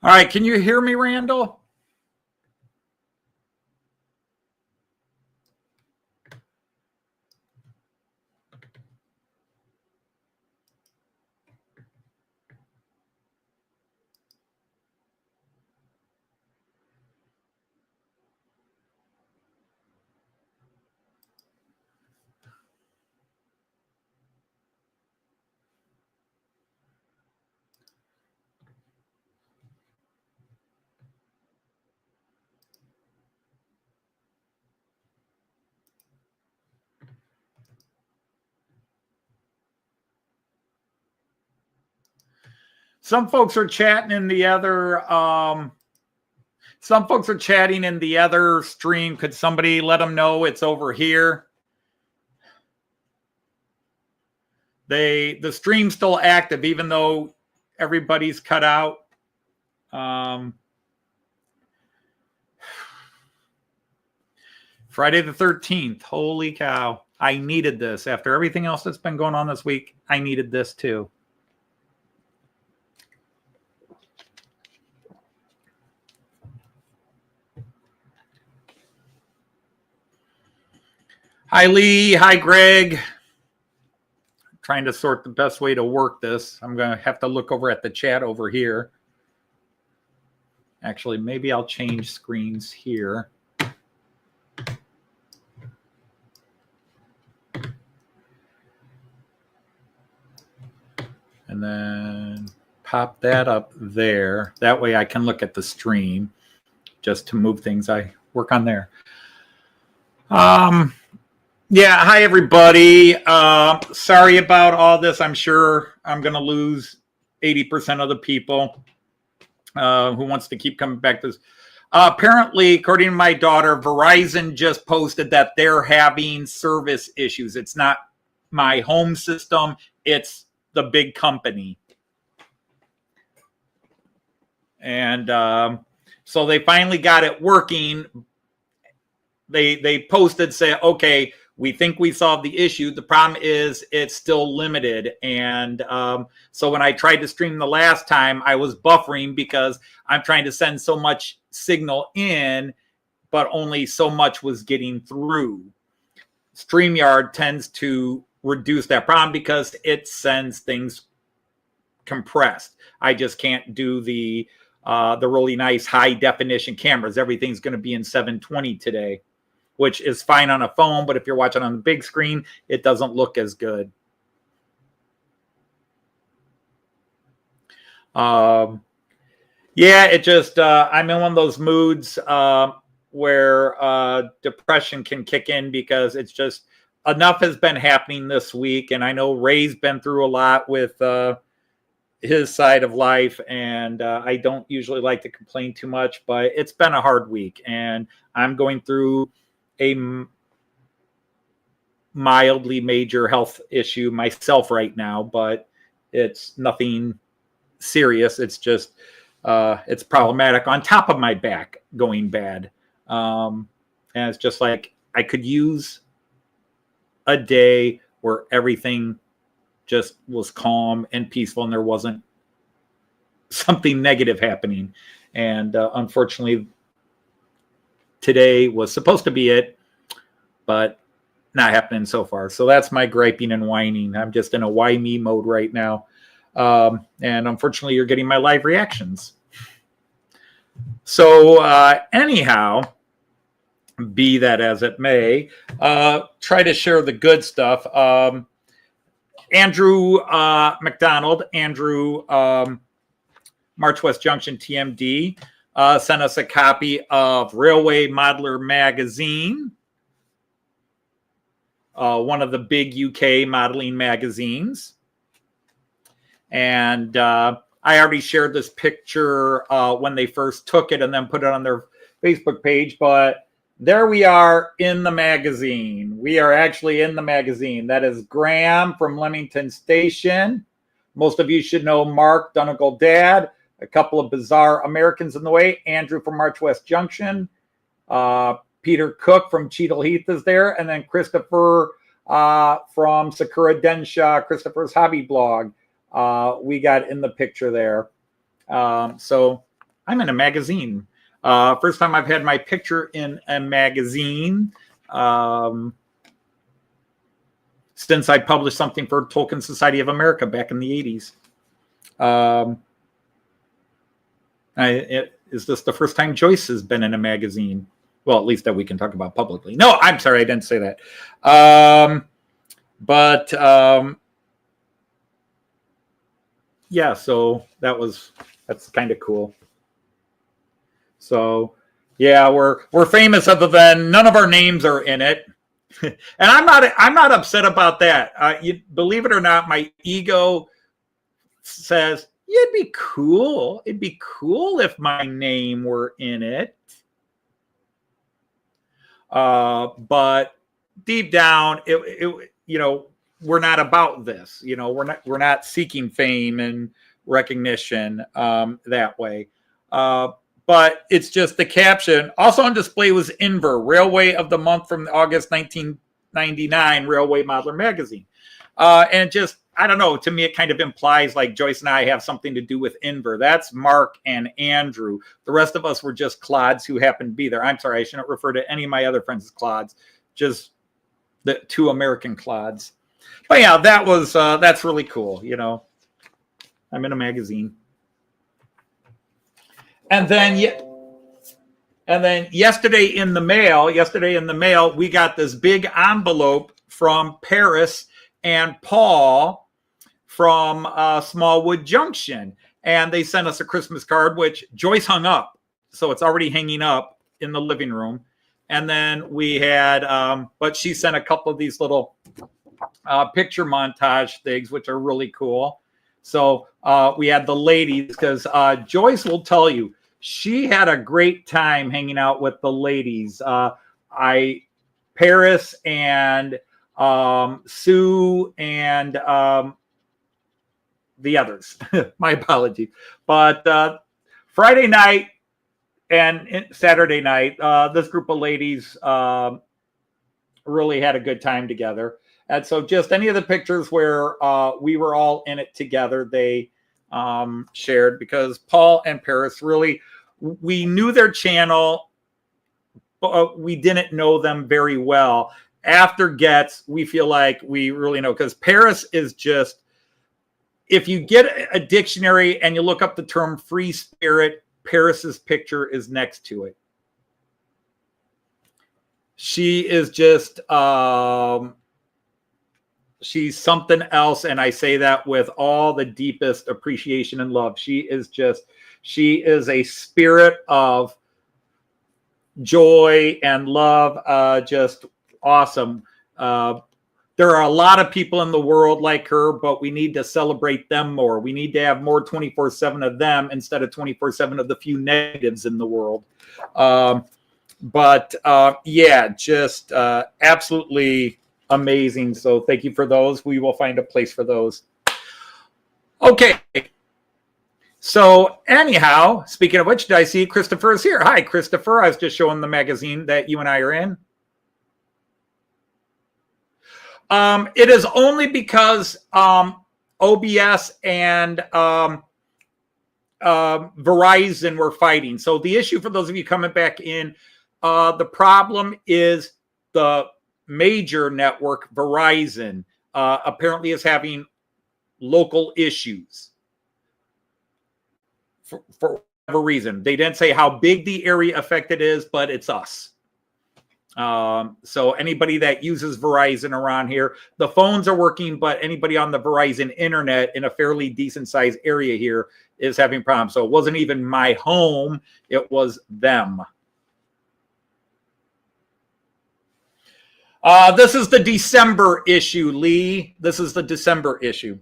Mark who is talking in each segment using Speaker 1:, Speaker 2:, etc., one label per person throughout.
Speaker 1: All right, can you hear me, Randall? Some folks are chatting in the other. Some folks are chatting in the other stream. Could somebody let them know it's over here? The stream's still active, even though everybody's cut out. Friday the 13th. Holy cow. I needed this. After everything else that's been going on this week, I needed this too. Hi, Lee. Hi, Greg. Trying to sort the best way to work this. I'm going to have to look over at the chat over here. Actually, maybe I'll change screens here. And then pop that up there. That way I can look at the stream just to move things. I work on there. Yeah, hi, everybody. Sorry about all this. I'm sure I'm going to lose 80% of the people who wants to keep coming back to this. Apparently, according to my daughter, Verizon just posted that they're having service issues. It's not my home system. It's the big company. And so they finally got it working. They posted, say, okay, we think we solved the issue. The problem is it's still limited. And so when I tried to stream the last time, I was buffering because I'm trying to send so much signal in, but only so much was getting through. StreamYard tends to reduce that problem because it sends things compressed. I just can't do the really nice high definition cameras. Everything's going to be in 720 today, which is fine on a phone, but if you're watching on the big screen, it doesn't look as good. Yeah, it just, I'm in one of those moods where depression can kick in because it's just, enough has been happening this week. And I know Ray's been through a lot with his side of life. And I don't usually like to complain too much, but it's been a hard week. And I'm going through a mildly major health issue myself right now, but it's nothing serious. It's just, it's problematic on top of my back going bad. And it's just like, I could use a day where everything just was calm and peaceful and there wasn't something negative happening. And unfortunately, today was supposed to be it, but not happening so far. So that's my griping and whining. I'm just in a why me mode right now. And unfortunately, you're getting my live reactions. So anyhow, be that as it may, try to share the good stuff. Andrew McDonald, Andrew March West Junction TMD, sent us a copy of Railway Modeler Magazine, one of the big UK modeling magazines. And I already shared this picture when they first took it and then put it on their Facebook page. But there we are in the magazine. We are actually in the magazine. That is Graham from Leamington Station. Most of you should know Mark, Donegal Dad, a couple of bizarre Americans in the way. Andrew from March West Junction. Peter Cook from Cheadle Heath is there. And then Christopher from Sakura Densha, Christopher's Hobby Blog. We got in the picture there. So I'm in a magazine. First time I've had my picture in a magazine since I published something for Tolkien Society of America back in the 80s. Is this the first time Joyce has been in a magazine? Well, at least that we can talk about publicly. No, I'm sorry, I didn't say that. Yeah, so that's kind of cool. So yeah, we're famous, other than none of our names are in it. And I'm not upset about that. Believe it or not, my ego says, yeah, it'd be cool. It'd be cool if my name were in it. But deep down, it we're not about this. We're not seeking fame and recognition that way. But it's just the caption. Also on display was Inver, Railway of the Month from August 1999, Railway Modeler Magazine. And just, I don't know, to me it kind of implies like Joyce and I have something to do with Inver. That's Mark and Andrew. The rest of us were just clods who happened to be there. I'm sorry, I shouldn't refer to any of my other friends as clods, just the two American clods. But yeah, that's really cool. I'm in a magazine. And then yesterday in the mail, we got this big envelope from Paris and Paul from Smallwood Junction. And they sent us a Christmas card, which Joyce hung up. So it's already hanging up in the living room. And then we had, but she sent a couple of these little picture montage things, which are really cool. So we had the ladies, because Joyce will tell you, she had a great time hanging out with the ladies. Paris and Sue and the others. My apologies. But Friday night and Saturday night, this group of ladies really had a good time together. And so just any of the pictures where we were all in it together, they shared, because Paul and Paris really, we knew their channel, but we didn't know them very well. After Getz, we feel like we really know, because Paris is just, if you get a dictionary and you look up the term free spirit, Paris's picture is next to it. She is just, she's something else. And I say that with all the deepest appreciation and love. She is a spirit of joy and love, just awesome. There are a lot of people in the world like her, but we need to celebrate them more. We need to have more 24/7 of them instead of 24/7 of the few negatives in the world. Yeah, just absolutely amazing. So thank you for those. We will find a place for those. Okay. So anyhow, speaking of which, did I see Christopher is here? Hi, Christopher. I was just showing the magazine that you and I are in. It is only because OBS and Verizon were fighting. So the issue, for those of you coming back in, the problem is the major network, Verizon, apparently is having local issues for whatever reason. They didn't say how big the area affected is, but it's us. So anybody that uses Verizon around here, the phones are working, but anybody on the Verizon internet in a fairly decent sized area here is having problems. So it wasn't even my home, it was them. This is the December issue, Lee. This is the December issue.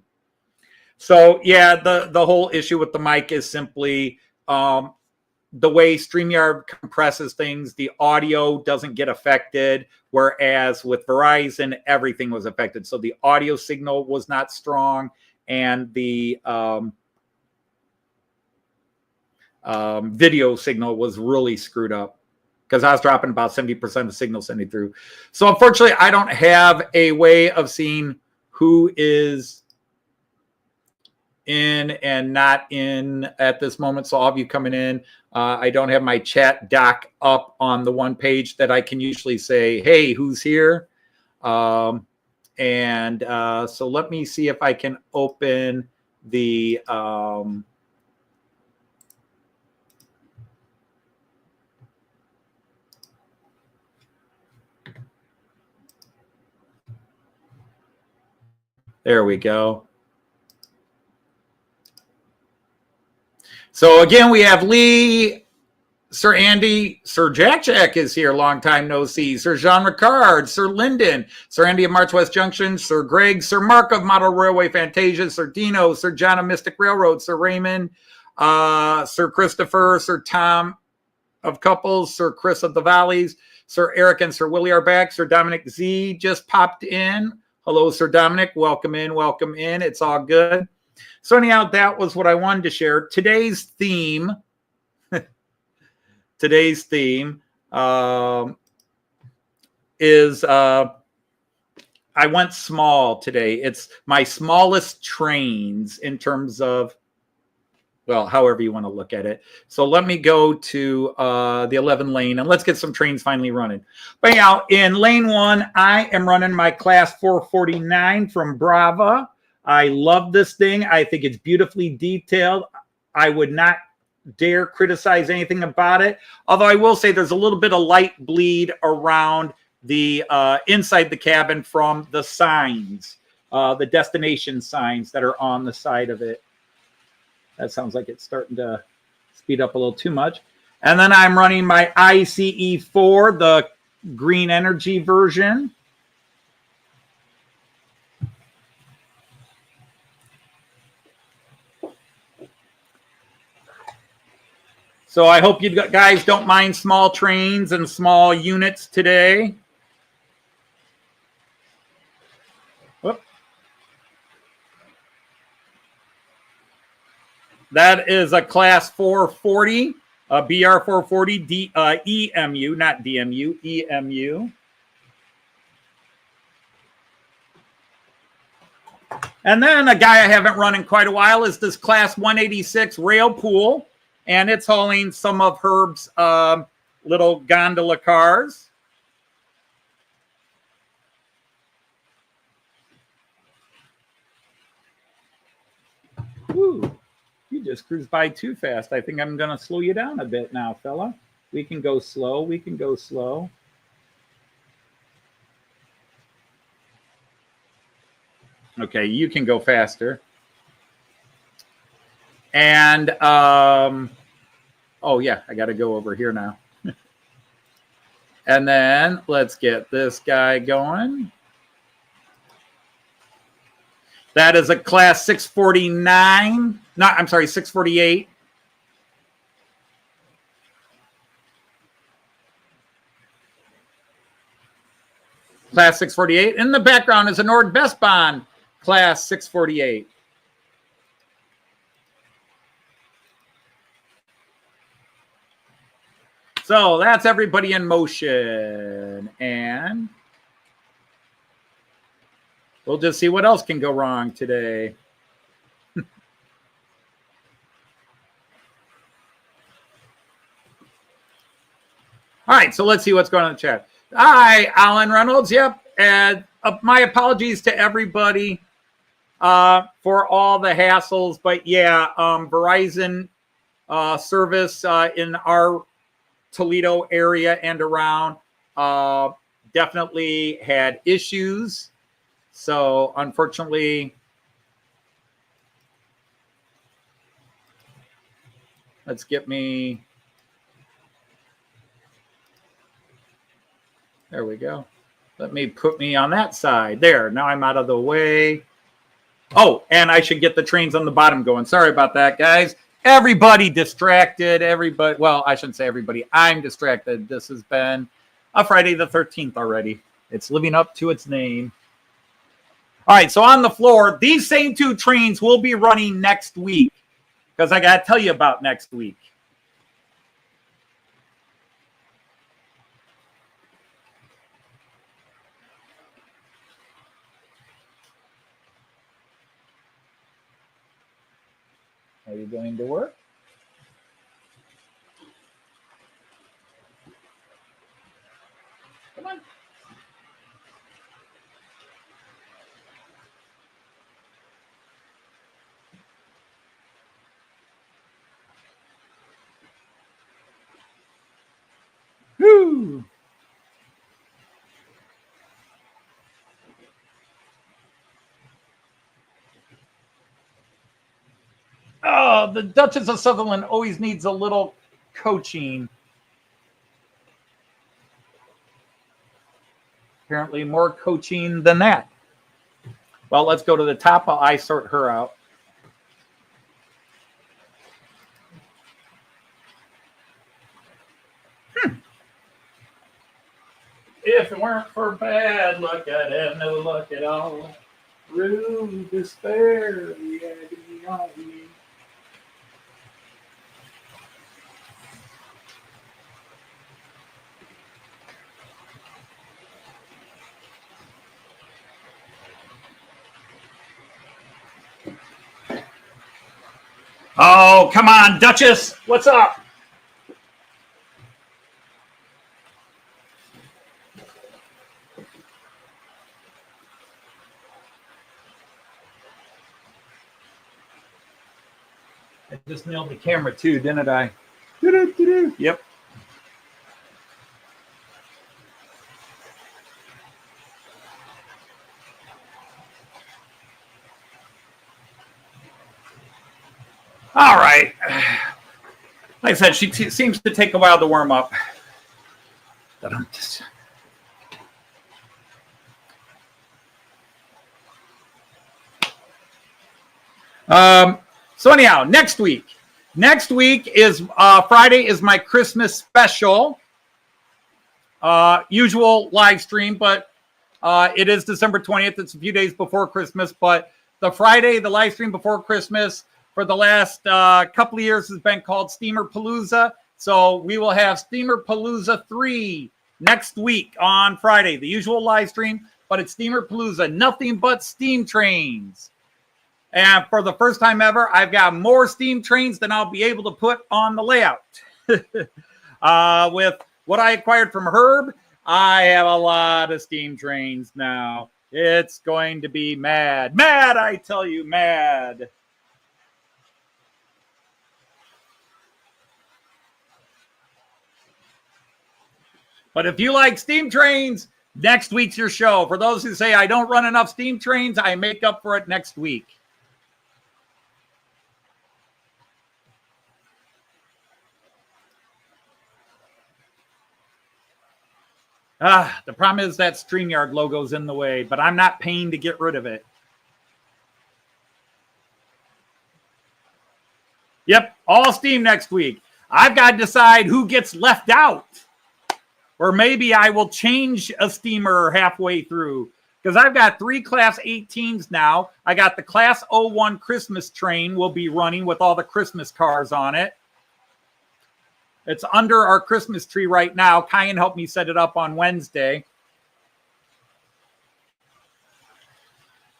Speaker 1: So yeah, the whole issue with the mic is simply the way StreamYard compresses things. The audio doesn't get affected, whereas with Verizon, everything was affected. So the audio signal was not strong, and the video signal was really screwed up, because I was dropping about 70% of signal sending through. So unfortunately, I don't have a way of seeing who is in and not in at this moment. So all of you coming in, I don't have my chat doc up on the one page that I can usually say, hey, who's here? So let me see if I can open the there we go. So again, we have Lee, Sir Andy, Sir Jack is here, long time no see, Sir Jean Ricard, Sir Lyndon, Sir Andy of March West Junction, Sir Greg, Sir Mark of Model Railway Fantasia, Sir Dino, Sir John of Mystic Railroad, Sir Raymond, Sir Christopher, Sir Tom of Couples, Sir Chris of the Valleys, Sir Eric and Sir Willie are back, Sir Dominic Z just popped in. Hello, Sir Dominic, welcome in, it's all good. So anyhow, that was what I wanted to share. Today's theme is I went small today. It's my smallest trains in terms of, well, however you want to look at it. So let me go to the 11 lane and let's get some trains finally running. But anyhow, in lane 1, I am running my class 449 from Brava. I love this thing. I think it's beautifully detailed. I would not dare criticize anything about it. Although I will say there's a little bit of light bleed around the inside the cabin from the signs, the destination signs that are on the side of it. That sounds like it's starting to speed up a little too much. And then I'm running my ICE4, the green energy version. So I hope you guys don't mind small trains and small units today. Whoop. That is a class 440, a BR 440 EMU, not DMU, EMU. And then a guy I haven't run in quite a while is this class 186 rail pool. And it's hauling some of Herb's little gondola cars. Woo, you just cruised by too fast. I think I'm going to slow you down a bit now, fella. We can go slow. We can go slow. Okay, you can go faster. And, oh yeah, I got to go over here now. And then let's get this guy going. That is a class 649. No, I'm sorry, 648. Class 648. In the background is a Nordwestbahn, class 648. So that's everybody in motion. And we'll just see what else can go wrong today. All right, so let's see what's going on in the chat. Hi, Alan Reynolds. Yep. And my apologies to everybody for all the hassles. But yeah, Verizon service in our Toledo area and around definitely had issues. So unfortunately, let's get me. There we go. Let me put me on that side. There. Now I'm out of the way. Oh, and I should get the trains on the bottom going. Sorry about that, guys. Everybody distracted. Everybody. Well, I shouldn't say everybody. I'm distracted. This has been a Friday the 13th already. It's living up to its name. All right. So on the floor, these same two trains will be running next week because I got to tell you about next week. Are you going to work? Come on. Woo! Oh, the Duchess of Sutherland always needs a little coaching. Apparently more coaching than that. Well, let's go to the top while I sort her out. If it weren't for bad luck, I'd have no luck at all. Through despair, the agony of me. Oh, come on, Duchess. What's up? I just nailed the camera too, didn't I? Yep. All right. Like I said, she seems to take a while to warm up. So anyhow, next week is Friday is my Christmas special. Usual live stream, but it is December 20th. It's a few days before Christmas, but the Friday, the live stream before Christmas for the last couple of years has been called Steamerpalooza. So we will have Steamerpalooza 3 next week on Friday, the usual live stream, but it's Steamerpalooza, nothing but steam trains. And for the first time ever, I've got more steam trains than I'll be able to put on the layout. With what I acquired from Herb, I have a lot of steam trains now. It's going to be mad. Mad, I tell you, mad. But if you like steam trains, next week's your show. For those who say I don't run enough steam trains, I make up for it next week. The problem is that StreamYard logo's in the way, but I'm not paying to get rid of it. Yep, all Steam next week. I've got to decide who gets left out. Or maybe I will change a steamer halfway through. Because I've got 3 Class 18s now. I got the Class 01 Christmas train will be running with all the Christmas cars on it. It's under our Christmas tree right now. Kyan helped me set it up on Wednesday.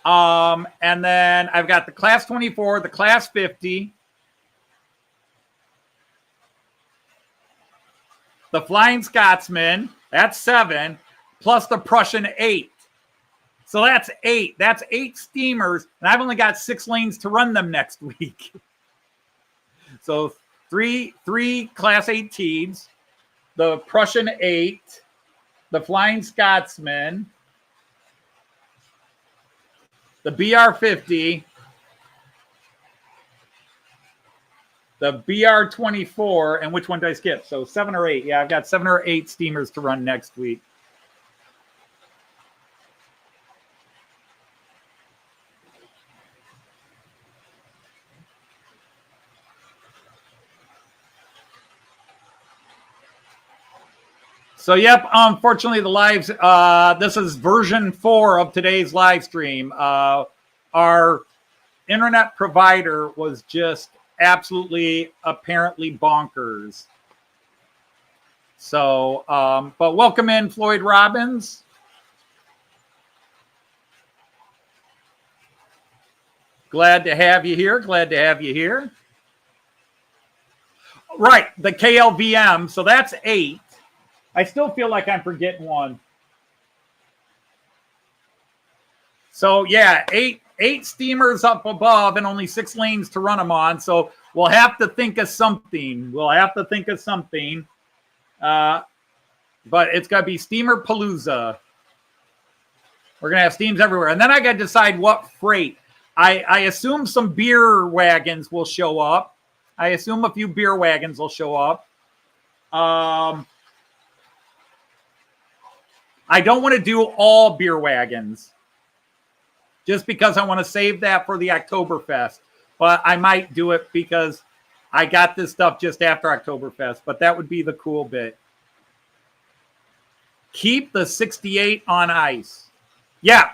Speaker 1: And then I've got the Class 24, the Class 50, the Flying Scotsman, that's 7, plus the Prussian 8. So that's 8. That's 8 steamers, and I've only got 6 lanes to run them next week. So three Class 18s, the Prussian 8, the Flying Scotsman, the BR50, the BR24, and which one did I skip? So 7 or 8. Yeah, I've got 7 or 8 steamers to run next week. So, yep, unfortunately, the lives, this is version 4 of today's live stream. Our internet provider was just absolutely, apparently bonkers. So, but welcome in, Floyd Robbins. Glad to have you here. Glad to have you here. Right, the KLVM. So that's 8. I still feel like I'm forgetting one. So yeah, eight steamers up above and only 6 lanes to run them on. So we'll have to think of something. But it's got to be Steamerpalooza. We're going to have steams everywhere. And then I got to decide what freight. I assume some beer wagons will show up. I assume a few beer wagons will show up. I don't want to do all beer wagons just because I want to save that for the Oktoberfest. But I might do it because I got this stuff just after Oktoberfest. But that would be the cool bit. Keep the 68 on ice. Yeah,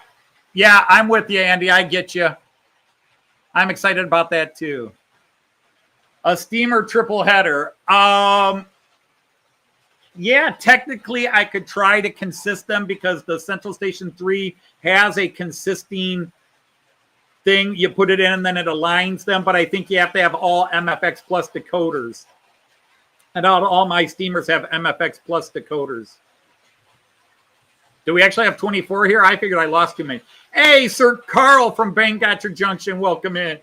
Speaker 1: I'm with you, Andy. I get you. I'm excited about that too. A steamer triple header. Yeah, technically I could try to consist them because the Central Station 3 has a consisting thing. You put it in and then it aligns them, but I think you have to have all MFX Plus decoders. And all my steamers have MFX Plus decoders. Do we actually have 24 here? I figured I lost too many. Hey, Sir Carl from Bangotcher Junction, welcome in.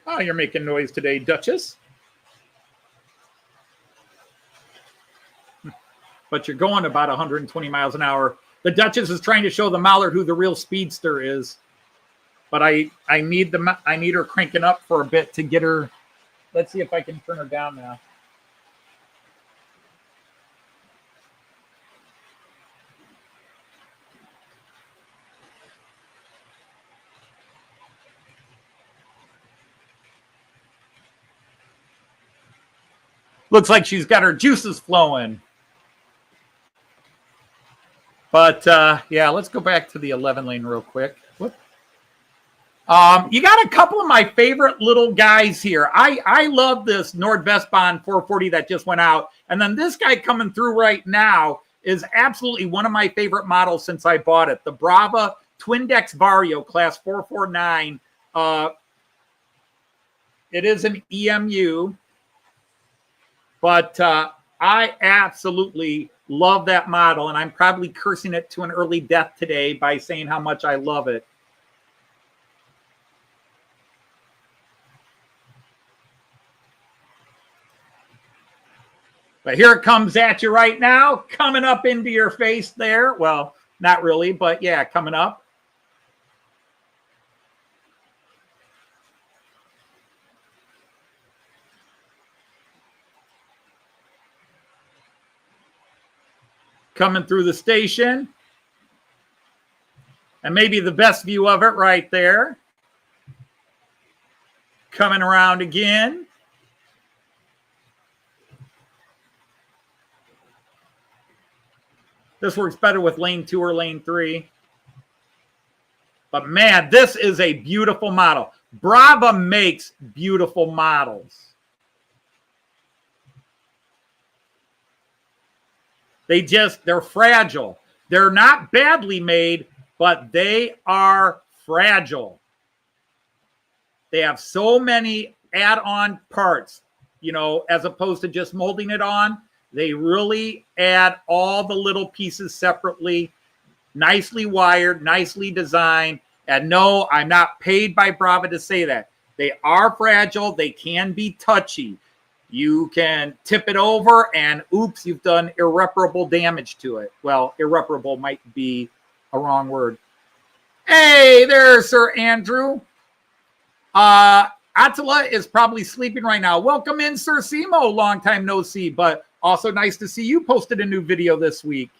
Speaker 1: Oh, you're making noise today, Duchess. But you're going about 120 miles an hour. The Duchess is trying to show the Mallard who the real speedster is. But I need her cranking up for a bit to get her. Let's see if I can turn her down now. Looks like she's got her juices flowing. But yeah, let's go back to the 11 lane real quick. Whoop. You got a couple of my favorite little guys here. I love this Nordvestbahn 440 that just went out. And then this guy coming through right now is absolutely one of my favorite models since I bought it. The Brava Twindex Vario Class 449. It is an EMU. But I absolutely love that model. And I'm probably cursing it to an early death today by saying how much I love it. But here it comes at you right now, coming up into your face there. Well, not really, but yeah, coming up. Coming through the station. And maybe the best view of it right there. Coming around again. This works better with lane 2 or lane 3. But man, this is a beautiful model. Brava makes beautiful models. They're fragile. They're not badly made, but they are fragile. They have so many add-on parts, you know, as opposed to just molding it on. They really add all the little pieces separately, nicely wired, nicely designed. And no, I'm not paid by Brava to say that. They are fragile. They can be touchy. You can tip it over and oops, you've done irreparable damage to it. Well, irreparable might be a wrong word. Hey there, Sir Andrew. Attila is probably sleeping right now. Welcome in, Sir Simo. Long time no see, but also nice to see you posted a new video this week.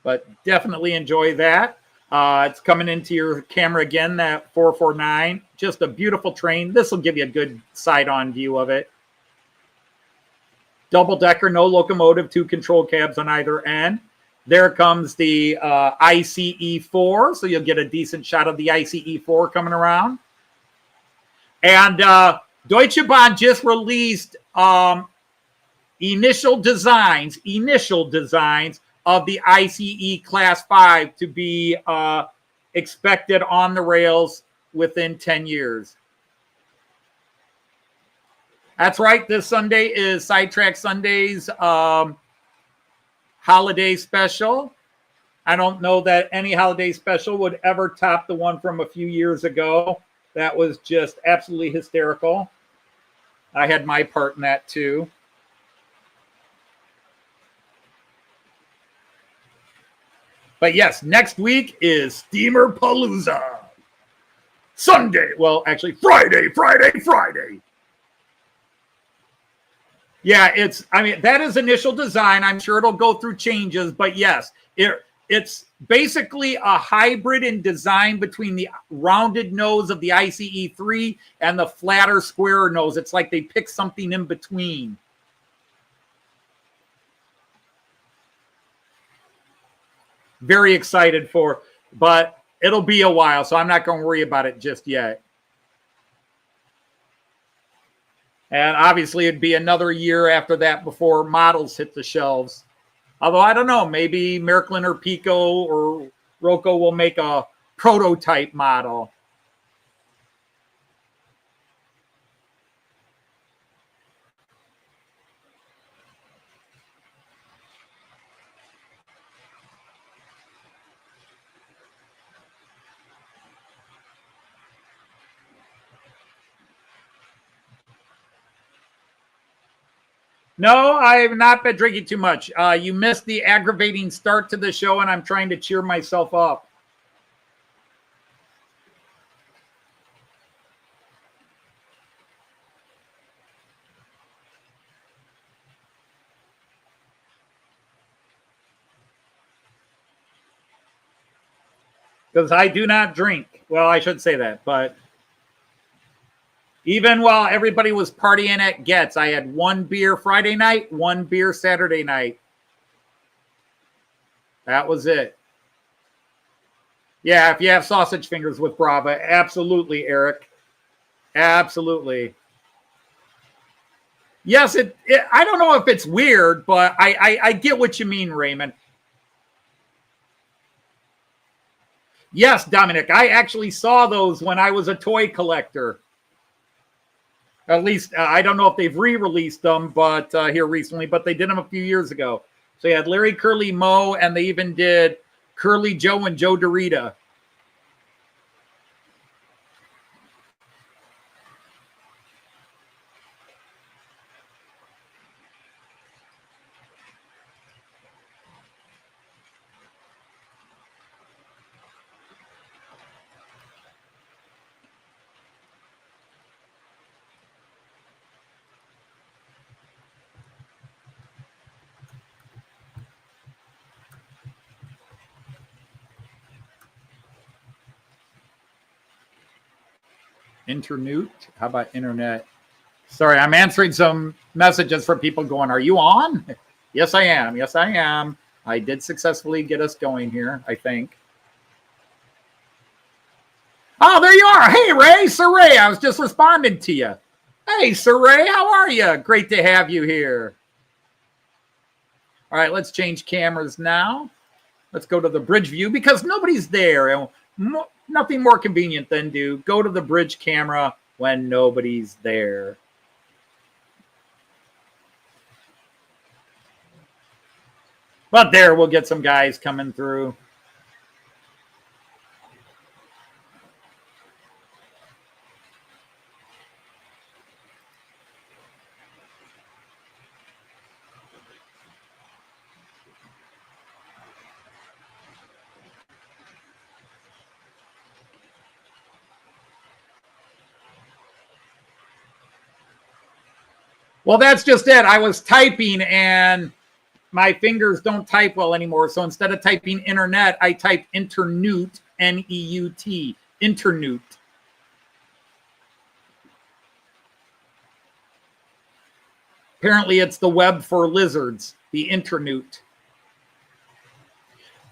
Speaker 1: But definitely enjoy that. It's coming into your camera again, that 449. Just a beautiful train. This will give you a good side-on view of it. double-decker, no locomotive, 2 control cabs on either end. There comes the ICE4, so you'll get a decent shot of the ICE4 coming around. And Deutsche Bahn just released initial designs of the ICE Class 5 to be expected on the rails within 10 years. That's right. This Sunday is Sidetrack Sunday's holiday special. I don't know that any holiday special would ever top the one from a few years ago. That was just absolutely hysterical. I had my part in that too. But yes, next week is Steamerpalooza. Sunday. Well, actually, Friday. Yeah, that is initial design. I'm sure it'll go through changes, but yes, it's basically a hybrid in design between the rounded nose of the ICE3 and the flatter, squarer nose. It's like they picked something in between. Very excited but it'll be a while, so I'm not going to worry about it just yet. And obviously, it'd be another year after that before models hit the shelves. Although, I don't know, maybe Märklin or Pico or Rocco will make a prototype model. No, I have not been drinking too much. You missed the aggravating start to the show, and I'm trying to cheer myself up. Because I do not drink. Well, I should say that, but even while everybody was partying at Getz, I had 1 beer Friday night, 1 beer Saturday night. That was it. Yeah, if you have sausage fingers with Brava, absolutely, Eric. Absolutely. Yes, I don't know if it's weird, but I get what you mean, Raymond. Yes, Dominic, I actually saw those when I was a toy collector. At least, I don't know if they've re-released them, but here recently, but they did them a few years ago. So you had Larry, Curly, Moe, and they even did Curly Joe and Joe Dorita. Internute? How about internet? Sorry, I'm answering some messages from people going, are you on? Yes, I am. Yes, I am. I did successfully get us going here, I think. Oh, there you are. Hey, Ray. Sir Ray, I was just responding to you. Hey, Sir Ray, how are you? Great to have you here. All right, let's change cameras now. Let's go to the bridge view because nobody's there. And nothing more convenient than to go to the bridge camera when nobody's there. But there, we'll get some guys coming through. Well, that's just it. I was typing and my fingers don't type well anymore. So instead of typing internet, I type internute, N-E-U-T, internute. Apparently it's the web for lizards, the internute.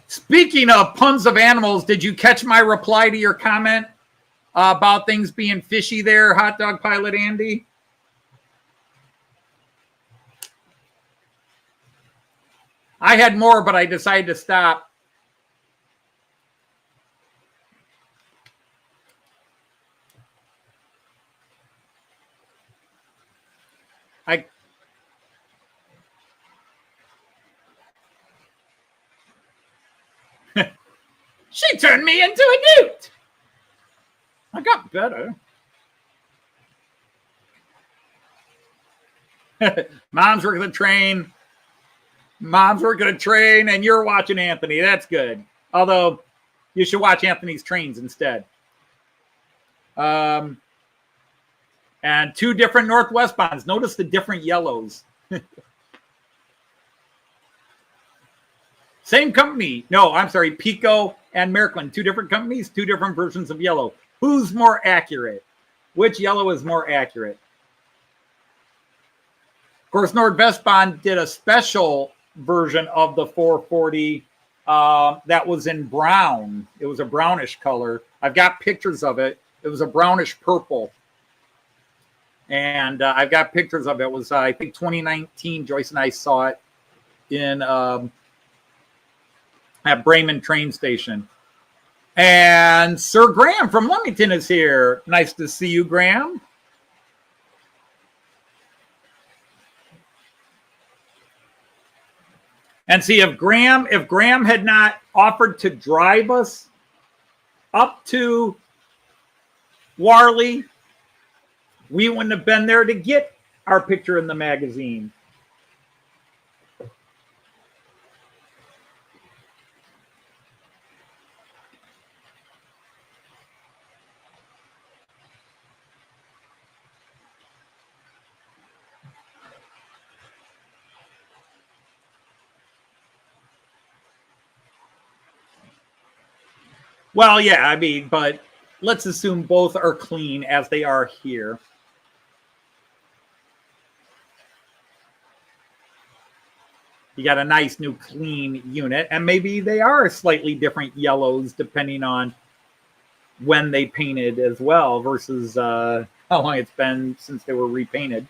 Speaker 1: Speaking of puns of animals, did you catch my reply to your comment about things being fishy there, Hot Dog Pilot Andy? I had more, but I decided to stop. She turned me into a newt. I got better. Mom's working the train. Mom's working a train, and you're watching Anthony. That's good. Although, you should watch Anthony's trains instead. And 2 different Northwest bonds. Notice the different yellows. Same company. No, I'm sorry. Pico and Merklin. 2 different companies, 2 different versions of yellow. Who's more accurate? Which yellow is more accurate? Of course, Nordvest Bond did a special version of the 440 that was in brown. It was a brownish color. I've got pictures of it. It was a brownish purple. And I've got pictures of it. It was, I think, 2019. Joyce and I saw it in at Bremen train station. And Sir Graham from Leamington is here. Nice to see you, Graham. And see, if Graham had not offered to drive us up to Warley, we wouldn't have been there to get our picture in the magazine. Well, yeah, I mean, but let's assume both are clean as they are here. You got a nice new clean unit, and maybe they are slightly different yellows depending on when they painted as well versus how long it's been since they were repainted.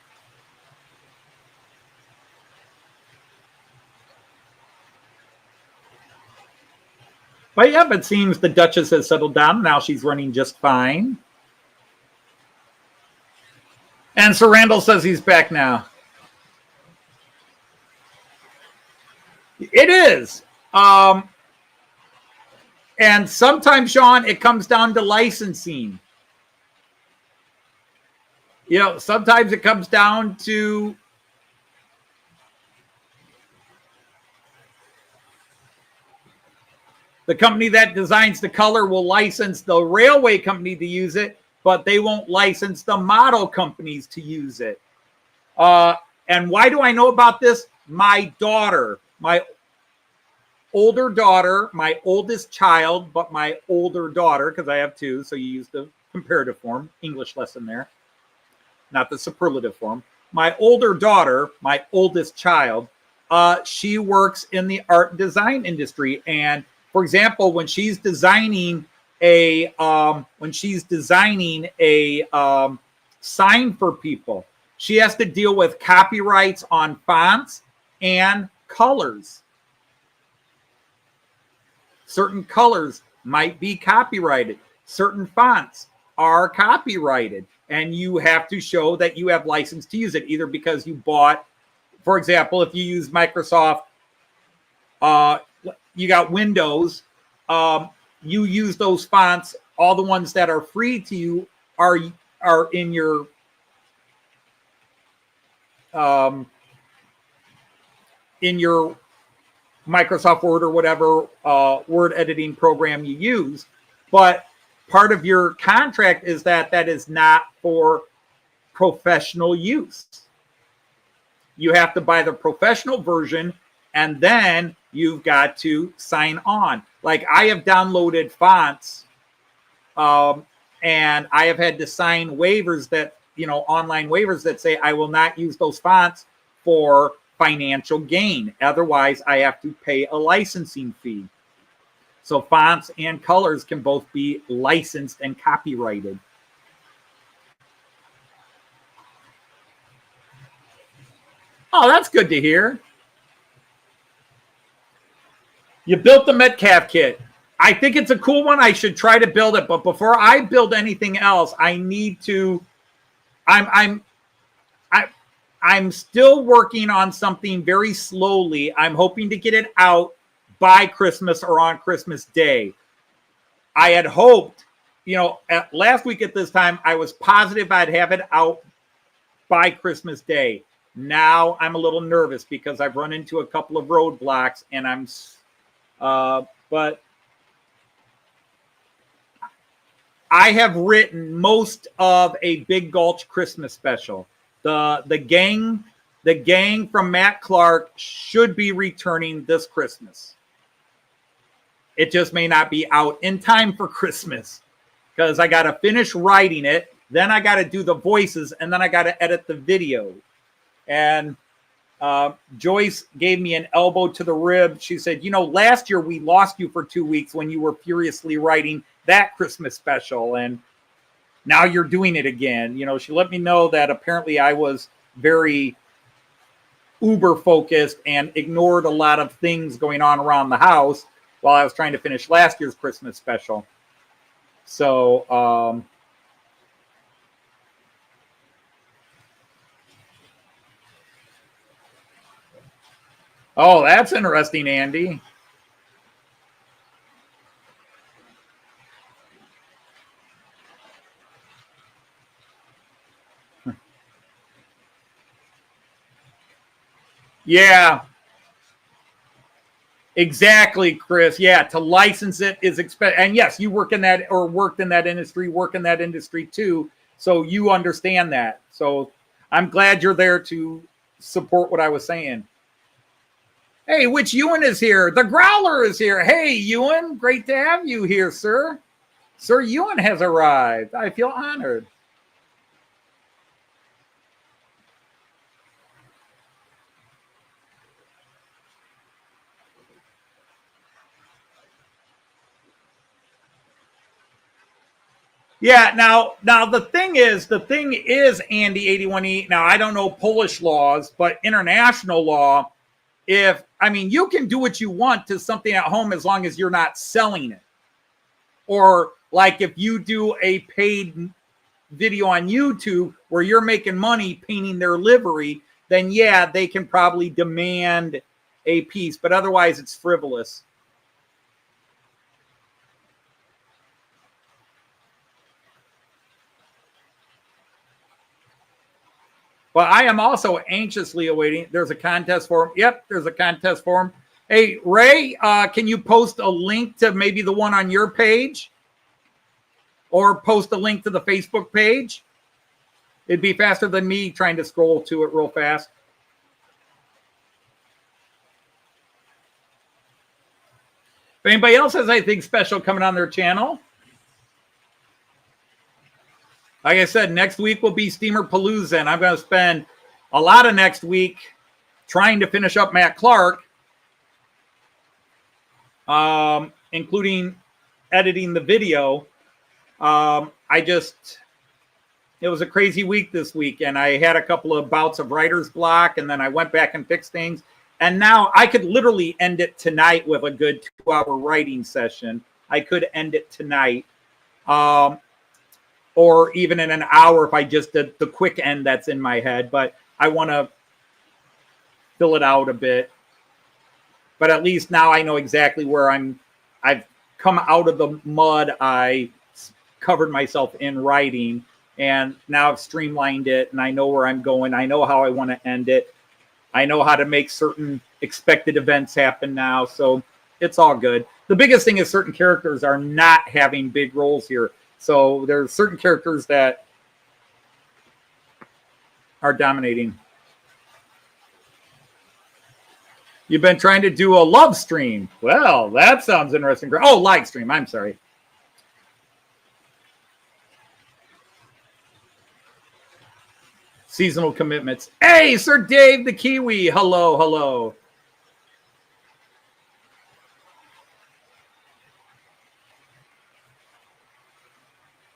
Speaker 1: But yeah, it seems the Duchess has settled down. Now she's running just fine. And Sir Randall says he's back now. It is. And sometimes, Sean, it comes down to licensing. You know, sometimes it comes down to the company that designs the color will license the railway company to use it, but they won't license the model companies to use it. And why do I know about this? My daughter, my older daughter, my oldest child, but my older daughter, because I have 2, so you use the comparative form, English lesson there, not the superlative form. My older daughter, my oldest child, she works in the art and design industry. And for example, when she's designing a sign for people, she has to deal with copyrights on fonts and colors. Certain colors might be copyrighted. Certain fonts are copyrighted, and you have to show that you have license to use it, either because you bought, for example, if you use Microsoft, you got Windows, you use those fonts. All the ones that are free to you are in your Microsoft Word or whatever word editing program you use. But part of your contract is that that is not for professional use. You have to buy the professional version, and then you've got to sign on. Like, I have downloaded fonts, and I have had to sign waivers that, online waivers that say I will not use those fonts for financial gain. Otherwise, I have to pay a licensing fee. So fonts and colors can both be licensed and copyrighted. Oh, that's good to hear. You built the Metcalf kit. I think it's a cool one. I should try to build it, but before I build anything else, I need to. I'm still working on something very slowly. I'm hoping to get it out by Christmas or on Christmas Day. I had hoped, last week at this time, I was positive I'd have it out by Christmas Day. Now I'm a little nervous because I've run into a couple of roadblocks, and but I have written most of a Big Gulch Christmas special. The gang from Matt Clark should be returning this Christmas. It just may not be out in time for Christmas because I got to finish writing it. Then I got to do the voices, and then I got to edit the video. And Joyce gave me an elbow to the rib. She said, last year we lost you for 2 weeks when you were furiously writing that Christmas special. And now you're doing it again. She let me know that apparently I was very uber focused and ignored a lot of things going on around the house while I was trying to finish last year's Christmas special. So, oh, that's interesting, Andy. Yeah, exactly, Chris. Yeah, to license it is expensive. And yes, you work in that or work in that industry too. So you understand that. So I'm glad you're there to support what I was saying. Hey, which Ewan is here? The Growler is here. Hey, Ewan, great to have you here, sir. Sir Ewan has arrived. I feel honored. Yeah, now the thing is Andy 81E. Now I don't know Polish laws, but international law, you can do what you want to something at home as long as you're not selling it. Or like if you do a paid video on YouTube where you're making money painting their livery, then yeah, they can probably demand a piece, but otherwise it's frivolous. But I am also anxiously awaiting. There's a contest form. Yep, there's a contest form. Hey, Ray, can you post a link to maybe the one on your page? Or post a link to the Facebook page? It'd be faster than me trying to scroll to it real fast. If anybody else has anything special coming on their channel, like I said, next week will be Steamerpalooza, and I'm going to spend a lot of next week trying to finish up Matt Clark, including editing the video. It was a crazy week this week, and I had a couple of bouts of writer's block, and then I went back and fixed things. And now I could literally end it tonight with a good 2-hour writing session. I could end it tonight. Or even in an hour if I just did the quick end that's in my head. But I want to fill it out a bit. But at least now I know exactly where I've come out of the mud I covered myself in writing. And now I've streamlined it, and I know where I'm going. I know how I want to end it. I know how to make certain expected events happen now. So it's all good. The biggest thing is certain characters are not having big roles here. So there's certain characters that are dominating. You've been trying to do a love stream. Well, that sounds interesting. Oh, live stream. I'm sorry. seasonal commitments. Hey, Sir Dave the Kiwi. Hello, hello.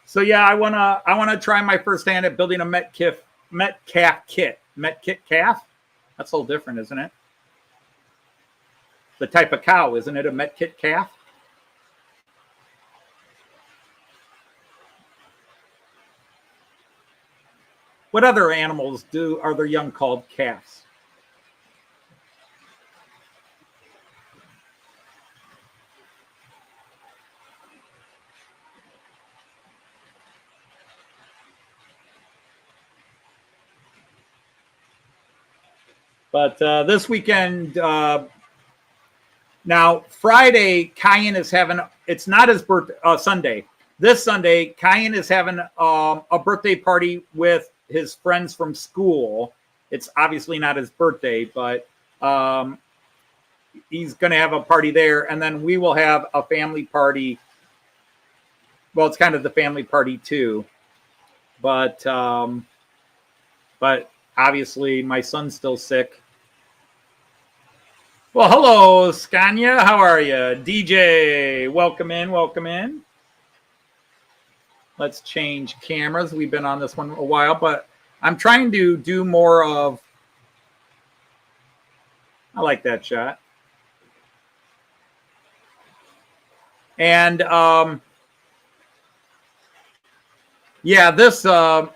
Speaker 1: So yeah, I wanna try my first hand at building a Metcalf kit. Metkit calf? That's a little different, isn't it? The type of cow, isn't it? A Metkit calf? What other animals are their young called calves? But this weekend, now Friday, Kyan is having, it's not his birthday, Sunday. This Sunday, Kyan is having a birthday party with his friends from school. It's obviously not his birthday, but he's going to have a party there. And then we will have a family party. Well, it's kind of the family party too. But obviously my son's still sick. Well, hello, Scania. How are you? DJ, welcome in, welcome in. Let's change cameras. We've been on this one a while, but I'm trying to do more of, I like that shot. And yeah, this, but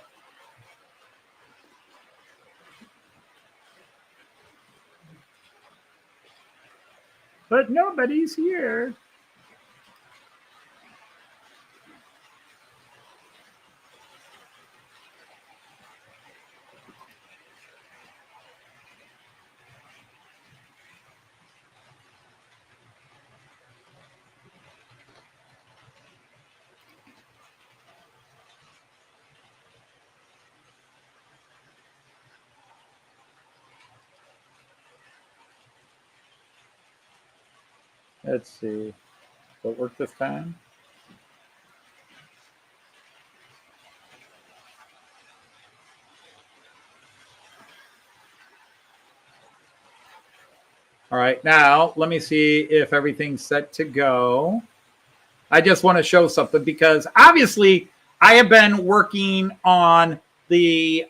Speaker 1: nobody's here. Let's see. Will it work this time? All right, now let me see if everything's set to go. I just want to show something because obviously I have been working on the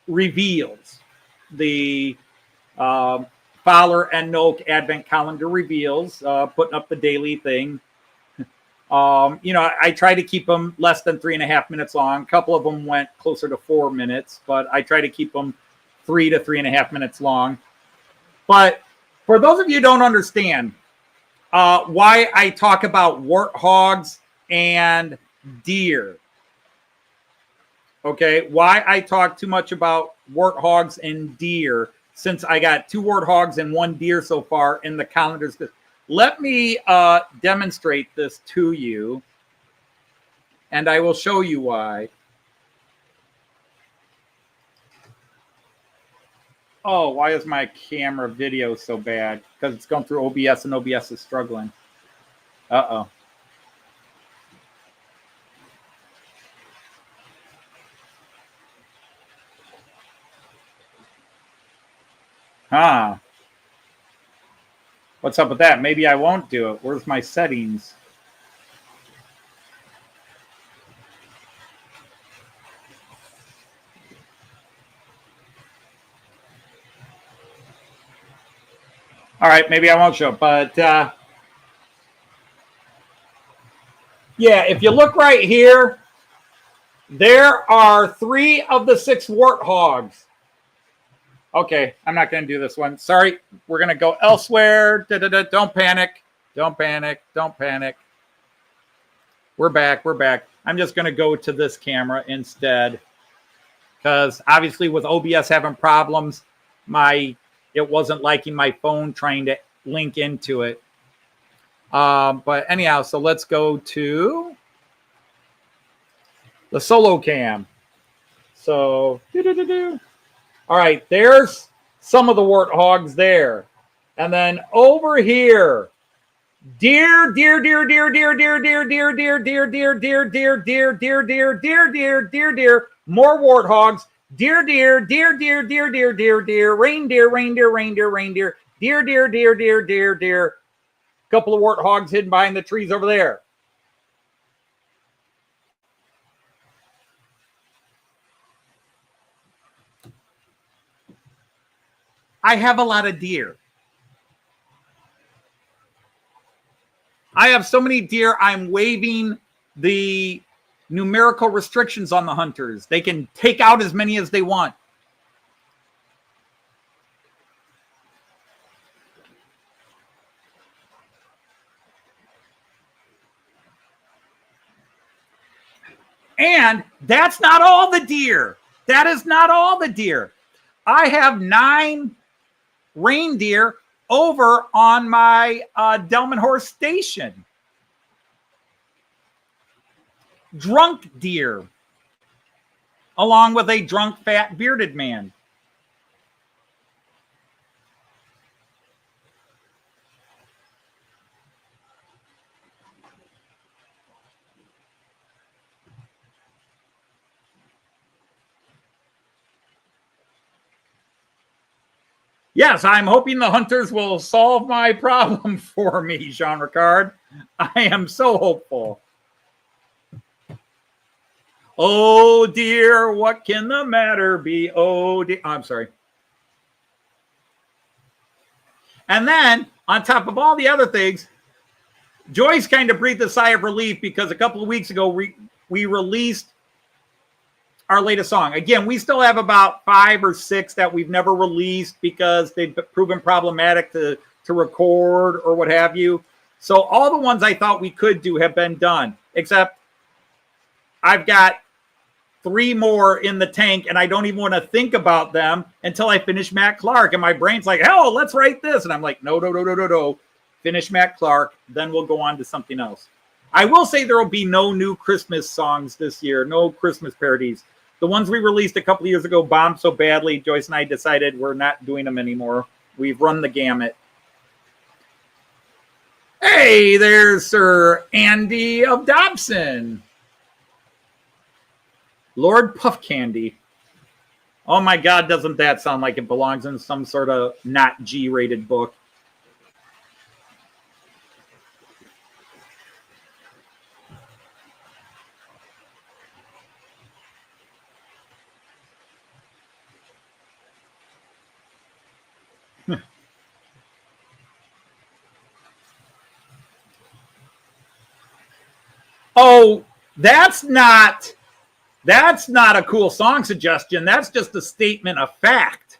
Speaker 1: reveals, the Fowler and Noak Advent Calendar reveals, putting up the daily thing. I try to keep them less than 3.5 minutes long. A couple of them went closer to 4 minutes, but I try to keep them 3 to 3.5 minutes long. But for those of you who don't understand why I talk about warthogs and deer, okay, why I talk too much about warthogs and deer, since I got 2 warthogs and 1 deer so far in the calendars. Let me demonstrate this to you, and I will show you why. Oh, why is my camera video so bad? Because it's going through OBS and OBS is struggling. Uh-oh. Huh. What's up with that? Maybe I won't do it. Where's my settings? All right, maybe I won't show it, but yeah, if you look right here, there are 3 of the 6 warthogs. Okay, I'm not going to do this one. Sorry, we're going to go elsewhere. Don't panic. Don't panic. Don't panic. We're back. We're back. I'm just going to go to this camera instead because obviously with OBS having problems, it wasn't liking my phone trying to link into it. But anyhow, so let's go to the solo cam. So, all right, there's some of the warthogs there. And then over here, Deer, deer, deer, deer, deer, deer, deer, deer, deer, deer, deer, deer, deer, deer, deer, deer, deer, deer, deer, deer, more warthogs. Deer, deer, deer, deer, deer, deer, deer, deer, reindeer, reindeer, reindeer, reindeer, deer, deer, deer, deer, deer, deer. Couple of warthogs hidden behind the trees over there. I have a lot of deer. I have so many deer, I'm waiving the numerical restrictions on the hunters. They can take out as many as they want. And that's not all the deer. That is not all the deer. I have 9 reindeer over on my Delmenhorst station. Drunk deer, along with a drunk, fat, bearded man. Yes, I'm hoping the hunters will solve my problem for me, Jean Ricard. I am so hopeful. Oh dear, what can the matter be? Oh dear, I'm sorry. And then, on top of all the other things, Joyce kind of breathed a sigh of relief because a couple of weeks ago we released our latest song. Again, we still have about 5 or 6 that we've never released because they've proven problematic to record or what have you. So all the ones I thought we could do have been done, except I've got 3 more in the tank and I don't even want to think about them until I finish Matt Clark. And my brain's like, hell, let's write this. And I'm like, no. Finish Matt Clark, then we'll go on to something else. I will say there will be no new Christmas songs this year, no Christmas parodies. The ones we released a couple of years ago bombed so badly, Joyce and I decided we're not doing them anymore. We've run the gamut. Hey, there's Sir Andy of Dobson. Lord Puff Candy. Oh my God, doesn't that sound like it belongs in some sort of not G-rated book? Oh, that's not a cool song suggestion. That's just a statement of fact.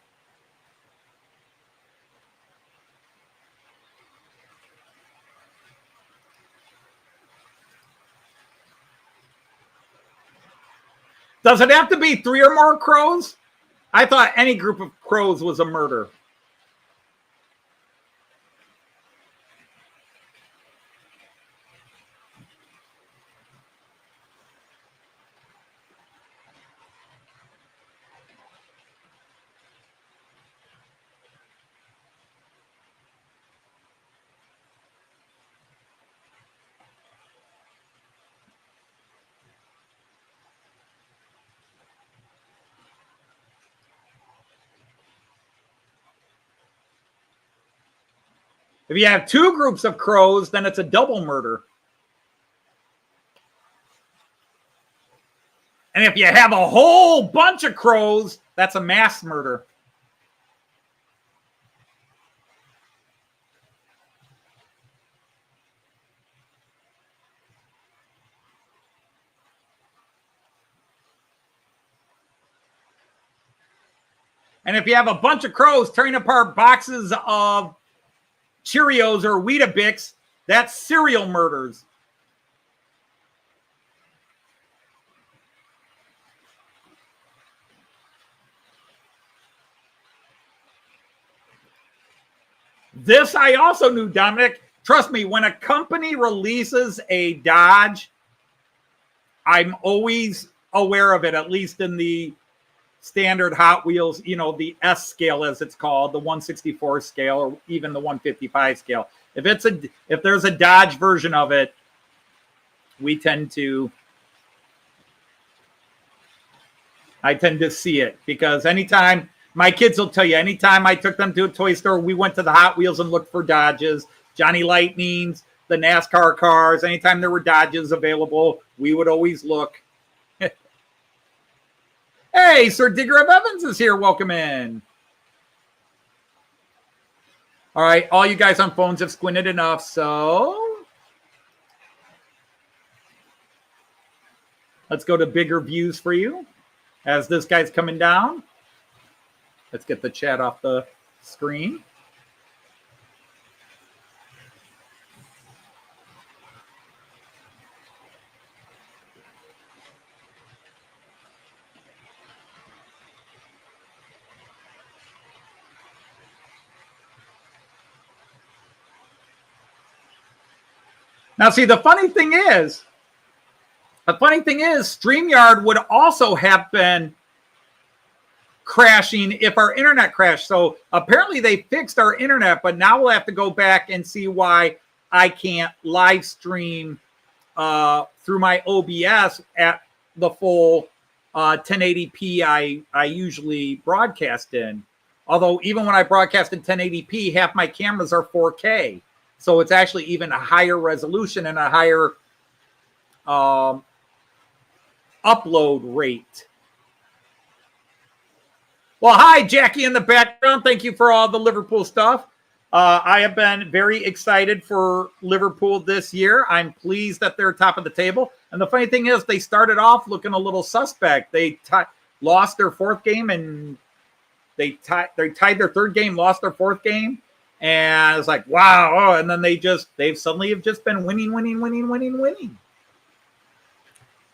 Speaker 1: Does it have to be 3 or more crows? I thought any group of crows was a murder. If you have 2 groups of crows, then it's a double murder. And if you have a whole bunch of crows, that's a mass murder. And if you have a bunch of crows tearing apart boxes of Cheerios or Weetabix, that's serial murders. This I also knew, Dominic. Trust me, when a company releases a Dodge, I'm always aware of it, at least in the standard Hot Wheels, the S scale, as it's called, the 164 scale, or even the 155 scale. If there's a Dodge version of it, I tend to see it, because anytime my kids will tell you, anytime I took them to a toy store, we went to the Hot Wheels and looked for Dodges, Johnny Lightnings, the NASCAR cars. Anytime there were Dodges available, we would always look. Hey, Sir Digger of Evans is here. Welcome in. All right, all you guys on phones have squinted enough, so let's go to bigger views for you as this guy's coming down. Let's get the chat off the screen. Now, see, the funny thing is, StreamYard would also have been crashing if our internet crashed. So apparently they fixed our internet, but now we'll have to go back and see why I can't live stream through my OBS at the full 1080p I usually broadcast in. Although even when I broadcast in 1080p, half my cameras are 4K. So it's actually even a higher resolution and a higher upload rate. Well, hi, Jackie in the background. Thank you for all the Liverpool stuff. I have been very excited for Liverpool this year. I'm pleased that they're top of the table. And the funny thing is, they started off looking a little suspect. They lost their fourth game, and they tied their third game, lost their fourth game. And it's like, wow. Oh, and then they've suddenly have just been winning.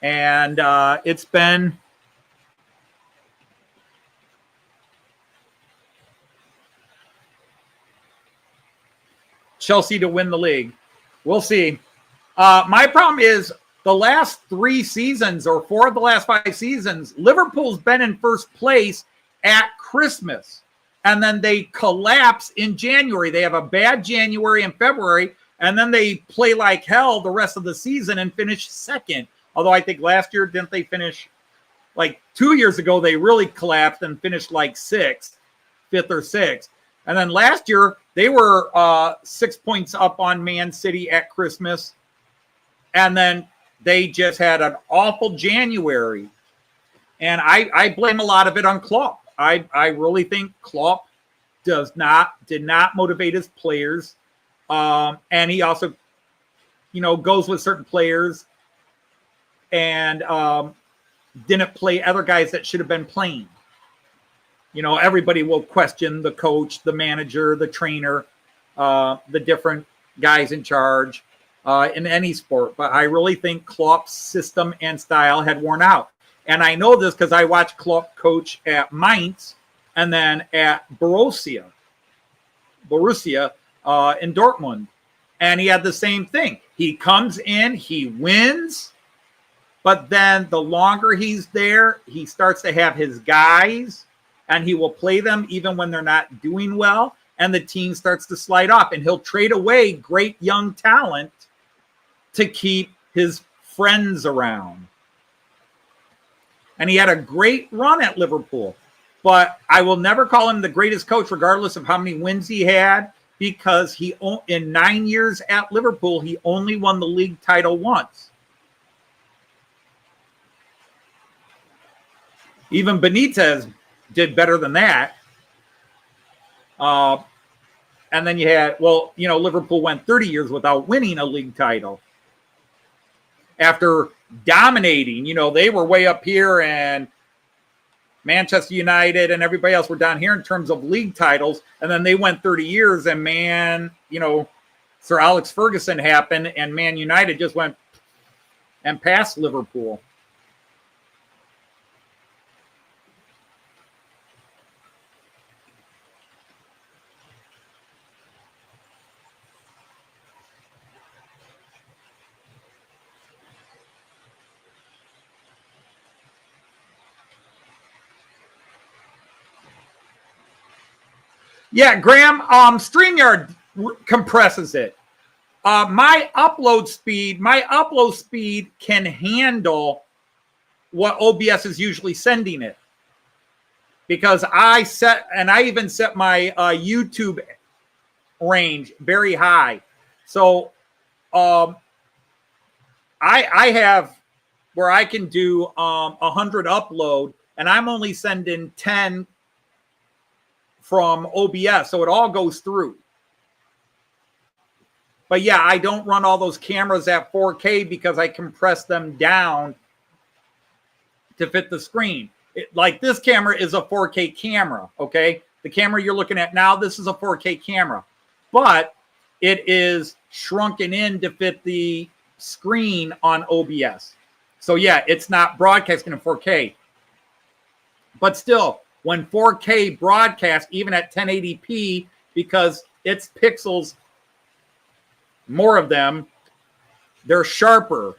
Speaker 1: And it's been Chelsea to win the league. We'll see. My problem is the last 3 seasons, or 4 of the last 5 seasons, Liverpool's been in first place at Christmas. And then they collapse in January. They have a bad January and February, and then they play like hell the rest of the season and finish second. Although I think last year, didn't they finish, like 2 years ago, they really collapsed and finished like 5th or 6th. And then last year, they were 6 points up on Man City at Christmas. And then they just had an awful January. And I blame a lot of it on Klopp. I really think Klopp did not motivate his players. And he also, goes with certain players and didn't play other guys that should have been playing. Everybody will question the coach, the manager, the trainer, the different guys in charge in any sport. But I really think Klopp's system and style had worn out. And I know this because I watched Klopp coach at Mainz and then at Borussia in Dortmund. And he had the same thing. He comes in, he wins, but then the longer he's there, he starts to have his guys, and he will play them even when they're not doing well, and the team starts to slide off. And he'll trade away great young talent to keep his friends around. And he had a great run at Liverpool. But I will never call him the greatest coach, regardless of how many wins he had, because in 9 years at Liverpool, he only won the league title once. Even Benitez did better than that. And then you had, Liverpool went 30 years without winning a league title. After dominating, they were way up here, and Manchester United and everybody else were down here in terms of league titles. And then they went 30 years, and Sir Alex Ferguson happened, and Man United just went and passed Liverpool. Yeah, Graham, StreamYard compresses it. My upload speed can handle what OBS is usually sending it, because I even set my YouTube range very high. So I have where I can do 100 upload, and I'm only sending 10 from OBS, so it all goes through. But yeah, I don't run all those cameras at 4K because I compress them down to fit the screen. Like this camera is a 4K camera, okay? The camera you're looking at now, this is a 4K camera, but it is shrunken in to fit the screen on OBS. So yeah, it's not broadcasting in 4K. But still, when 4K broadcast, even at 1080p, because it's pixels, more of them, they're sharper.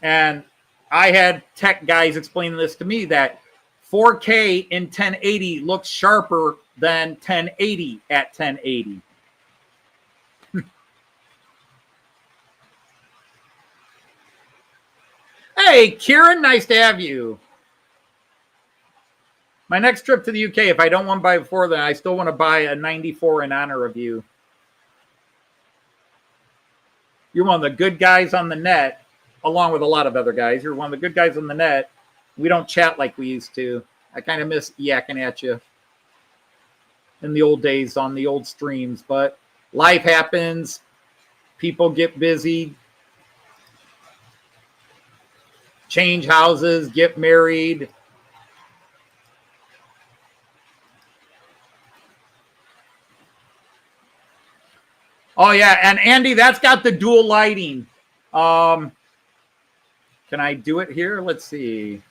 Speaker 1: And I had tech guys explaining this to me, that 4K in 1080 looks sharper than 1080 at 1080. Hey, Kieran, nice to have you. My next trip to the UK, if I don't want to buy before then, I still want to buy a 94 in honor of you. You're one of the good guys on the net, along with a lot of other guys. You're one of the good guys on the net. We don't chat like we used to. I kind of miss yakking at you in the old days on the old streams, but life happens. People get busy, change houses, get married. Oh yeah, and Andy, that's got the dual lighting. Can I do it here? Let's see.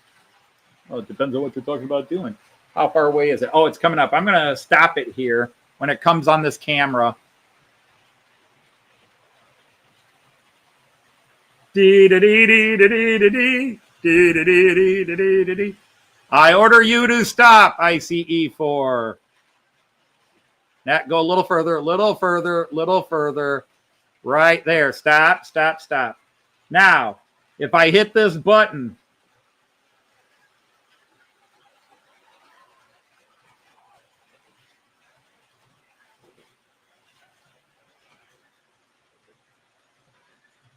Speaker 1: Oh, it depends on what you're talking about doing. How far away is it? Oh, it's coming up. I'm going to stop it here when it comes on this camera. I order you to stop, ICE4. That, go a little further, little further, little further. Right there. Stop, stop, stop. Now, if I hit this button,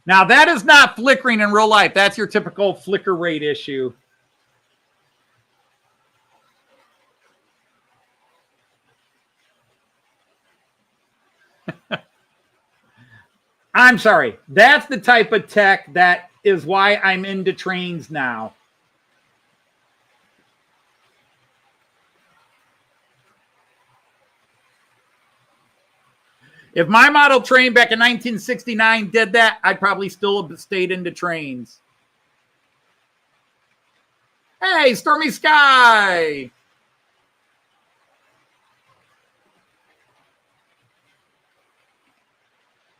Speaker 1: now that is not flickering in real life. That's your typical flicker rate issue. I'm sorry. That's the type of tech that is why I'm into trains now. If my model train back in 1969 did that, I'd probably still have stayed into trains. Hey, Stormy Sky.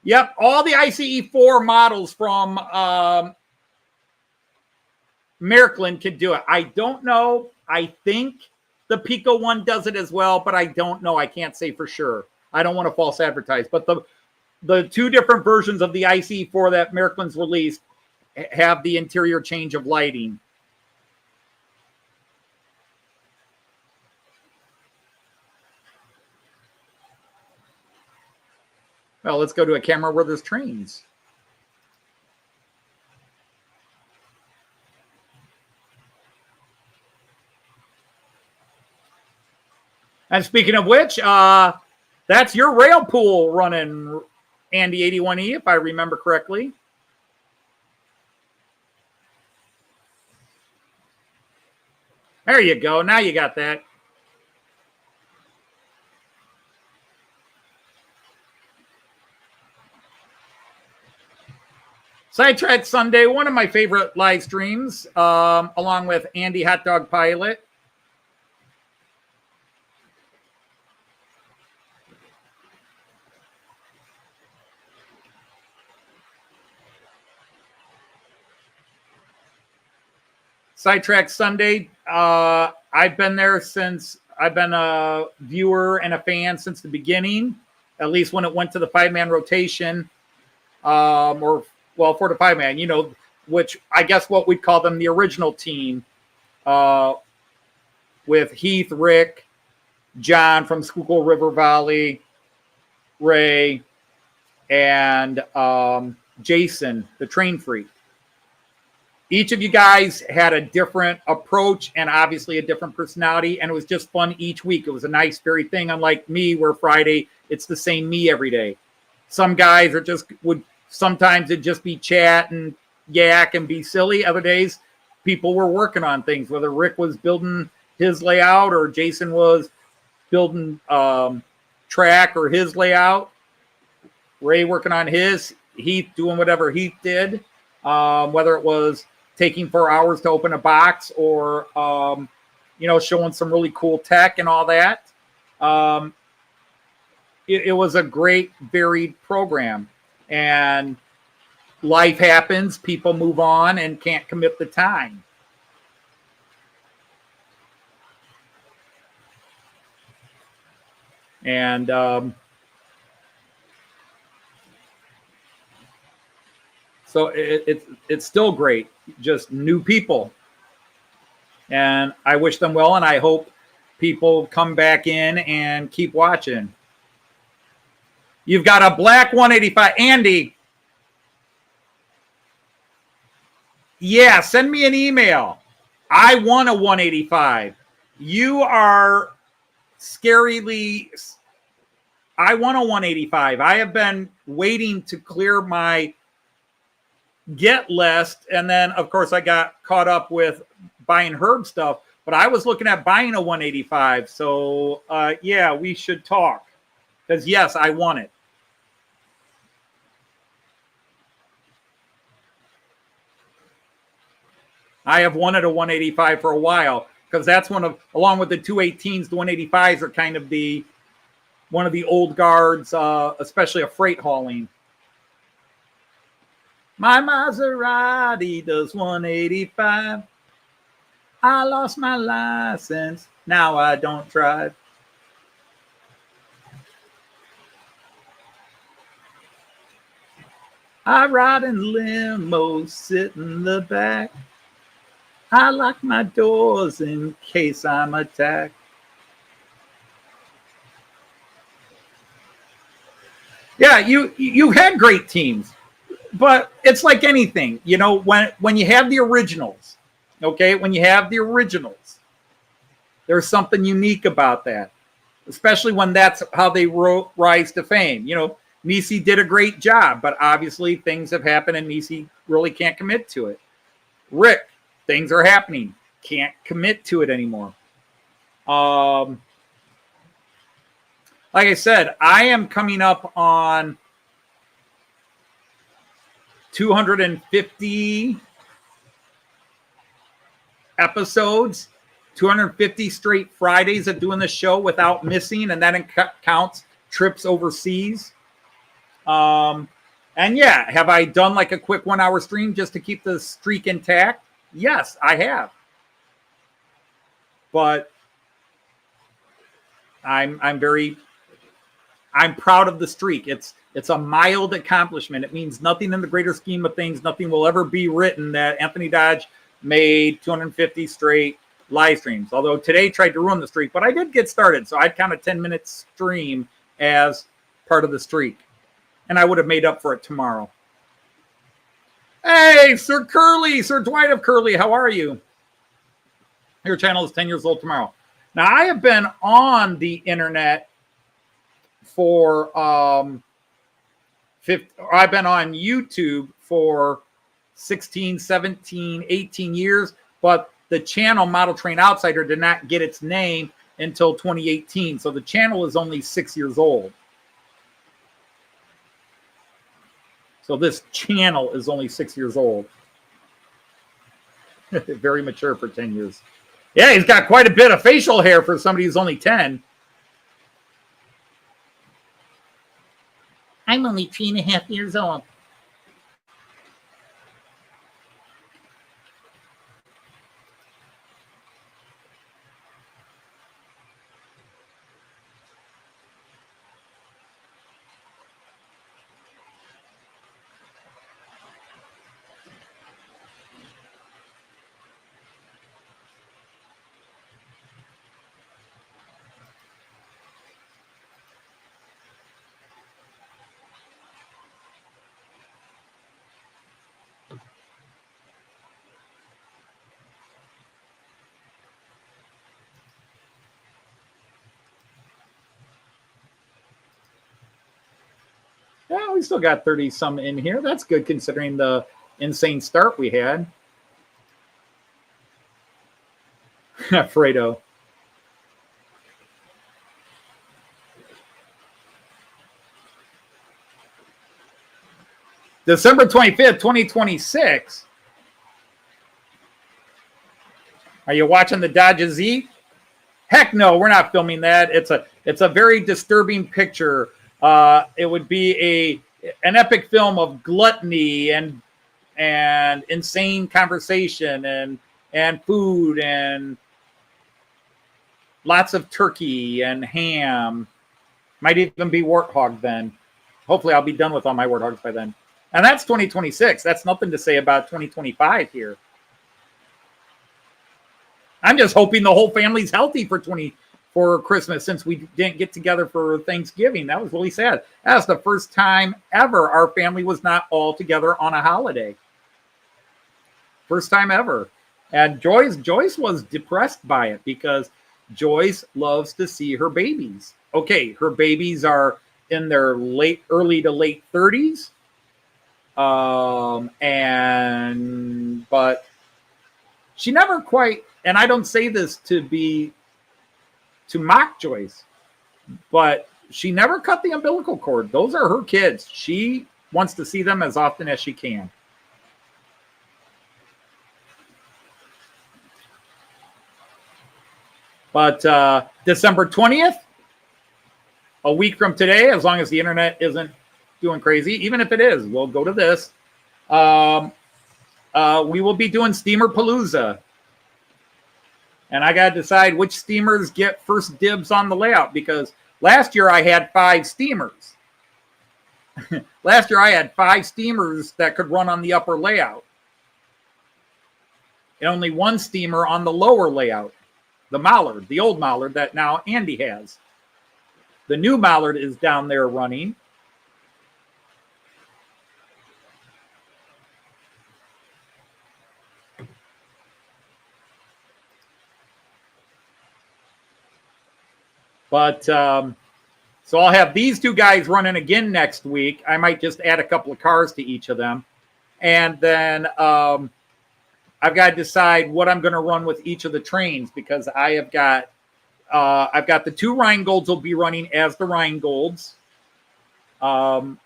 Speaker 1: Yep, all the ICE4 models from Merklin can do it. I don't know. I think the Pico one does it as well, but I don't know. I can't say for sure. I don't want to false advertise. But the two different versions of the ICE4 that Merklin's released have the interior change of lighting. Well, let's go to a camera where there's trains. And speaking of which, that's your rail pool running, Andy 81E, if I remember correctly. There you go. Now you got that. Sidetrack Sunday, one of my favorite live streams, along with Andy Hot Dog Pilot. Sidetrack Sunday, I've been there since I've been a viewer and a fan since the beginning, at least when it went to the 5-man rotation, or 4 to 5-man, which I guess what we'd call them the original team, with Heath, Rick, John from Schuylkill River Valley, Ray, and Jason, the train freak. Each of you guys had a different approach and obviously a different personality, and it was just fun each week. It was a nice, very thing, unlike me, where Friday, it's the same me every day. Some guys sometimes it'd just be chat and yak and be silly. Other days, people were working on things, whether Rick was building his layout or Jason was building track or his layout. Ray working on his, Heath doing whatever Heath did, whether it was taking 4 hours to open a box or, showing some really cool tech and all that. It was a great, varied program. And life happens, people move on and can't commit the time. And so it's still great, just new people. And I wish them well, and I hope people come back in and keep watching. You've got a black 185. Andy, yeah, send me an email. I want a 185. You are scarily... I want a 185. I have been waiting to clear my get list, and then of course I got caught up with buying Herb stuff, but I was looking at buying a 185. So yeah, we should talk, because yes, I want it. I have wanted a 185 for a while, because that's along with the 218s, the 185s are kind of one of the old guards, especially a freight hauling. My Maserati does 185. I lost my license. Now I don't drive. I ride in limos, sit in the back. I lock my doors in case I'm attacked. Yeah, you had great teams. But it's like anything, when you have the originals, okay? When you have the originals, there's something unique about that, especially when that's how they rise to fame. Nisi did a great job, but obviously things have happened and Nisi really can't commit to it. Rick, things are happening, can't commit to it anymore. Like I said, I am coming up on 250 episodes, 250 straight Fridays of doing the show without missing, and that counts trips overseas. And yeah, have I done like a quick 1 hour stream just to keep the streak intact? Yes, I have. But I'm proud of the streak. It's a mild accomplishment. It means nothing in the greater scheme of things. Nothing will ever be written that Anthony Dodge made 250 straight live streams. Although today tried to ruin the streak, but I did get started. So I'd count a 10-minute stream as part of the streak. And I would have made up for it tomorrow. Hey, Sir Curly, Sir Dwight of Curly, how are you? Your channel is 10 years old tomorrow. Now, I have been on the internet for I've been on YouTube for 16, 17, 18 years, but the channel Model Train Outsider did not get its name until 2018. So the channel is only 6 years old. So this channel is only 6 years old. Very mature for 10 years. Yeah, he's got quite a bit of facial hair for somebody who's only 10. I'm only 3.5 years old. Yeah, we still got 30 some in here. That's good considering the insane start we had. Fredo. December 25th, 2026. Are you watching the Dodge Z? Heck no, we're not filming that. It's a very disturbing picture. It would be an epic film of gluttony and insane conversation and food and lots of turkey and ham. Might even be warthog then. Hopefully I'll be done with all my warthogs by then. And that's 2026. That's nothing to say about 2025 here. I'm just hoping the whole family's healthy for Christmas, since we didn't get together for Thanksgiving. That was really sad. That was the first time ever our family was not all together on a holiday. First time ever. And Joyce was depressed by it because Joyce loves to see her babies. Okay, her babies are in their early to late 30s. But she never quite, and I don't say this to mock Joyce, but she never cut the umbilical cord. Those are her kids. She wants to see them as often as she can. But December 20th, a week from today, as long as the internet isn't doing crazy, even if it is, we'll go to this. We will be doing Steamerpalooza. And I got to decide which steamers get first dibs on the layout, because last year I had 5 steamers. Last year I had 5 steamers that could run on the upper layout. And only 1 steamer on the lower layout. The Mallard, the old Mallard that now Andy has. The new Mallard is down there running. But so I'll have these 2 guys running again next week. I might just add a couple of cars to each of them. And then I've got to decide what I'm going to run with each of the trains, because I've got the 2 Rheingolds will be running as the Rheingolds. So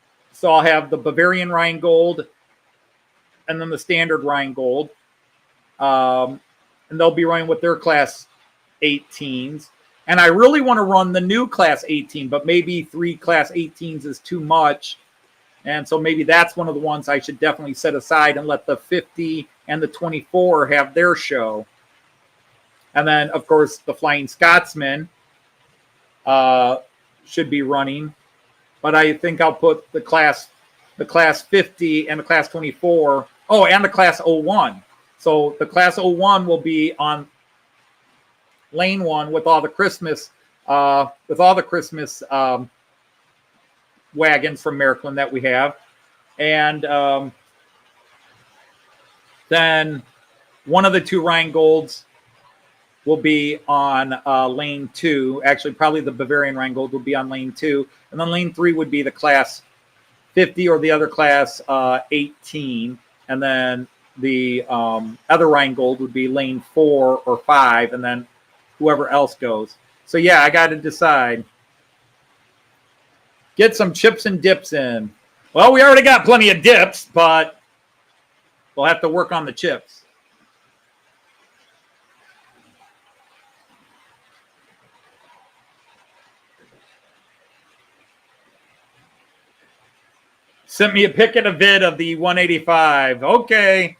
Speaker 1: I'll have the Bavarian Rheingold and then the standard Rheingold. And they'll be running with their class 18s. And I really want to run the new class 18, but maybe 3 class 18s is too much. And so maybe that's one of the ones I should definitely set aside and let the 50 and the 24 have their show. And then, of course, the Flying Scotsman should be running. But I think I'll put the class 50 and the class 24. Oh, and the class 01. So the class 01 will be on lane 1 with all the Christmas wagons from Maryland that we have. And then one of the 2 Rheingolds will be on lane 2. Actually, probably the Bavarian Rheingold will be on lane 2. And then lane 3 would be the class 50 or the other class 18. And then the other Rheingold would be lane 4 or 5. And then whoever else goes. So, yeah, I got to decide. Get some chips and dips in. Well, we already got plenty of dips, but we'll have to work on the chips. Sent me a pic and a vid of the 185. Okay.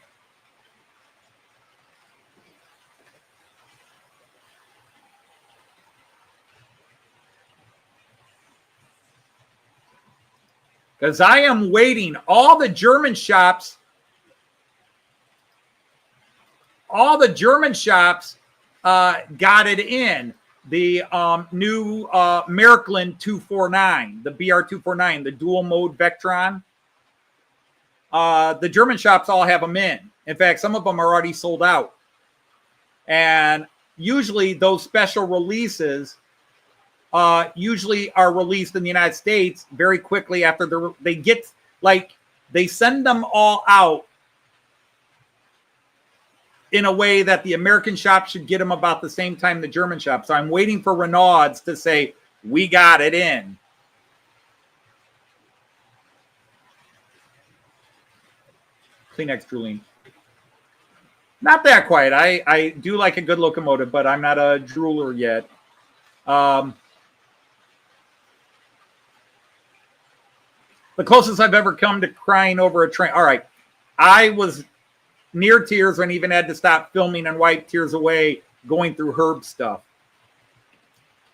Speaker 1: Because I am waiting. All the German shops got it in. The new Maryland 249, the BR249, the dual mode Vectron. The German shops all have them in. In fact, some of them are already sold out. And usually those special releases usually are released in the United States very quickly after they get, like, they send them all out in a way that the American shop should get them about the same time the German shop. So I'm waiting for Renaud's to say, we got it in. Kleenex drooling. Not that quiet. I do like a good locomotive, but I'm not a drooler yet. The closest I've ever come to crying over a train. All right. I was near tears and even had to stop filming and wipe tears away going through Herb stuff.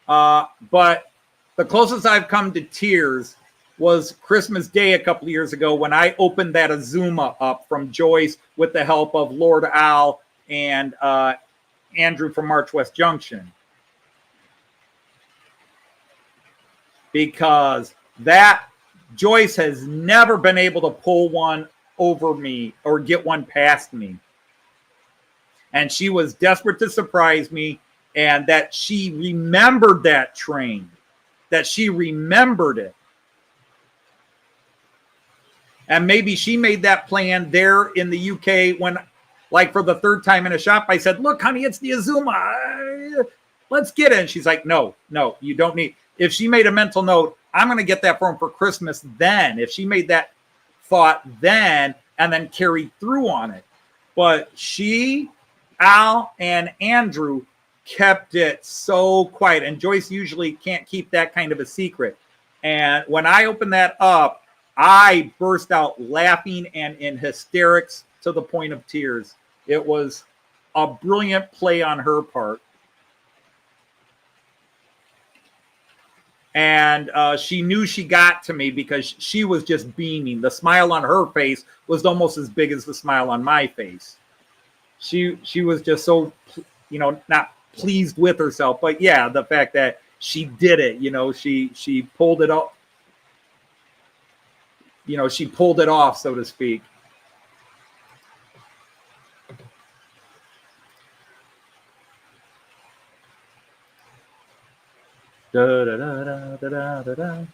Speaker 1: But the closest I've come to tears was Christmas Day a couple of years ago when I opened that Azuma up from Joyce with the help of Lord Al and Andrew from March West Junction. Because that Joyce has never been able to pull one over me or get one past me. And she was desperate to surprise me, and that she remembered that train, that she remembered it. And maybe she made that plan there in the UK when, like, for the third time in a shop, I said, look, honey, it's the Azuma. Let's get it. And she's like, no, you don't need. If she made a mental note, I'm going to get that for him for Christmas then. If she made that thought then and then carried through on it. But she, Al, and Andrew kept it so quiet. And Joyce usually can't keep that kind of a secret. And when I opened that up, I burst out laughing and in hysterics to the point of tears. It was a brilliant play on her part. And she knew she got to me because she was just beaming. The smile on her face was almost as big as the smile on my face. She was just so, not pleased with herself. But yeah, the fact that she did it, she pulled it off. She pulled it off, so to speak. Da, da, da, da, da, da, da.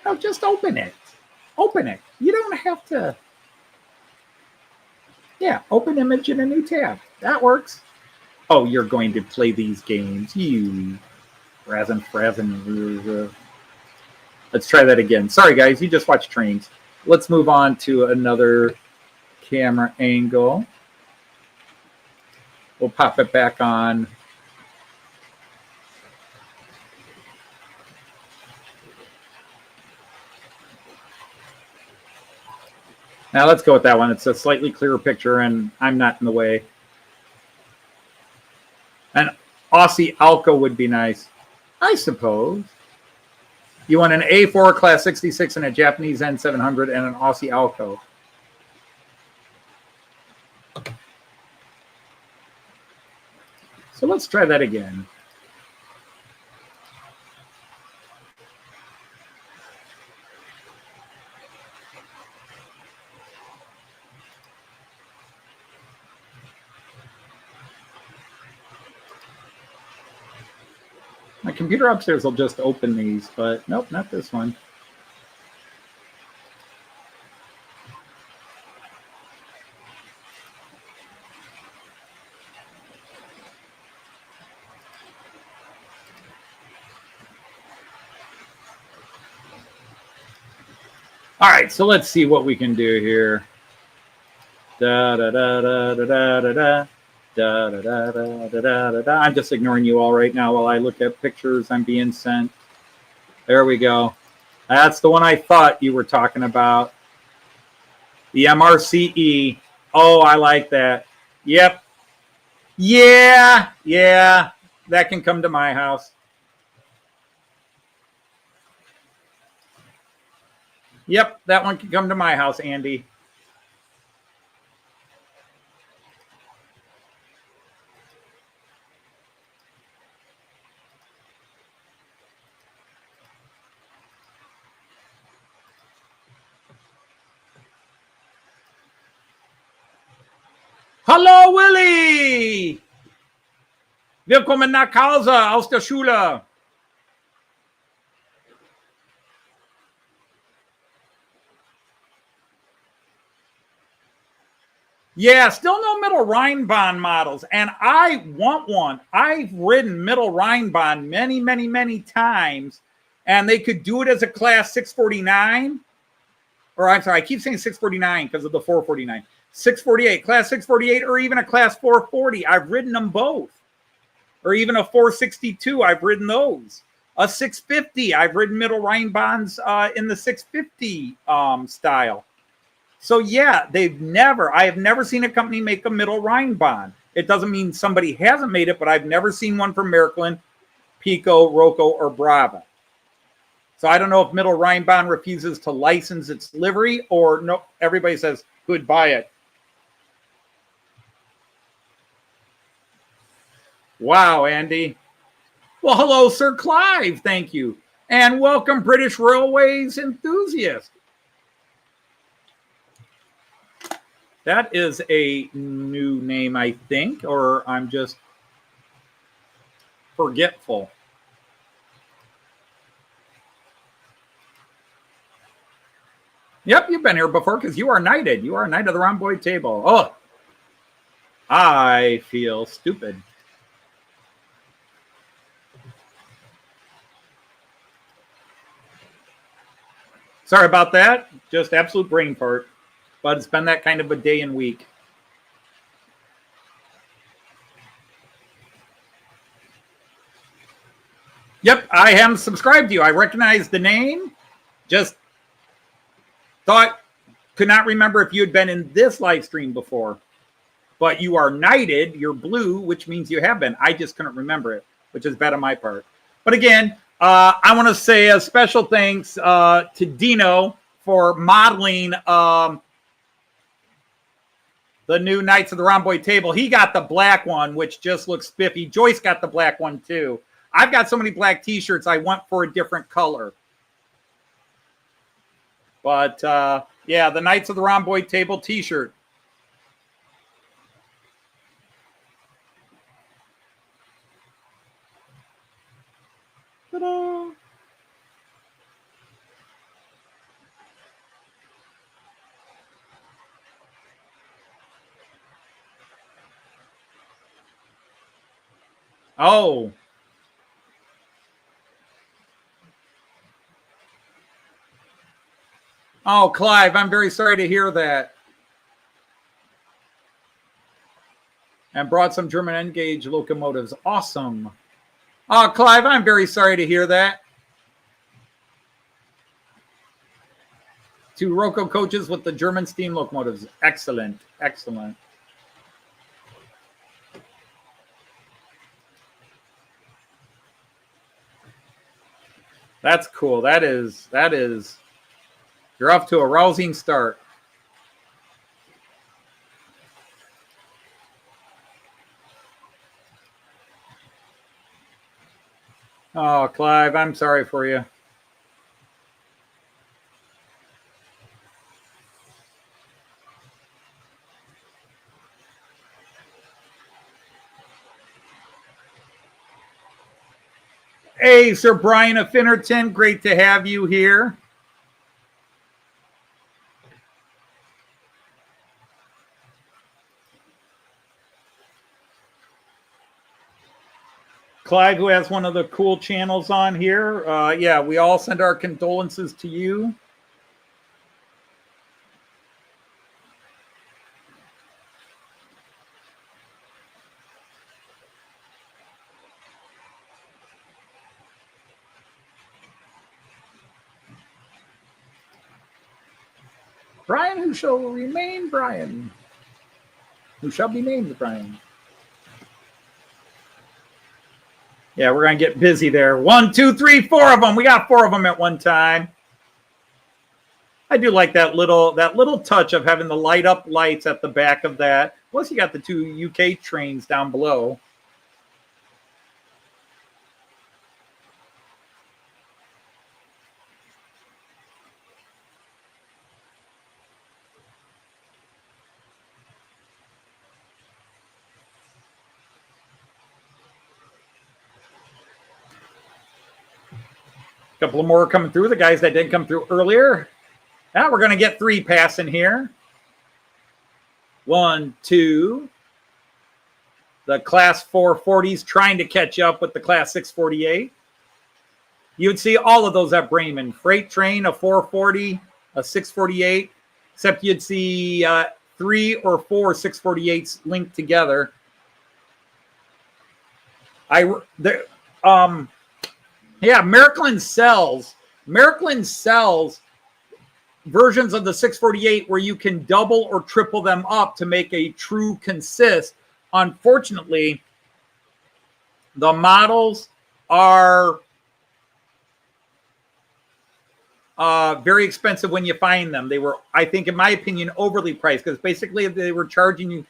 Speaker 1: No, just open it. Open it. You don't have to. Yeah, open image in a new tab. That works. Oh, you're going to play these games. You frazzin. Let's try that again. Sorry, guys. You just watched trains. Let's move on to another camera angle. We'll pop it back on. Now let's go with that one. It's a slightly clearer picture, and I'm not in the way. An Aussie Alco would be nice, I suppose. You want an A4 Class 66 and a Japanese N700 and an Aussie Alco. So let's try that again. My computer upstairs will just open these, but nope, not this one. All right, so let's see what we can do here. Da da da da da da da da. Da, da, da, da, da, da, da. I'm just ignoring you all right now while I look at pictures I'm being sent. There we go. That's the one I thought you were talking about. The MRCE. Oh, I like that. Yep. Yeah. That can come to my house. Yep, that one can come to my house, Andy. Hallo Willi! Willkommen nach Hause aus der Schule. Yeah, still no middle Rheinbahn models. And I want one. I've ridden middle Rheinbahn many, many, many times. And they could do it as a class 649. Or I'm sorry, I keep saying 649 because of the 449. 648, class 648, or even a class 440. I've ridden them both. Or even a 462. I've ridden those. A 650. I've ridden middle Rheinbahns in the 650 style. So yeah, I have never seen a company make a middle Rheinbahn. It doesn't mean somebody hasn't made it, but I've never seen one from Märklin, Pico, Rocco, or Brava. So I don't know if middle Rheinbahn refuses to license its livery or no, everybody says, good, buy it. Wow, Andy. Well, hello, Sir Clive. Thank you. And welcome, British Railways enthusiast. That is a new name, I think, or I'm just forgetful. Yep, you've been here before because you are knighted. You are a knight of the Rhomboid table. Oh, I feel stupid. Sorry about that. Just absolute brain fart. But it's been that kind of a day and week. Yep, I am subscribed to you. I recognize the name. Just could not remember if you had been in this live stream before. But you are knighted. You're blue, which means you have been. I just couldn't remember it, which is bad on my part. But again, I want to say a special thanks to Dino for modeling the new Knights of the Rhomboid table. He got the black one, which just looks spiffy. Joyce got the black one too. I've got so many black t-shirts I want for a different color. But yeah, the Knights of the Rhomboid table t-shirt. Ta-da! Oh. Oh, Clive, I'm very sorry to hear that. And brought some German N-gauge locomotives. Awesome. Oh, Clive, I'm very sorry to hear that. 2 Rocco coaches with the German steam locomotives. Excellent. Excellent. That's cool. That is, you're off to a rousing start. Oh, Clive, I'm sorry for you. Hey, Sir Brian of Finnerton, great to have you here. Clive, who has one of the cool channels on here. Yeah, we all send our condolences to you. Brian, who shall remain Brian, who shall be named Brian. Yeah, we're going to get busy there. 1, 2, 3, 4 of them. We got 4 of them at one time. I do like that little touch of having the light up lights at the back of that. Plus, you got the 2 UK trains down below. couple of more coming through. The guys that didn't come through earlier. Now we're going to get 3 passing here. 1, 2. The Class 440s trying to catch up with the Class 648. You'd see all of those at Bremen. Freight train, a 440, a 648, except you'd see 3 or 4 648s linked together. Merklin sells versions of the 648 where you can double or triple them up to make a true consist. Unfortunately, the models are very expensive when you find them. They were, I think, in my opinion, overly priced, because basically they were charging you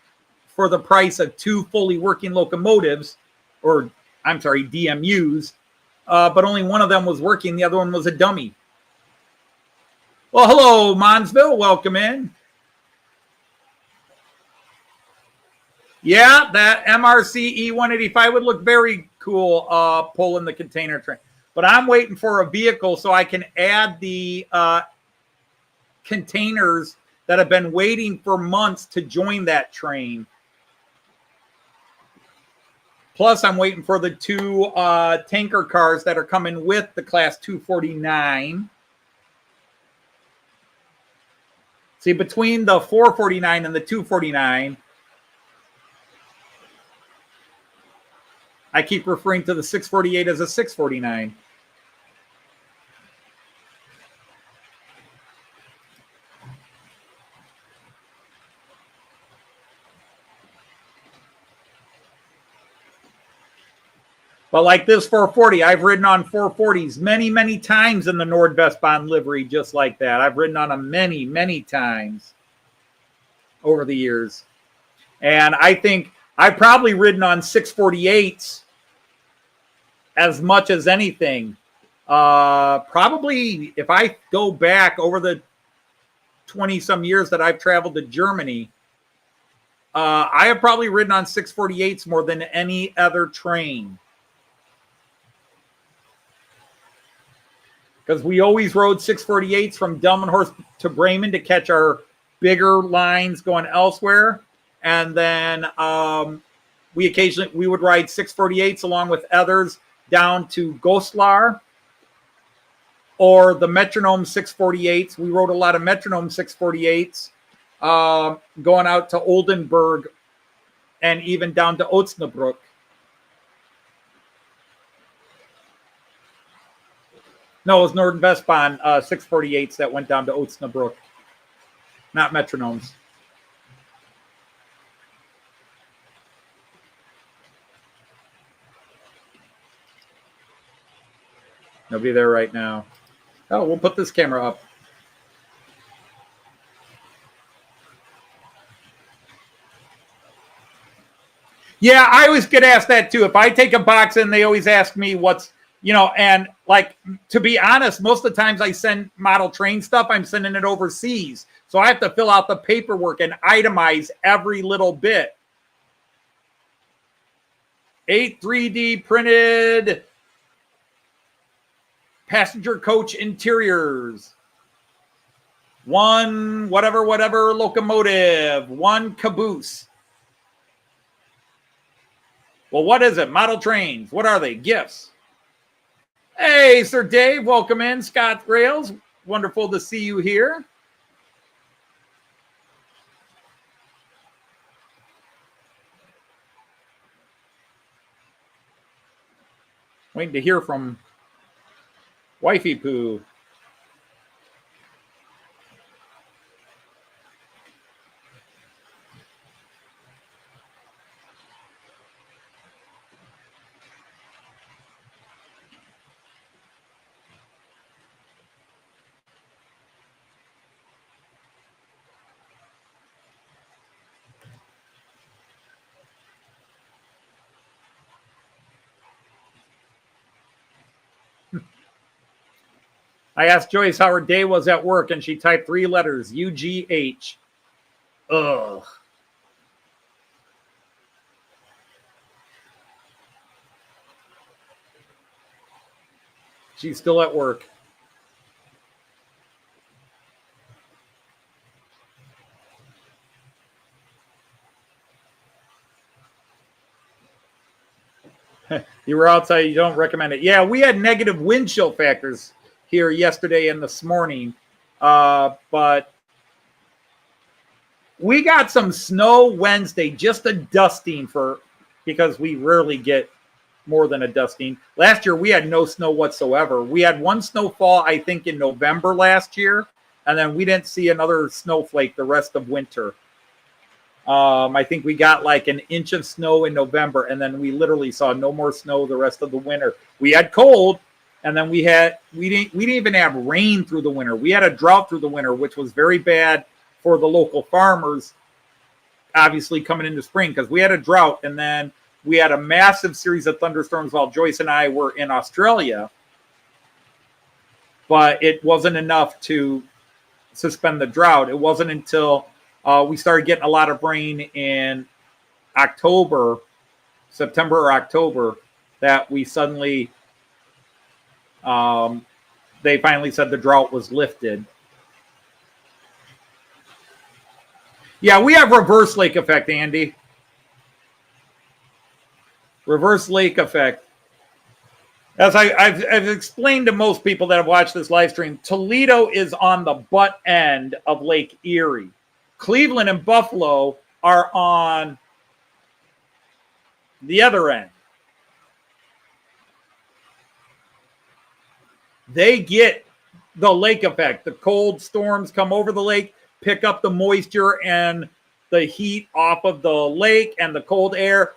Speaker 1: for the price of 2 fully working locomotives, or I'm sorry, DMUs, but only one of them was working. The other one was a dummy. Well, hello, Monsville. Welcome in. Yeah, that MRC E185 would look very cool pulling the container train. But I'm waiting for a vehicle so I can add the containers that have been waiting for months to join that train. Plus, I'm waiting for the 2 tanker cars that are coming with the Class 249. See, between the 449 and the 249, I keep referring to the 648 as a 649. But like this 440, I've ridden on 440s many, many times in the Nordwestbahn livery, just like that. I've ridden on them many, many times over the years. And I think I've probably ridden on 648s as much as anything. Probably, if I go back over the 20-some years that I've traveled to Germany, I have probably ridden on 648s more than any other train. Because we always rode 648s from Delmenhorst to Bremen to catch our bigger lines going elsewhere. And then we would ride 648s along with others down to Goslar, or the Metronome 648s. We rode a lot of Metronome 648s going out to Oldenburg and even down to Osnabrück. No, it was Nordwestbahn 648s that went down to Osnabrück, not Metronomes. Nobody there right now. Oh, we'll put this camera up. Yeah, I always get asked that too. If I take a box in, they always ask me what's, and like, to be honest, most of the times I send model train stuff, I'm sending it overseas. So I have to fill out the paperwork and itemize every little bit. 8 3D printed passenger coach interiors. 1 whatever locomotive. 1 caboose. Well, what is it? Model trains. What are they? Gifts. Hey, Sir Dave, welcome in. Scott Rails, wonderful to see you here. Waiting to hear from Wifey Poo. I asked Joyce how her day was at work, and she typed 3 letters, UGH. Ugh. She's still at work. You were outside. You don't recommend it. Yeah, we had negative wind chill factors here yesterday and this morning. But we got some snow Wednesday, just a dusting because we rarely get more than a dusting. Last year, we had no snow whatsoever. We had one snowfall, I think, in November last year, and then we didn't see another snowflake the rest of winter. I think we got like an inch of snow in November, and then we literally saw no more snow the rest of the winter. We had cold, and then we didn't even have rain through the winter. We had a drought through the winter, which was very bad for the local farmers, obviously coming into spring, because we had a drought, and then we had a massive series of thunderstorms while Joyce and I were in Australia, but it wasn't enough to suspend the drought. It wasn't until we started getting a lot of rain in September or October, that we suddenly, they finally said the drought was lifted. Yeah, we have reverse lake effect, Andy. Reverse lake effect. As I've explained to most people that have watched this live stream, Toledo is on the butt end of Lake Erie. Cleveland and Buffalo are on the other end. They get the lake effect. The cold storms come over the lake, pick up the moisture and the heat off of the lake and the cold air.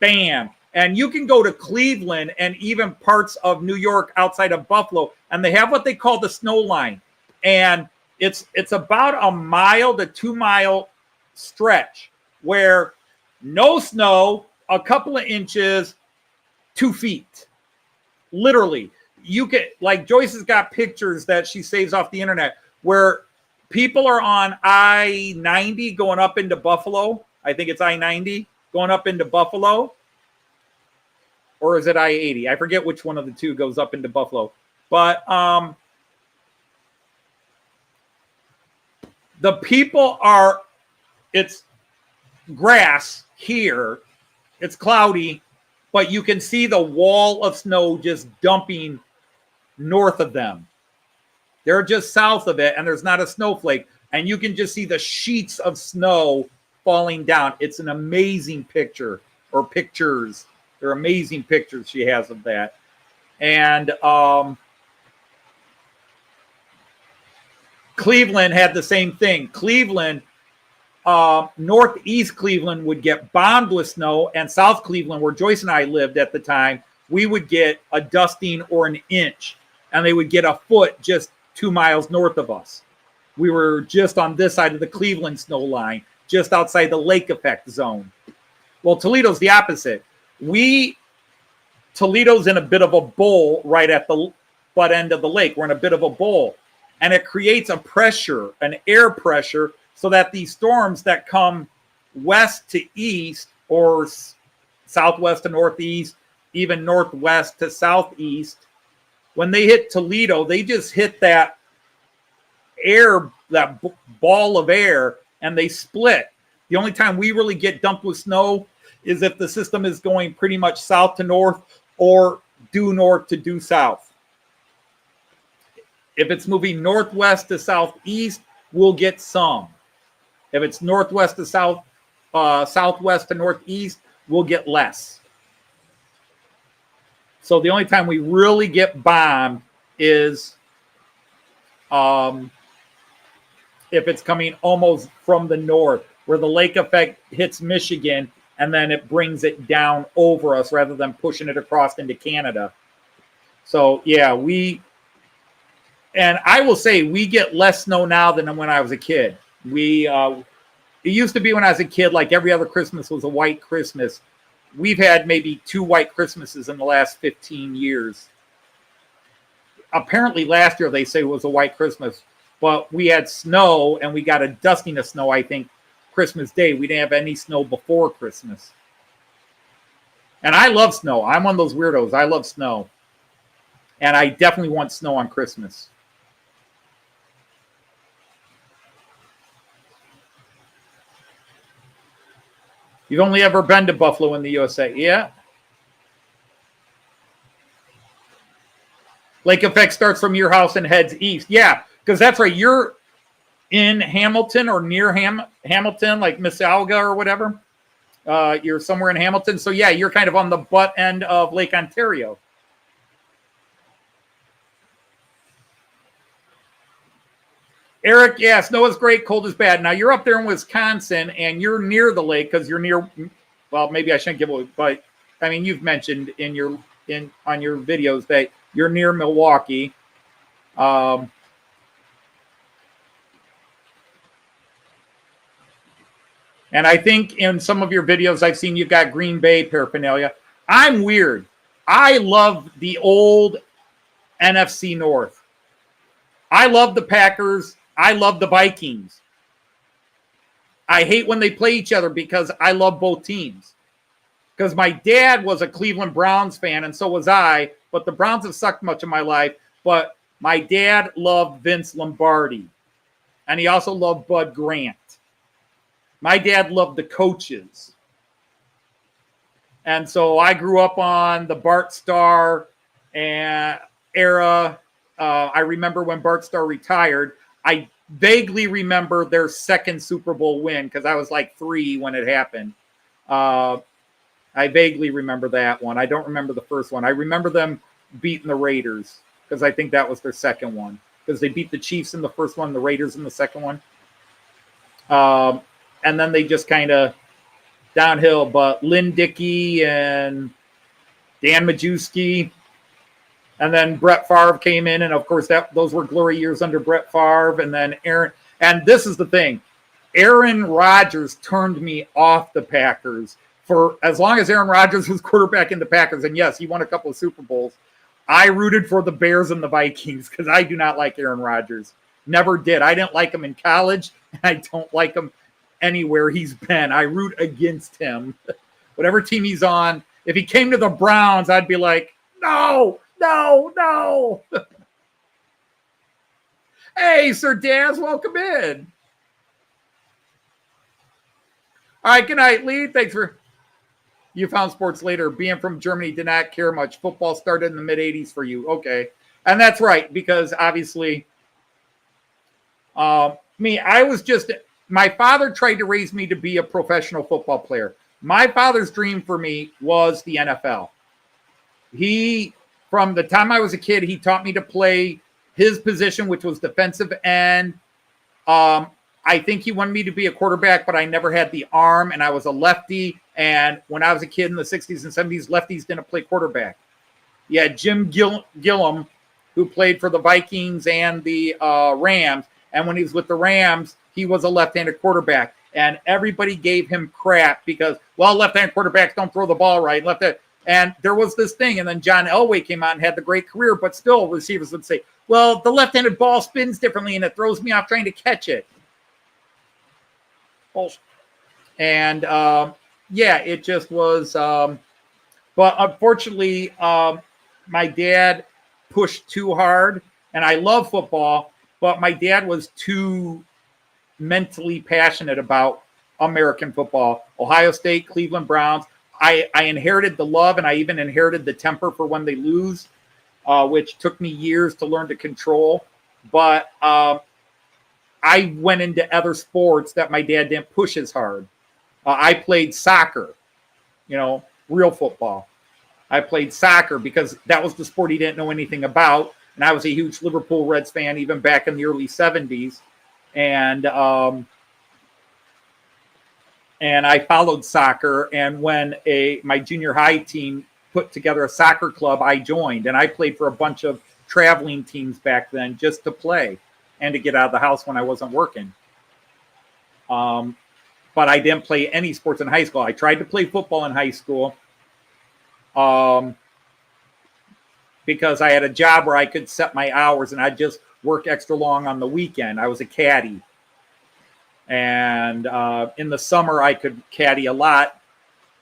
Speaker 1: Bam. And you can go to Cleveland and even parts of New York outside of Buffalo, and they have what they call the snow line. And it's about a mile to 2 mile stretch where no snow, a couple of inches, 2 feet. Literally. You can, like, Joyce has got pictures that she saves off the internet where people are on I-90 going up into Buffalo. I think it's I-90 going up into Buffalo. Or is it I-80? I forget which one of the two goes up into Buffalo. But the people are, it's grass here. It's cloudy, but you can see the wall of snow just dumping north of them. They're just south of it, and there's not a snowflake. And you can just see the sheets of snow falling down. It's an amazing picture, or pictures. They're amazing pictures she has of that. And Cleveland had the same thing. Cleveland, northeast Cleveland would get bombed with snow, and South Cleveland, where Joyce and I lived at the time, we would get a dusting or an inch, and they would get a foot just 2 miles north of us. We were just on this side of the Cleveland snow line, just outside the lake effect zone. Well, Toledo's the opposite. Toledo's in a bit of a bowl right at the butt end of the lake. We're in a bit of a bowl, and it creates a pressure, an air pressure, so that these storms that come west to east or southwest to northeast, even northwest to southeast, when they hit Toledo, they just hit that air, that ball of air, and they split. The only time we really get dumped with snow is if the system is going pretty much south to north or due north to due south. If it's moving northwest to southeast, we'll get some. If it's northwest to south, southwest to northeast, we'll get less. So the only time we really get bombed is if it's coming almost from the north, where the lake effect hits Michigan, and then it brings it down over us rather than pushing it across into Canada. So, yeah, and I will say we get less snow now than when I was a kid. It used to be when I was a kid, like every other Christmas was a white Christmas. We've had maybe 2 white Christmases in the last 15 years. Apparently last year they say it was a white Christmas, but we had snow and we got a dusting of snow, I think, Christmas Day. We didn't have any snow before Christmas. And I love snow. I'm one of those weirdos. I love snow. And I definitely want snow on Christmas. You've only ever been to Buffalo in the USA. Yeah. Lake Effect starts from your house and heads east. Yeah, because that's right. You're in Hamilton or near Hamilton, like Mississauga or whatever. You're somewhere in Hamilton. So, yeah, you're kind of on the butt end of Lake Ontario. Eric, yeah, snow is great, cold is bad. Now, you're up there in Wisconsin, and you're near the lake because you're near, well, maybe I shouldn't give away, but, I mean, you've mentioned on your videos that you're near Milwaukee. And I think in some of your videos I've seen you've got Green Bay paraphernalia. I'm weird. I love the old NFC North. I love the Packers. I love the Vikings. I hate when they play each other because I love both teams. Because my dad was a Cleveland Browns fan, and so was I, but the Browns have sucked much of my life. But my dad loved Vince Lombardi, and he also loved Bud Grant. My dad loved the coaches. And so I grew up on the Bart Starr era. I remember when Bart Starr retired. I vaguely remember their second Super Bowl win because I was like 3 when it happened. I vaguely remember that one. I don't remember the first one. I remember them beating the Raiders because I think that was their second one because they beat the Chiefs in the first one, the Raiders in the second one. And then they just kind of downhill. But Lynn Dickey and Dan Majewski, and then Brett Favre came in, and of course those were glory years under Brett Favre. And then Aaron. And this is the thing, Aaron Rodgers turned me off the Packers for as long as Aaron Rodgers was quarterback in the Packers. And yes, he won a couple of Super Bowls. I rooted for the Bears and the Vikings because I do not like Aaron Rodgers. Never did. I didn't like him in college, and I don't like him anywhere he's been. I root against him. Whatever team he's on. If he came to the Browns, I'd be like, no. Hey, Sir Daz, welcome in. All right, good night, Lee. Thanks for... You found sports later. Being from Germany, did not care much. Football started in the mid-'80s for you. Okay. And that's right, because obviously, my father tried to raise me to be a professional football player. My father's dream for me was the NFL. From the time I was a kid, he taught me to play his position, which was defensive end. I think he wanted me to be a quarterback, but I never had the arm, and I was a lefty. And when I was a kid in the 60s and 70s, lefties didn't play quarterback. You had Jim Gillum, who played for the Vikings and the Rams. And when he was with the Rams, he was a left-handed quarterback. And everybody gave him crap because, well, left-handed quarterbacks don't throw the ball right. And there was this thing. And then John Elway came out and had the great career, but still receivers would say, well, the left-handed ball spins differently and it throws me off trying to catch it. And, yeah, it just was. But unfortunately, my dad pushed too hard. And I love football, but my dad was too mentally passionate about American football. Ohio State, Cleveland Browns. I inherited the love, and I even inherited the temper for when they lose, which took me years to learn to control. But I went into other sports that my dad didn't push as hard. I played soccer, real football. I played soccer because that was the sport he didn't know anything about. And I was a huge Liverpool Reds fan even back in the early 70s. And I followed soccer. And when my junior high team put together a soccer club, I joined. And I played for a bunch of traveling teams back then just to play and to get out of the house when I wasn't working. But I didn't play any sports in high school. I tried to play football in high school because I had a job where I could set my hours and I'd just work extra long on the weekend. I was a caddy. And in the summer, I could caddy a lot,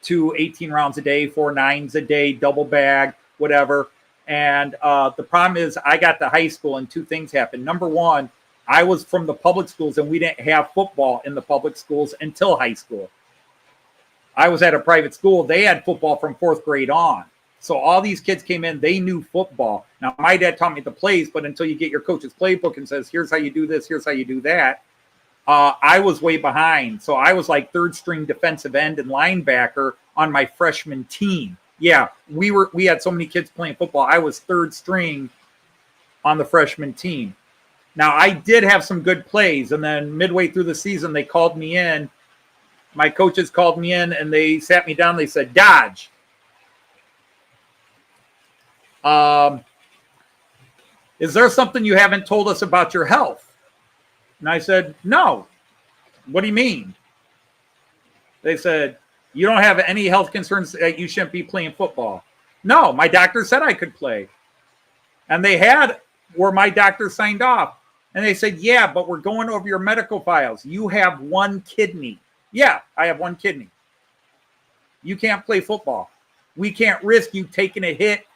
Speaker 1: 2 18 rounds a day, 4 9s a day, double bag, whatever. And the problem is I got to high school and two things happened. Number one, I was from the public schools and we didn't have football in the public schools until high school. I was at a private school. They had football from fourth grade on. So all these kids came in, they knew football. Now, my dad taught me the plays, but until you get your coach's playbook and says, here's how you do this, here's how you do that, I was way behind. So I was like third string defensive end and linebacker on my freshman team. Yeah, we had so many kids playing football. I was third string on the freshman team. Now, I did have some good plays, and then midway through the season, they called me in. My coaches called me in, and they sat me down. They said, Dodge, is there something you haven't told us about your health? And I said, no. What do you mean? They said, you don't have any health concerns that you shouldn't be playing football. No, my doctor said I could play. And they had where my doctor signed off. And they said, yeah, but we're going over your medical files. You have one kidney. Yeah, I have one kidney. You can't play football. We can't risk you taking a hit,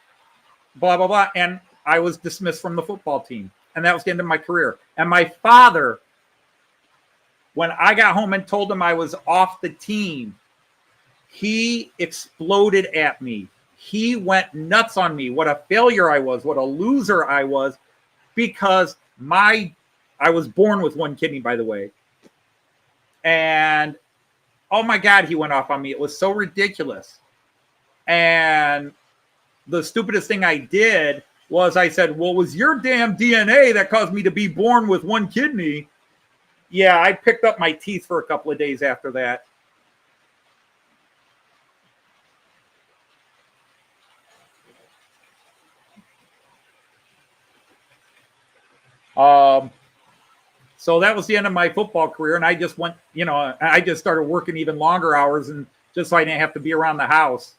Speaker 1: blah, blah, blah. And I was dismissed from the football team. And that was the end of my career. And my father, when I got home and told him I was off the team, he exploded at me. He went nuts on me. What a failure I was. What a loser I was. Because I was born with one kidney, by the way. And, oh my God, he went off on me. It was so ridiculous. And the stupidest thing I did was I said, well, it was your damn DNA that caused me to be born with one kidney. Yeah, I picked up my teeth for a couple of days after that. So that was the end of my football career. And I just went, I just started working even longer hours and just so I didn't have to be around the house.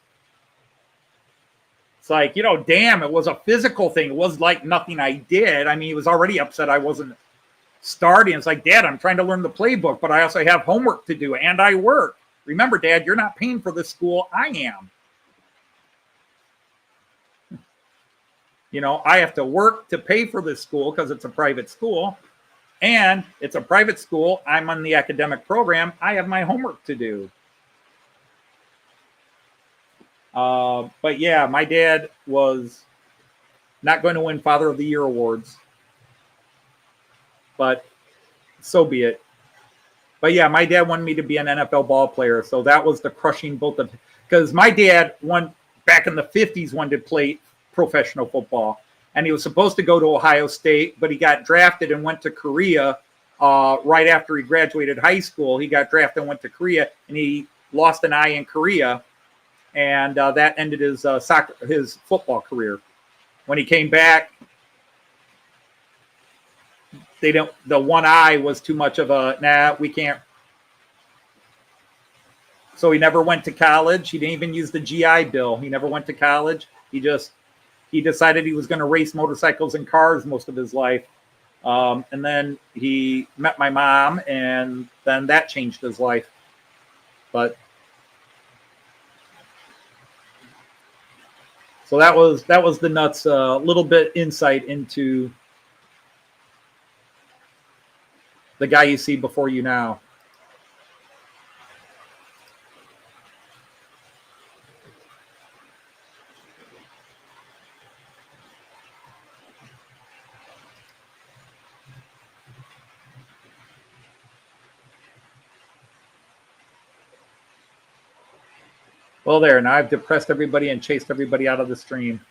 Speaker 1: It's like, damn, it was a physical thing. It was like nothing I did. I mean, he was already upset I wasn't starting. It's like, Dad, I'm trying to learn the playbook, but I also have homework to do and I work. Remember, Dad, you're not paying for this school. I am. I have to work to pay for this school because it's a private school. And it's a private school. I'm on the academic program. I have my homework to do. But yeah, my dad was not going to win Father of the Year awards. But so be it. But yeah, my dad wanted me to be an NFL ball player. So that was the crushing both of, because my dad back in the 50s wanted to play professional football. And he was supposed to go to Ohio State, but he got drafted and went to Korea right after he graduated high school. He got drafted and went to Korea, and he lost an eye in Korea, and that ended his football career. When he came back, the one eye was too much of a, we can't. So he never went to college. He didn't even use the GI Bill. He never went to college. He decided he was going to race motorcycles and cars most of his life. And then he met my mom, and then that changed his life. But so that was the nuts, little bit insight into the guy you see before you now. Well, there. Now I've depressed everybody and chased everybody out of the stream.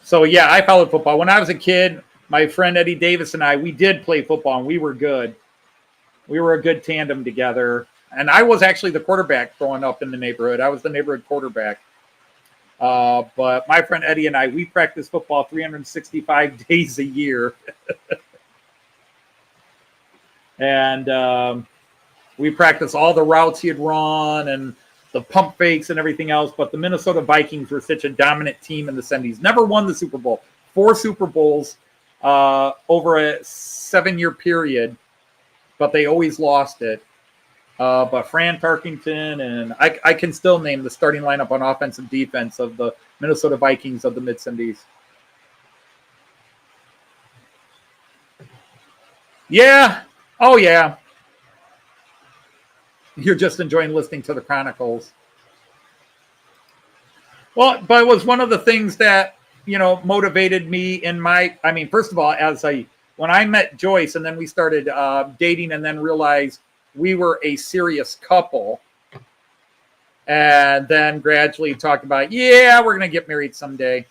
Speaker 1: So, yeah, I followed football. When I was a kid, my friend Eddie Davis and we did play football, and we were good. We were a good tandem together. And I was actually the quarterback growing up in the neighborhood. I was the neighborhood quarterback. But my friend Eddie and we practiced football 365 days a year. And we practiced all the routes he had run and the pump fakes and everything else. But the Minnesota Vikings were such a dominant team in the 70s. Never won the Super Bowl. 4 Super Bowls over a 7-year period, but they always lost it. But Fran Tarkington, and I can still name the starting lineup on offense and defense of the Minnesota Vikings of the mid-70s. Yeah. Oh, yeah. You're just enjoying listening to the Chronicles. Well, but it was one of the things that, motivated me in my, I mean, first of all, when I met Joyce and then we started dating and then realized we were a serious couple, and then gradually talked about, yeah, we're going to get married someday.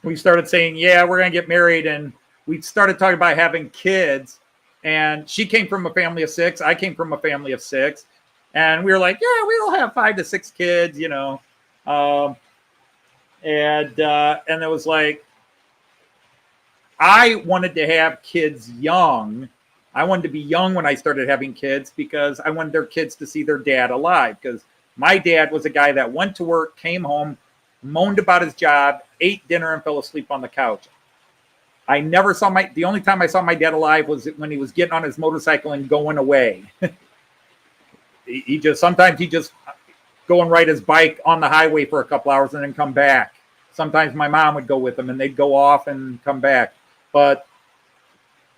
Speaker 1: We started saying, yeah, we're going to get married. And we started talking about having kids. And she came from a family of 6. I came from a family of 6. And we were like, yeah, we'll have 5 to 6 kids, and it was like, I wanted to have kids young. I wanted to be young when I started having kids because I wanted their kids to see their dad alive. Because my dad was a guy that went to work, came home, moaned about his job, ate dinner, and fell asleep on the couch. I never saw the only time I saw my dad alive was when he was getting on his motorcycle and going away. Sometimes he just go and ride his bike on the highway for a couple hours and then come back. Sometimes my mom would go with him and they'd go off and come back. But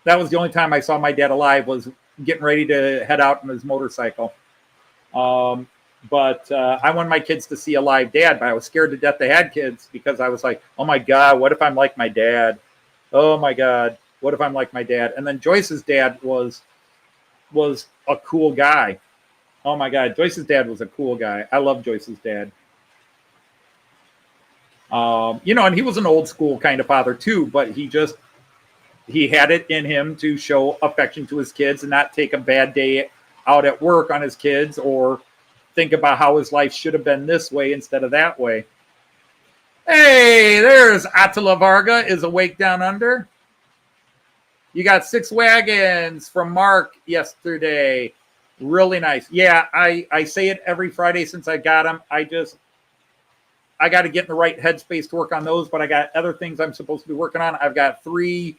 Speaker 1: that was the only time I saw my dad alive, was getting ready to head out on his motorcycle. But I wanted my kids to see a live dad, but I was scared to death they had kids because I was like, oh my God, what if I'm like my dad? Oh my God, what if I'm like my dad? And then Joyce's dad was a cool guy. Oh my God, Joyce's dad was a cool guy. I love Joyce's dad. And he was an old school kind of father too, but he had it in him to show affection to his kids and not take a bad day out at work on his kids or think about how his life should have been this way instead of that way. Hey, there's Attila Varga is awake down under. You got 6 wagons from Mark yesterday. Really nice. Yeah, I say it every Friday since I got them. I got to get in the right headspace to work on those, but I got other things I'm supposed to be working on. I've got 3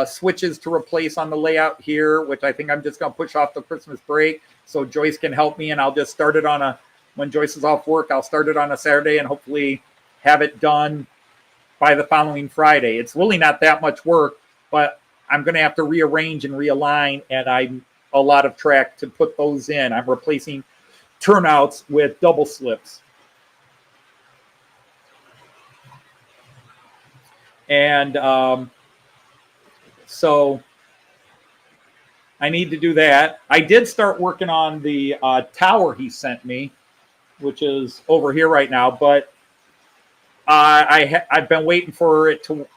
Speaker 1: switches to replace on the layout here, which I think I'm just going to push off the Christmas break so Joyce can help me, and I'll just start it when Joyce is off work, I'll start it on a Saturday and hopefully have it done by the following Friday. It's really not that much work, but I'm going to have to rearrange and realign, and I'm a lot of track to put those in. I'm replacing turnouts with double slips. And so I need to do that. I did start working on the tower he sent me, which is over here right now, but I've been waiting for it to,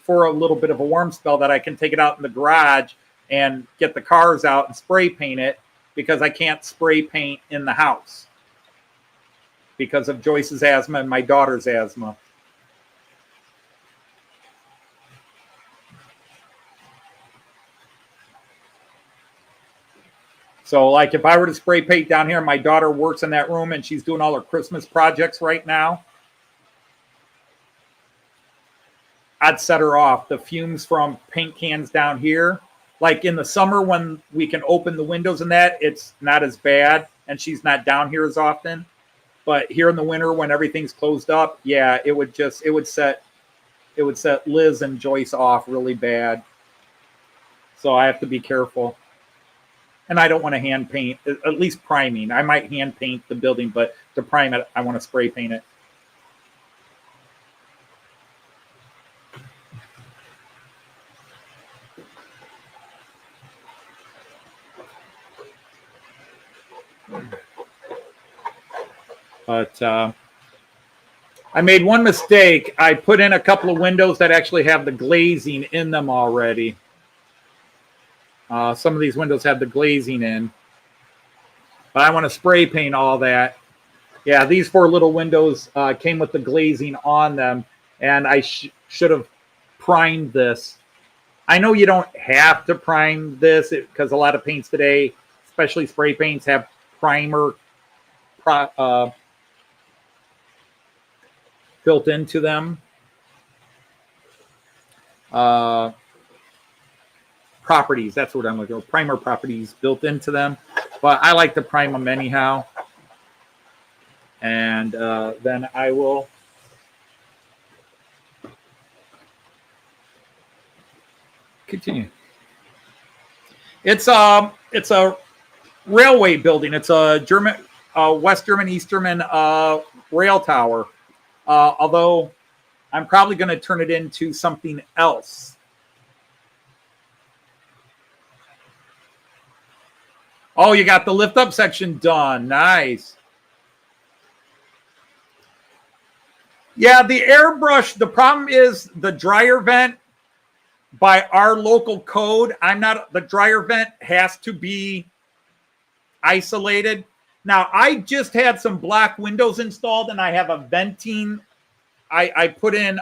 Speaker 1: for a little bit of a warm spell that I can take it out in the garage and get the cars out and spray paint it, because I can't spray paint in the house because of Joyce's asthma and my daughter's asthma. So like if I were to spray paint down here, my daughter works in that room and she's doing all her Christmas projects right now, I'd set her off. The fumes from paint cans down here, like in the summer when we can open the windows and that, it's not as bad and she's not down here as often. But here in the winter when everything's closed up, yeah, it would set Liz and Joyce off really bad. So I have to be careful. And I don't want to hand paint, at least priming. I might hand paint the building, but to prime it, I want to spray paint it. But I made one mistake. I put in a couple of windows that actually have the glazing in them already. Some of these windows have the glazing in. But I want to spray paint all that. Yeah, these 4 little windows came with the glazing on them. And I should have primed this. I know you don't have to prime this because a lot of paints today, especially spray paints, have primer built into them. properties. That's what I'm looking for. Primer properties built into them. But I like to prime them anyhow. And then I will continue. It's a railway building. It's a German, West German, East German rail tower. Although I'm probably going to turn it into something else. Oh, you got the lift up section done. Nice. Yeah, the airbrush, the problem is the dryer vent by our local code. The dryer vent has to be isolated. Now, I just had some black windows installed and I have a venting. I put in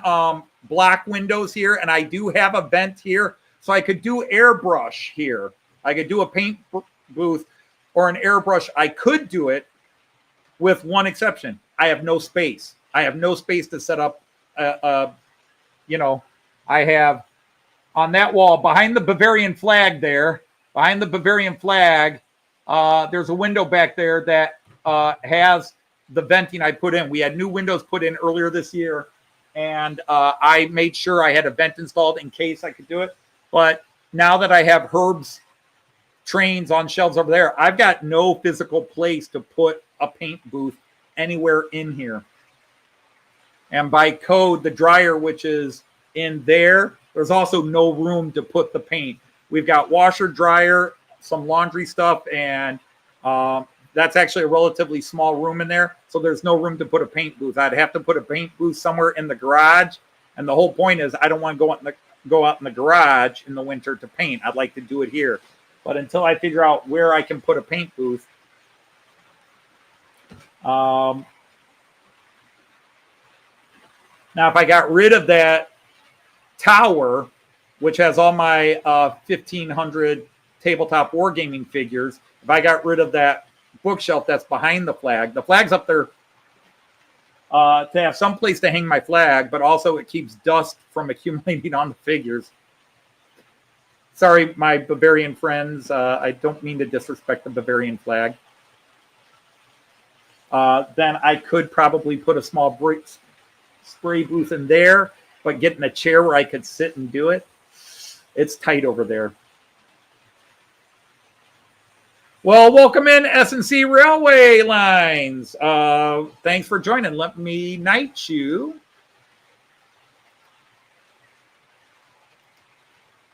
Speaker 1: black windows here and I do have a vent here. So I could do airbrush here. I could do a paint booth or an airbrush. I could do it with one exception. I have no space. I have no space to set up, I have on that wall behind the Bavarian flag there, there's a window back there that has the venting I put in. We had new windows put in earlier this year, and I made sure I had a vent installed in case I could do it. But now that I have Herb's trains on shelves over there, I've got no physical place to put a paint booth anywhere in here. And by code, the dryer, which is in there, there's also no room to put the paint. We've got washer, dryer, some laundry stuff, and that's actually a relatively small room in there. So there's no room to put a paint booth. I'd have to put a paint booth somewhere in the garage. And the whole point is I don't want to go out in the garage in the winter to paint. I'd like to do it here. But until I figure out where I can put a paint booth, now if I got rid of that tower, which has all my 1,500 tabletop wargaming figures, if I got rid of that bookshelf that's behind the flag's up there to have some place to hang my flag, but also it keeps dust from accumulating on the figures. Sorry, my Bavarian friends. I don't mean to disrespect the Bavarian flag. Then I could probably put a small spray booth in there, but getting a chair where I could sit and do it, it's tight over there. Well, welcome in S&C Railway Lines. Thanks for joining. Let me knight you.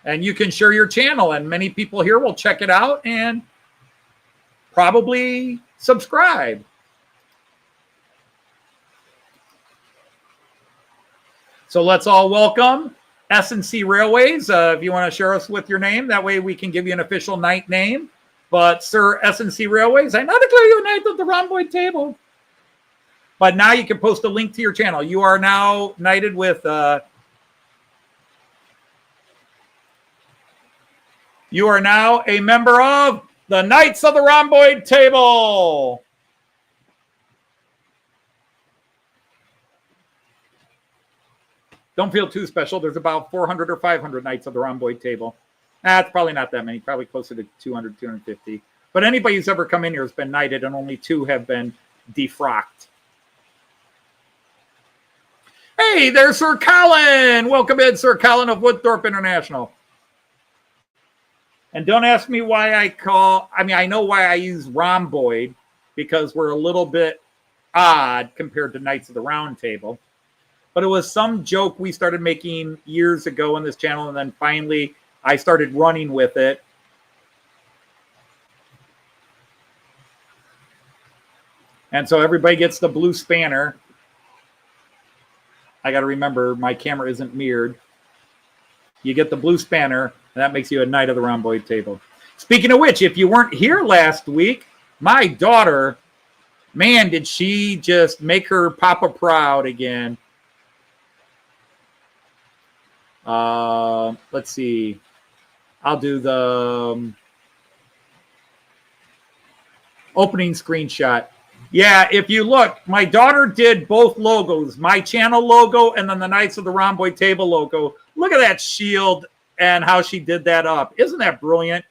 Speaker 1: And you can share your channel, and many people here will check it out and probably subscribe. So let's all welcome S&C Railways. If you want to share us with your name, that way we can give you an official knight name. But Sir S&C Railways, I now declare you a knight of the rhomboid table. But now you can post a link to your channel. You are now knighted with... you are now a member of the Knights of the Rhomboid Table. Don't feel too special. There's about 400 or 500 Knights of the Rhomboid Table. It's probably not that many. Probably closer to 200, 250. But anybody who's ever come in here has been knighted, and only 2 have been defrocked. Hey, there's Sir Colin. Welcome in, Sir Colin of Woodthorpe International. And don't ask me why I know why I use rhomboid, because we're a little bit odd compared to Knights of the Round Table. But it was some joke we started making years ago on this channel, and then finally I started running with it. And so everybody gets the blue spanner. I got to remember my camera isn't mirrored. You get the blue spanner, and that makes you a Knight of the Rhomboid Table. Speaking of which, if you weren't here last week, my daughter, man, did she just make her papa proud again. Let's see. I'll do the opening screenshot. Yeah, if you look, my daughter did both logos, my channel logo and then the Knights of the Rhomboid Table logo. Look at that shield and how she did that up. Isn't that brilliant?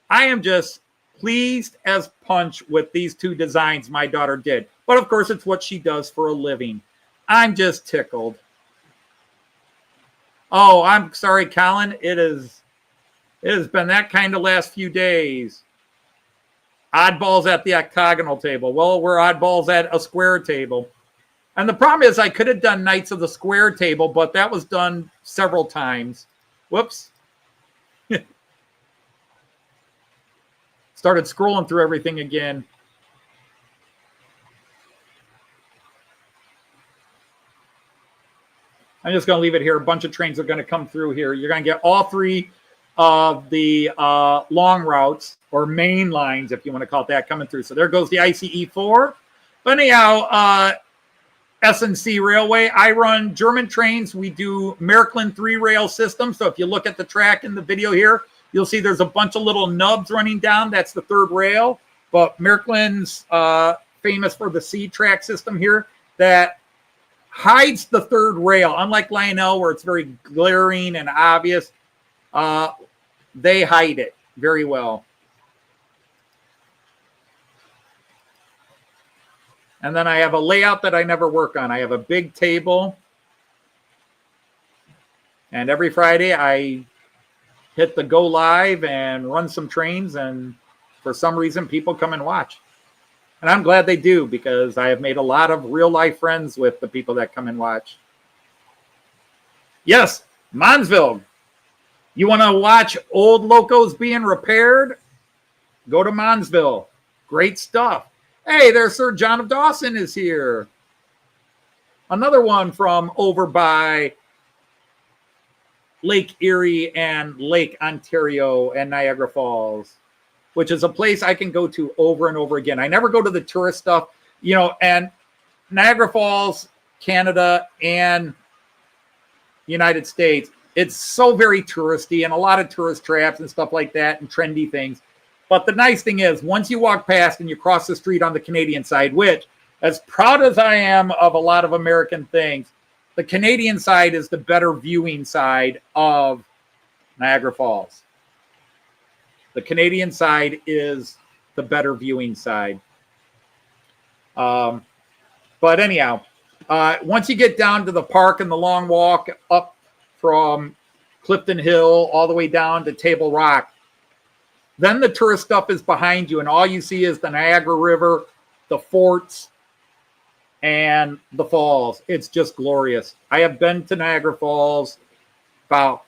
Speaker 1: I am just pleased as punch with these two designs my daughter did. But of course, it's what she does for a living. I'm just tickled. Oh, I'm sorry, Colin. It has been that kind of last few days. Oddballs at the octagonal table. Well, we're oddballs at a square table. And the problem is I could have done Knights of the Square table, but that was done several times. Whoops. Started scrolling through everything again. I'm just going to leave it here. A bunch of trains are going to come through here. You're going to get all three of the long routes, or main lines, if you want to call it that, coming through. So there goes the ICE4. But anyhow, S&C Railway, I run German trains. We do Märklin 3-rail system. So if you look at the track in the video here, you'll see there's a bunch of little nubs running down. That's the third rail. But Märklin's famous for the C-track system here that hides the third rail. Unlike Lionel, where it's very glaring and obvious, they hide it very well. And then I have a layout that I never work on. I have a big table. And every Friday I hit the go live and run some trains. And for some reason, people come and watch. And I'm glad they do, because I have made a lot of real life friends with the people that come and watch. Yes, Monsville. You want to watch old locos being repaired? Go to Monsville. Great stuff. Hey, there's Sir John of Dawson is here. Another one from over by Lake Erie and Lake Ontario and Niagara Falls, which is a place I can go to over and over again. I never go to the tourist stuff, you know, and Niagara Falls, Canada, and United States, it's so very touristy and a lot of tourist traps and stuff like that and trendy things. But the nice thing is, once you walk past and you cross the street on the Canadian side, which, as proud as I am of a lot of American things, the Canadian side is the better viewing side of Niagara Falls. The Canadian side is the better viewing side. But anyhow, once you get down to the park and the long walk up from Clifton Hill all the way down to Table Rock, then the tourist stuff is behind you, and all you see is the Niagara River, the forts, and the falls. It's just glorious. I have been to Niagara Falls about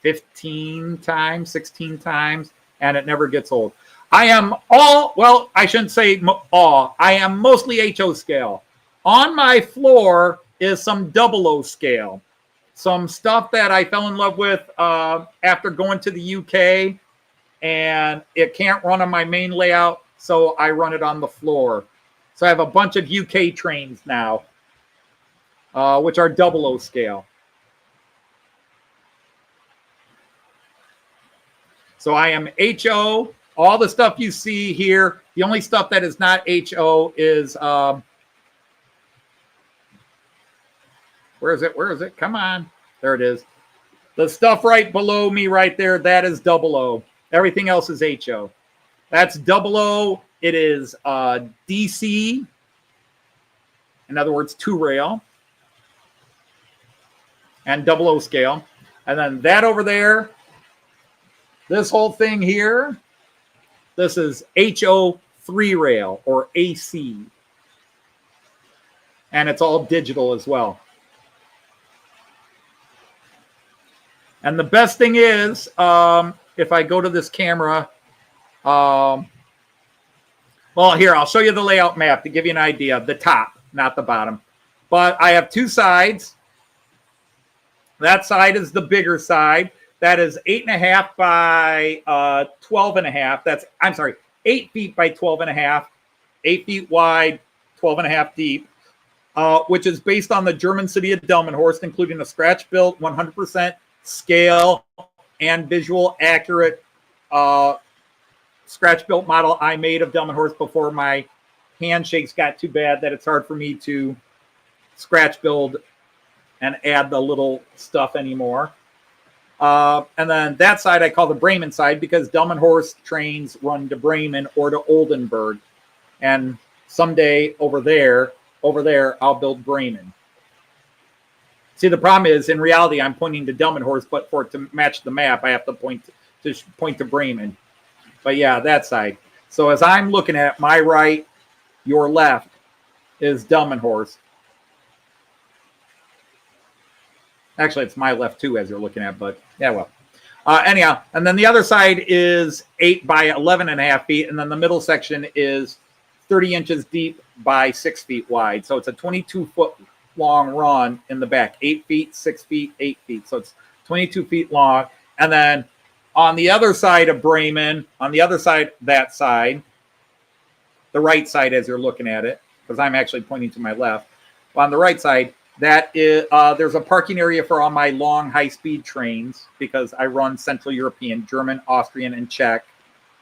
Speaker 1: 15 times, 16 times, and it never gets old. I am I shouldn't say all. I am mostly HO scale. On my floor is some 00 scale. Some stuff that I fell in love with after going to the UK, and it can't run on my main layout, so I run it on the floor. So I have a bunch of UK trains now, which are 00 scale. So I am HO. All the stuff you see here, the only stuff that is not HO is, where is it? Where is it? Come on. There it is. The stuff right below me right there, that is 00. Everything else is HO. That's 00. It is DC. In other words, 2-rail. And 00 scale. And then that over there, this whole thing here, this is HO 3-rail or AC. And it's all digital as well. And the best thing is, if I go to this camera, well, here, I'll show you the layout map to give you an idea. The top, not the bottom. But I have two sides. That side is the bigger side. That is 8.5 by 12.5. That's, I'm sorry, 8 feet by 12.5. 8 feet wide, 12.5 deep. Which is based on the German city of Delmenhorst, including a scratch-built, 100% scale and visual accurate scratch-built model I made of Delmenhorst before my handshakes got too bad that it's hard for me to scratch build and add the little stuff anymore. And then that side I call the Bremen side because Delmenhorst trains run to Bremen or to Oldenburg. And someday over there, I'll build Bremen. See, the problem is, in reality, I'm pointing to Delmenhorst, but for it to match the map, I have to point to Bremen. But yeah, that side. So as I'm looking at my right, your left is Delmenhorst. Actually, it's my left too, as you're looking at, but yeah, well. Anyhow, and then the other side is 8 by 11.5 feet, and then the middle section is 30 inches deep by 6 feet wide. So it's a 22-foot long run in the back, 8 feet, 6 feet, 8 feet. So it's 22 feet long. And then on the other side of Bremen, on the other side, that side, the right side as you're looking at it, because I'm actually pointing to my left. On the right side, that is there's a parking area for all my long high-speed trains because I run Central European, German, Austrian, and Czech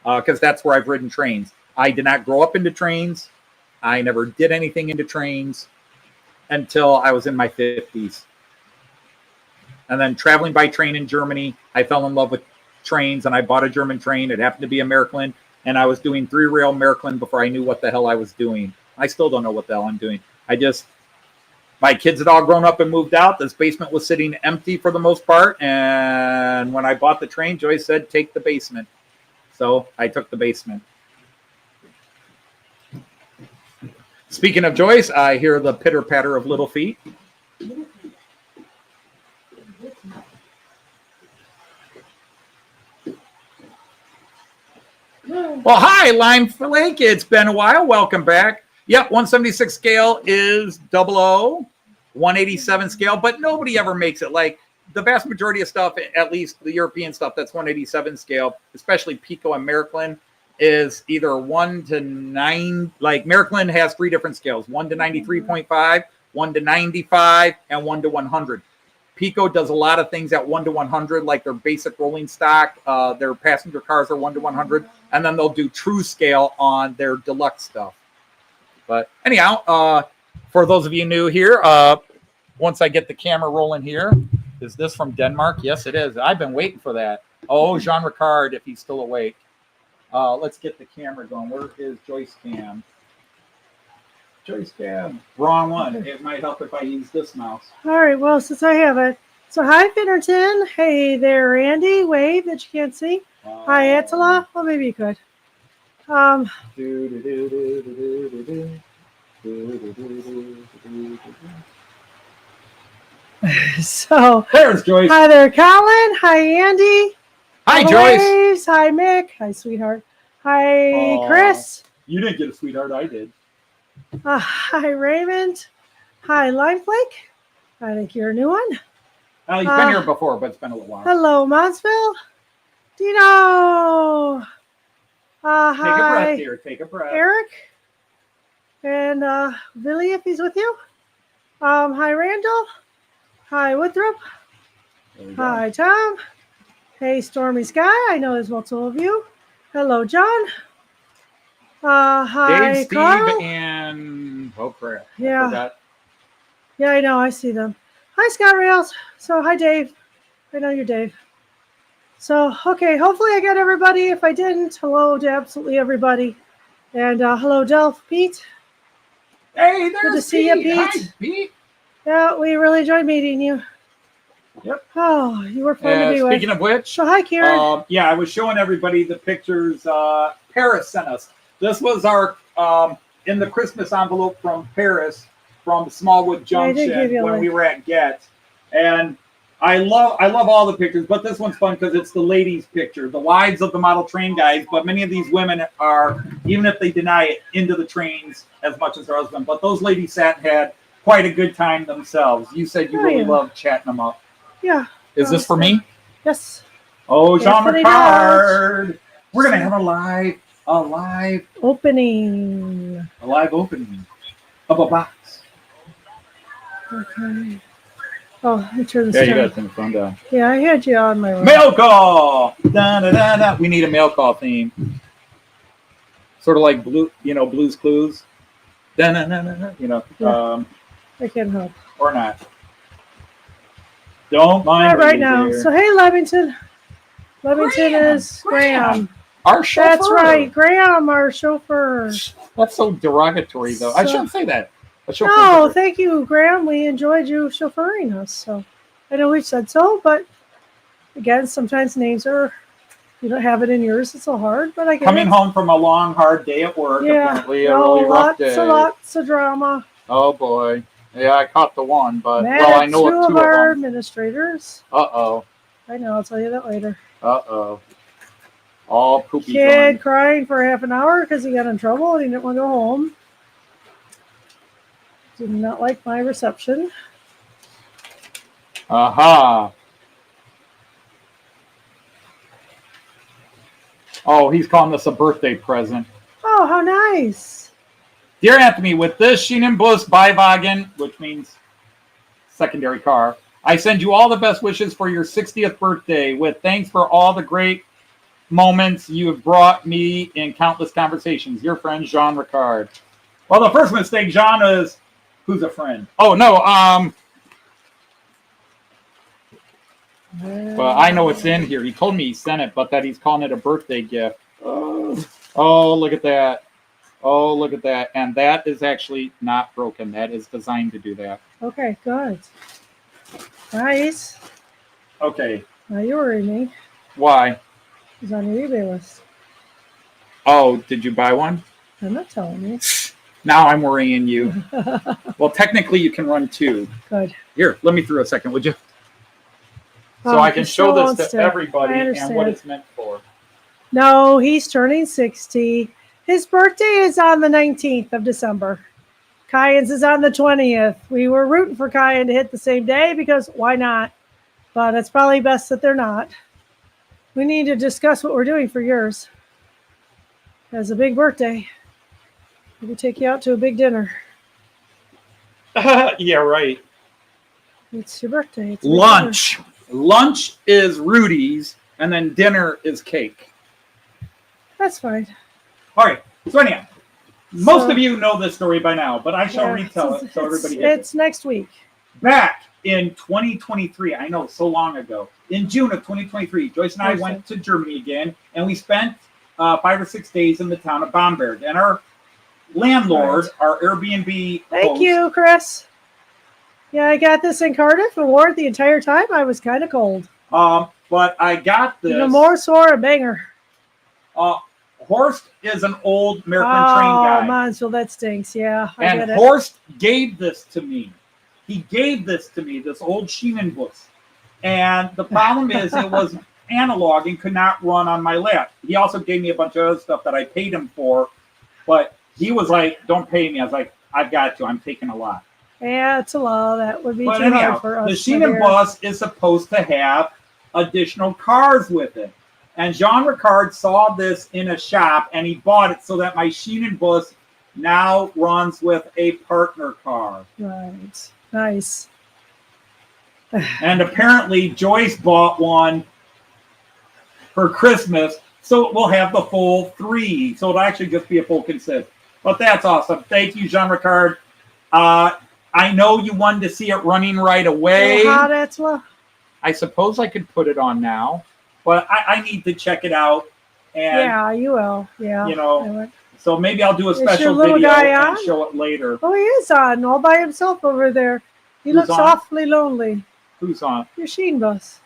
Speaker 1: because that's where I've ridden trains. I did not grow up into trains. I never did anything into trains until I was in my 50s. And then traveling by train in Germany, I fell in love with trains, and I bought a German train. It happened to be a Märklin, and I was doing 3-rail Märklin before I knew what the hell I was doing. I still don't know what the hell I'm doing. My kids had all grown up and moved out. This basement was sitting empty for the most part, and when I bought the train, Joyce said, take the basement. So I took the basement. Speaking of Joyce, I hear the pitter-patter of little feet. Well, hi, Lime Flake. It's been a while. Welcome back. Yep, 176 scale is 00, 187 scale, but nobody ever makes it. Like the vast majority of stuff, at least the European stuff that's 187 scale, especially Pico and Märklin, is either 1 to 9. Like Märklin has 3 different scales: 1 to 93.5, 1 to 95, and 1 to 100. Pico does a lot of things at 1 to 100, like their basic rolling stock. Their passenger cars are 1 to 100, and then they'll do true scale on their deluxe stuff. But anyhow, for those of you new here, once I get the camera rolling here, is this from Denmark? Yes, it is. I've been waiting for that. Oh, Jean Ricard, if he's still awake. Let's get the camera going. Where is Joyce Cam? Joyce Cam. Wrong one. It might help if I use this mouse.
Speaker 2: All right. Well, since I have it. So hi, Finnerton. Hey there, Randy. Wave that you can't see. Hi, Attila. Well, maybe you could. So
Speaker 1: there's Joyce.
Speaker 2: Hi there, Colin. Hi, Andy.
Speaker 1: Hi, Joyce.
Speaker 2: Hi, Mick. Hi, sweetheart. Hi, Chris.
Speaker 1: You didn't get a sweetheart. I did.
Speaker 2: Hi, Raymond. Hi, Limeflake. I think you're a new one.
Speaker 1: You've been here before, but it's been a little while.
Speaker 2: Hello, Monsville. Dino. Hi.
Speaker 1: Take a breath, dear. Take a breath.
Speaker 2: Eric. And Billy, if he's with you. Hi, Randall. Hi, Woodrup. Hi, Tom. Hey, Stormy Sky. I know there's multiple of you. Hello, John. Hi,
Speaker 1: Dave, Steve,
Speaker 2: Carl.
Speaker 1: and oh crap!
Speaker 2: Yeah. Yeah, I know. I see them. Hi, Scott Rails. So, hi, Dave. I know you're Dave. So, okay. Hopefully, I got everybody. If I didn't, hello to absolutely everybody. And hello, Delph, Pete.
Speaker 1: Hey, there's
Speaker 2: good to see you, Pete.
Speaker 1: Hi, Pete.
Speaker 2: Yeah, we really enjoyed meeting you.
Speaker 1: Yep.
Speaker 2: Oh, you were fun to be with.
Speaker 1: Speaking of which,
Speaker 2: so hi, Kieran.
Speaker 1: Yeah, I was showing everybody the pictures Paris sent us. This was our in the Christmas envelope from Paris, from Smallwood Junction when we were at Get, and I love all the pictures, but this one's fun because it's the ladies' picture, the wives of the model train guys. But many of these women are, even if they deny it, into the trains as much as their husband. But those ladies sat and had quite a good time themselves. You said you really love chatting them up.
Speaker 2: Yeah.
Speaker 1: Is this for me?
Speaker 2: Yes.
Speaker 1: Oh, Jean Ricard. We're gonna have a live
Speaker 2: opening.
Speaker 1: A live opening of a box.
Speaker 2: Okay. Oh, let me turn this
Speaker 1: down.
Speaker 2: Yeah,
Speaker 1: you got to turn the phone down.
Speaker 2: Yeah, I had you on my road.
Speaker 1: Mail call! Da, da, da, da. We need a mail call theme. Sort of like Blue's Clues. Da, da, da, da, da.
Speaker 2: Yeah. I can't help.
Speaker 1: Or not. Don't mind
Speaker 2: Not right
Speaker 1: me,
Speaker 2: now.
Speaker 1: dear.
Speaker 2: So hey, Levington. Levington is Graham.
Speaker 1: Our chauffeur.
Speaker 2: That's right, Graham, our chauffeur.
Speaker 1: That's so derogatory, though. I
Speaker 2: So-
Speaker 1: shouldn't say that.
Speaker 2: No, thank you, Graham. We enjoyed you chauffeuring us. So I know we've said so, but again, sometimes names are, you don't have it in yours. It's so hard, but I get
Speaker 1: Coming
Speaker 2: it.
Speaker 1: home from a long, hard day at work, apparently a really rough day.
Speaker 2: Lots of drama.
Speaker 1: Oh, boy. Yeah, I caught the one, but,
Speaker 2: Mad
Speaker 1: well,
Speaker 2: at
Speaker 1: I know
Speaker 2: two
Speaker 1: of
Speaker 2: of
Speaker 1: two
Speaker 2: our
Speaker 1: of them.
Speaker 2: administrators.
Speaker 1: Uh-oh.
Speaker 2: I know, I'll tell you that later.
Speaker 1: Uh-oh. All poopy
Speaker 2: Kid
Speaker 1: done.
Speaker 2: crying for half an hour because he got in trouble and he didn't want to go home. Did not like my reception.
Speaker 1: Aha. Oh, he's calling this a birthday present.
Speaker 2: Oh, how nice.
Speaker 1: Dear Anthony, with this Schienenbus Beiwagen, which means secondary car, I send you all the best wishes for your 60th birthday with thanks for all the great moments you have brought me in countless conversations. Your friend, Jean Ricard. Well, the first mistake, Jean, is who's a friend? Oh, no. Well, I know it's in here. He told me he sent it, but that he's calling it a birthday gift. Oh, look at that. Oh, look at that. And that is actually not broken. That is designed to do that.
Speaker 2: Okay, good. Nice.
Speaker 1: Okay.
Speaker 2: Now you worry me.
Speaker 1: Why?
Speaker 2: He's on your eBay list.
Speaker 1: Oh, did you buy one?
Speaker 2: I'm not telling you.
Speaker 1: Now I'm worrying you. Well, technically you can run two.
Speaker 2: Good.
Speaker 1: Here, let me through a second, would you? So
Speaker 2: Oh,
Speaker 1: I can
Speaker 2: he
Speaker 1: show
Speaker 2: still
Speaker 1: this
Speaker 2: wants
Speaker 1: to everybody
Speaker 2: I
Speaker 1: and
Speaker 2: understand.
Speaker 1: what it's meant for.
Speaker 2: No, he's turning 60. His birthday is on the 19th of December. Kyan's is on the 20th. We were rooting for Kyan to hit the same day because why not? But it's probably best that they're not. We need to discuss what we're doing for yours. It's a big birthday. We'll take you out to a big dinner.
Speaker 1: Yeah, right.
Speaker 2: It's your birthday. It's a big
Speaker 1: Lunch. Lunch is Rudy's, and then dinner is cake.
Speaker 2: dinner. That's fine.
Speaker 1: All right. So anyhow, most
Speaker 2: So-
Speaker 1: of you know this story by now, but I shall retell it so everybody gets it.
Speaker 2: It's next week.
Speaker 1: Back in 2023, I know, so long ago, in June of 2023, Joyce and I went to Germany again, and we spent 5 or 6 days in the town of Bamberg. And our landlord, our Airbnb
Speaker 2: Thank
Speaker 1: host,
Speaker 2: you, Chris. Yeah, I got this in Cardiff and wore it the entire time. I was kind of cold.
Speaker 1: but I got this.
Speaker 2: Even more sore, a banger.
Speaker 1: Horst is an old American train guy.
Speaker 2: Oh, Mansfield, that stinks. Yeah, I
Speaker 1: And
Speaker 2: get it.
Speaker 1: Horst gave this to me. He gave this to me, this old Schienenbus. And the problem is it was analog and could not run on my lap. He also gave me a bunch of other stuff that I paid him for. But he was like, don't pay me. I was like, I've got to. I'm taking a lot.
Speaker 2: Yeah, it's a law. That would be
Speaker 1: But
Speaker 2: too
Speaker 1: anyhow,
Speaker 2: hard for us.
Speaker 1: the Schienenbus is supposed to have additional cars with it. And Jean Ricard saw this in a shop, and he bought it so that my Schienenbus now runs with a partner car.
Speaker 2: Right. Nice.
Speaker 1: And apparently Joyce bought one for Christmas, so it will have the full 3. So it'll actually just be a full consist. But that's awesome. Thank you, Jean Ricard. I know you wanted to see it running right away.
Speaker 2: Hot, that's well.
Speaker 1: I suppose I could put it on now, but I need to check it out. And,
Speaker 2: Yeah, you will. Yeah.
Speaker 1: you know, so maybe I'll do a
Speaker 2: Is your
Speaker 1: special
Speaker 2: little
Speaker 1: video
Speaker 2: guy
Speaker 1: and
Speaker 2: on?
Speaker 1: show it later.
Speaker 2: Oh, he is on all by himself over there. He
Speaker 1: Who's
Speaker 2: looks
Speaker 1: on?
Speaker 2: awfully lonely.
Speaker 1: Who's on?
Speaker 2: Your Sheen bus.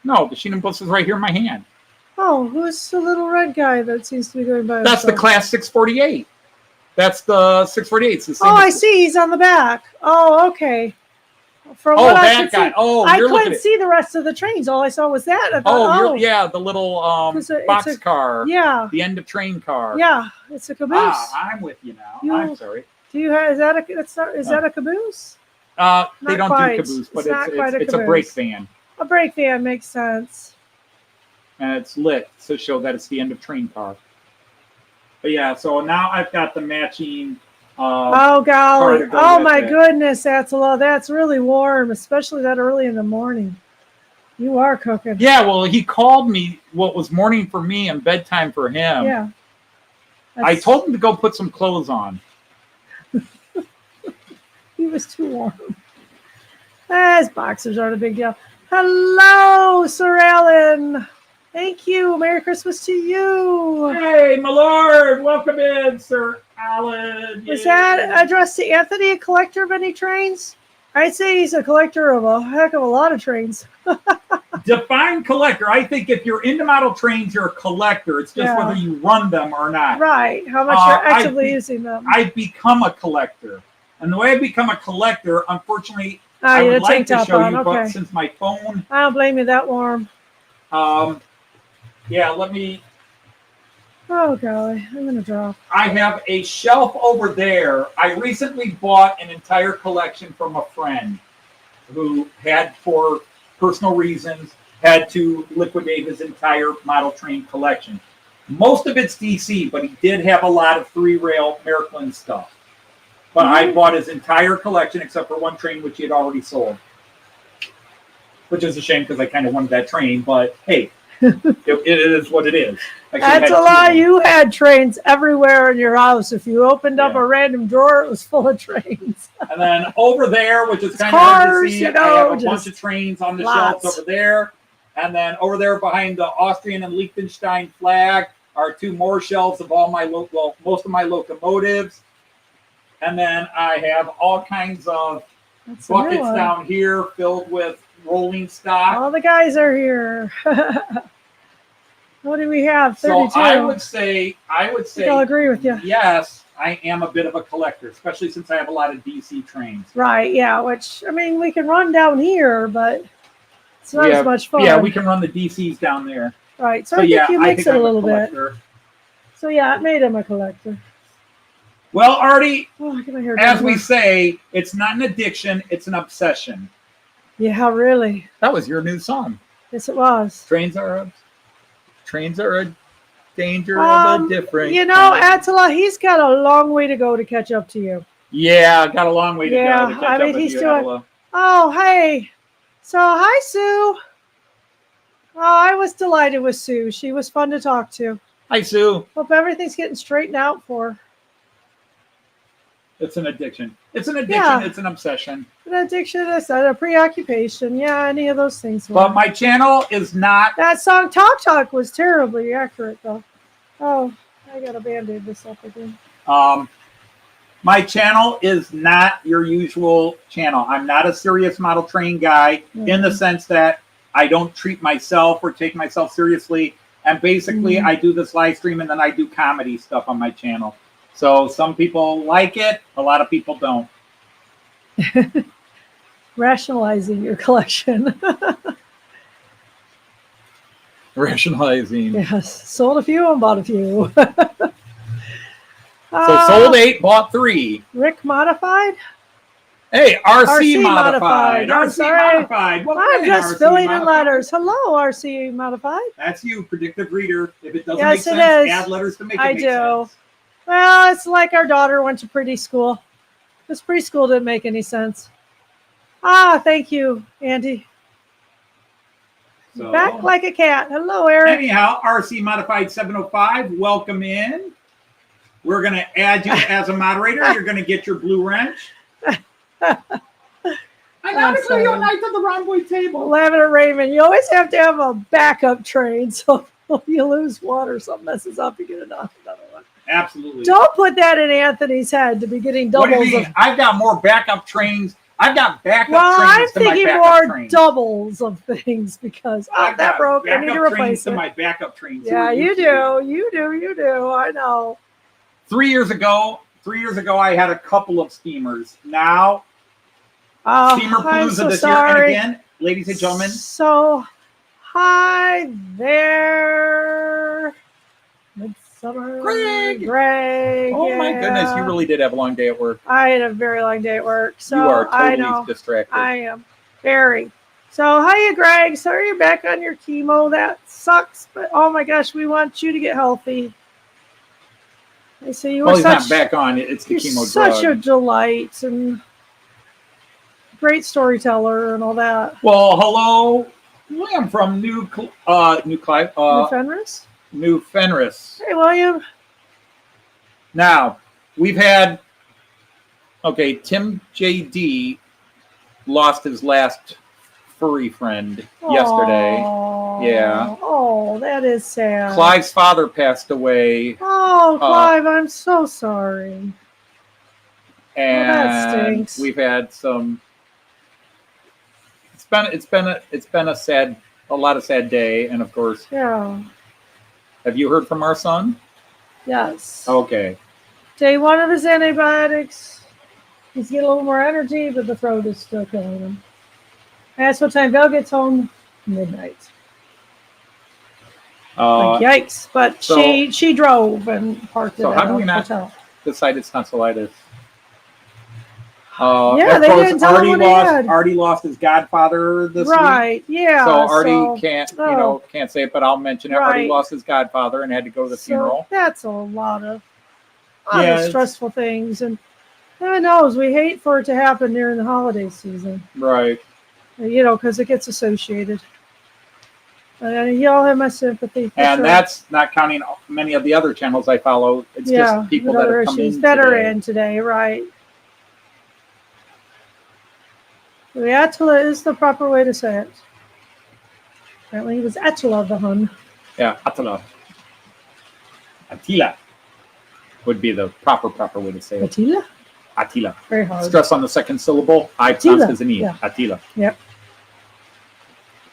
Speaker 1: No, the Schienenbus is right here in my hand.
Speaker 2: Oh, who's the little red guy that seems to be going by
Speaker 1: That's the
Speaker 2: himself?
Speaker 1: class 648. That's the 648. It's the same
Speaker 2: Oh, I
Speaker 1: as-
Speaker 2: see. He's on the back. Oh, okay. From
Speaker 1: Oh,
Speaker 2: what I
Speaker 1: that
Speaker 2: could
Speaker 1: guy.
Speaker 2: see,
Speaker 1: Oh,
Speaker 2: I
Speaker 1: you're looking
Speaker 2: couldn't
Speaker 1: at.
Speaker 2: see the rest of the trains. All I saw was that. I
Speaker 1: Oh,
Speaker 2: thought,
Speaker 1: yeah, the little
Speaker 2: 'Cause it's
Speaker 1: box
Speaker 2: a-
Speaker 1: car.
Speaker 2: yeah,
Speaker 1: The end of train car.
Speaker 2: yeah. It's a caboose.
Speaker 1: I'm with you now.
Speaker 2: You-
Speaker 1: I'm sorry.
Speaker 2: Do you have? Is that a? That's not. Is that a caboose?
Speaker 1: They
Speaker 2: Not
Speaker 1: don't
Speaker 2: quite.
Speaker 1: do caboose, but
Speaker 2: It's not quite a
Speaker 1: it's a
Speaker 2: caboose.
Speaker 1: brake van.
Speaker 2: A brake van makes sense.
Speaker 1: And it's lit to show that it's the end of train car. But yeah, so now I've got the matching.
Speaker 2: Oh golly!
Speaker 1: to go
Speaker 2: Oh
Speaker 1: with
Speaker 2: my
Speaker 1: it.
Speaker 2: goodness! That's a lot. That's really warm, especially that early in the morning. You are cooking.
Speaker 1: Yeah, well, he called me what was morning for me and bedtime for him.
Speaker 2: Yeah.
Speaker 1: I
Speaker 2: That's-
Speaker 1: told him to go put some clothes on.
Speaker 2: He was too warm. As boxers aren't a big deal. Hello, Sir Alan. Thank you. Merry Christmas to you.
Speaker 1: Hey, my lord. Welcome in, Sir Alan.
Speaker 2: Was that addressed to Anthony, a collector of any trains? I'd say he's a collector of a heck of a lot of trains.
Speaker 1: Define collector. I think if you're into model trains, you're a collector. It's just whether you run them or not.
Speaker 2: Right. How much you're actively using them.
Speaker 1: I've become a collector. And the way I become a collector, unfortunately,
Speaker 2: Oh,
Speaker 1: I
Speaker 2: you
Speaker 1: would
Speaker 2: had a
Speaker 1: like
Speaker 2: tank
Speaker 1: to
Speaker 2: top
Speaker 1: show
Speaker 2: on.
Speaker 1: you,
Speaker 2: Okay.
Speaker 1: but since my phone,
Speaker 2: I don't blame you that warm.
Speaker 1: yeah, let me.
Speaker 2: Oh, golly. I'm going to drop.
Speaker 1: I have a shelf over there. I recently bought an entire collection from a friend who had, for personal reasons, had to liquidate his entire model train collection. Most of it's DC, but he did have a lot of three-rail Meriklin stuff. But I bought his entire collection except for one train, which he had already sold. Which is a shame because I kind of wanted that train, but hey, it is what it is.
Speaker 2: That's a lie. You had trains everywhere in your house. If you opened up a random drawer, it was full of trains.
Speaker 1: And then over there, which is kind of hard to see, I have a bunch of trains on the shelves over there. And then over there behind the Austrian and Liechtenstein flag are two more shelves of all my most of my locomotives. And then I have all kinds of buckets down here filled with rolling stock.
Speaker 2: All the guys are here. What do we have? 32.
Speaker 1: So I would say
Speaker 2: I'll agree with you.
Speaker 1: Yes, I am a bit of a collector, especially since I have a lot of DC trains.
Speaker 2: Right, yeah, which, I mean, we can run down here, but it's not as much fun.
Speaker 1: Yeah, we can run the DCs down there.
Speaker 2: Right, so I think you mix it a little bit. So yeah, it made him a collector.
Speaker 1: Well, Artie, as we
Speaker 2: down.
Speaker 1: say, it's not an addiction, it's an obsession.
Speaker 2: Yeah, really.
Speaker 1: That was your new song.
Speaker 2: Yes, it was.
Speaker 1: Trains are a danger of a different.
Speaker 2: You know, Attila, he's got a long way to go to catch up to you.
Speaker 1: Yeah, got a long way to go to catch up with
Speaker 2: he's
Speaker 1: you,
Speaker 2: doing.
Speaker 1: Attila.
Speaker 2: Oh, hey. So, hi, Sue. Oh, I was delighted with Sue. She was fun to talk to.
Speaker 1: Hi, Sue.
Speaker 2: Hope everything's getting straightened out for her.
Speaker 1: It's an addiction. It's an addiction. Yeah. It's an obsession.
Speaker 2: An addiction is a preoccupation. Yeah, any of those things.
Speaker 1: But my channel is not.
Speaker 2: That song Talk Talk was terribly accurate, though. Oh, I got to Band-Aid this up again.
Speaker 1: My channel is not your usual channel. I'm not a serious model train guy in the sense that I don't treat myself or take myself seriously. And basically, I do this live stream and then I do comedy stuff on my channel. So some people like it, a lot of people don't.
Speaker 2: Rationalizing your collection.
Speaker 1: Rationalizing.
Speaker 2: Yes, sold a few and bought a few.
Speaker 1: So sold 8, bought 3.
Speaker 2: Rick Modified?
Speaker 1: Hey, RC Modified.
Speaker 2: I'm
Speaker 1: RC
Speaker 2: sorry.
Speaker 1: Modified.
Speaker 2: I'm just
Speaker 1: RC
Speaker 2: filling
Speaker 1: Modified.
Speaker 2: in letters. Hello, RC Modified.
Speaker 1: That's you, predictive reader. If it doesn't
Speaker 2: Yes,
Speaker 1: make
Speaker 2: it
Speaker 1: sense,
Speaker 2: is.
Speaker 1: add letters to make it
Speaker 2: I
Speaker 1: make
Speaker 2: do.
Speaker 1: sense.
Speaker 2: Well, it's like our daughter went to preschool. This preschool didn't make any sense. Ah, thank you, Andy.
Speaker 1: So,
Speaker 2: back like a cat. Hello, Eric.
Speaker 1: Anyhow, RC Modified 705, welcome in. We're going to add you as a moderator. You're going to get your blue wrench. I gotta clear your night to the Romboy table.
Speaker 2: Lavender Raymond, you always have to have a backup train, so if you lose one or something messes up, you get another one.
Speaker 1: Absolutely.
Speaker 2: Don't put that in Anthony's head to be getting doubles.
Speaker 1: What do you mean? I've got more backup trains. I've got backup
Speaker 2: I'm
Speaker 1: trains to my
Speaker 2: thinking
Speaker 1: backup
Speaker 2: more
Speaker 1: trains.
Speaker 2: doubles of things because that broke. I need to replace it.
Speaker 1: To my backup trains.
Speaker 2: Yeah, you do. You do. I know.
Speaker 1: 3 years ago, I had a couple of steamers. Now, Steamerpalooza this year. And again, ladies and gentlemen.
Speaker 2: So, hi there. Midsummer.
Speaker 1: Greg. Oh my goodness, you really did have a long day at work.
Speaker 2: I had a very long day at work. So
Speaker 1: you are totally
Speaker 2: I know,
Speaker 1: distracted.
Speaker 2: I am. Very. So, hiya, Greg. Sorry you're back on your chemo. That sucks. But, oh my gosh, we want you to get healthy. I say you were
Speaker 1: he's not back on. It's the chemo
Speaker 2: such a delight and great storyteller and all that.
Speaker 1: Well, hello. William from New
Speaker 2: Fenris?
Speaker 1: New Fenris.
Speaker 2: Hey, William.
Speaker 1: Now, we've had, Tim JD lost his last furry friend yesterday. Yeah.
Speaker 2: Oh, that is sad.
Speaker 1: Clive's father passed away.
Speaker 2: Oh, Clive, I'm so sorry.
Speaker 1: And
Speaker 2: that stinks.
Speaker 1: we've had some. It's been a lot of sad day, and of course.
Speaker 2: Yeah.
Speaker 1: Have you heard from our son?
Speaker 2: Yes.
Speaker 1: Okay.
Speaker 2: Day 1 of his antibiotics. He's getting a little more energy, but the throat is still killing him. That's what time Belle gets home. Midnight. Yikes! But
Speaker 1: so,
Speaker 2: she drove and parked it at
Speaker 1: how do we
Speaker 2: a
Speaker 1: not
Speaker 2: hotel.
Speaker 1: decide it's tonsillitis?
Speaker 2: Yeah, they didn't tell him what he had.
Speaker 1: Artie lost his godfather this week.
Speaker 2: Right. Yeah.
Speaker 1: So Artie can't say it, but I'll mention it. Right. Artie lost his godfather and had to go to the funeral.
Speaker 2: That's a lot of stressful things, and who knows? We hate for it to happen during the holiday season.
Speaker 1: Right.
Speaker 2: Because it gets associated. Y'all have my sympathy.
Speaker 1: And that's not counting many of the other channels I follow. It's just people that have come in
Speaker 2: today, right? The Attila is the proper way to say it. Apparently he was Attila the Hun.
Speaker 1: Yeah, Attila. Attila would be the proper way to say it.
Speaker 2: Attila?
Speaker 1: Attila.
Speaker 2: Very hard.
Speaker 1: Stress on the second syllable. I pronounce as an E.
Speaker 2: Yeah.
Speaker 1: Attila.
Speaker 2: Yep.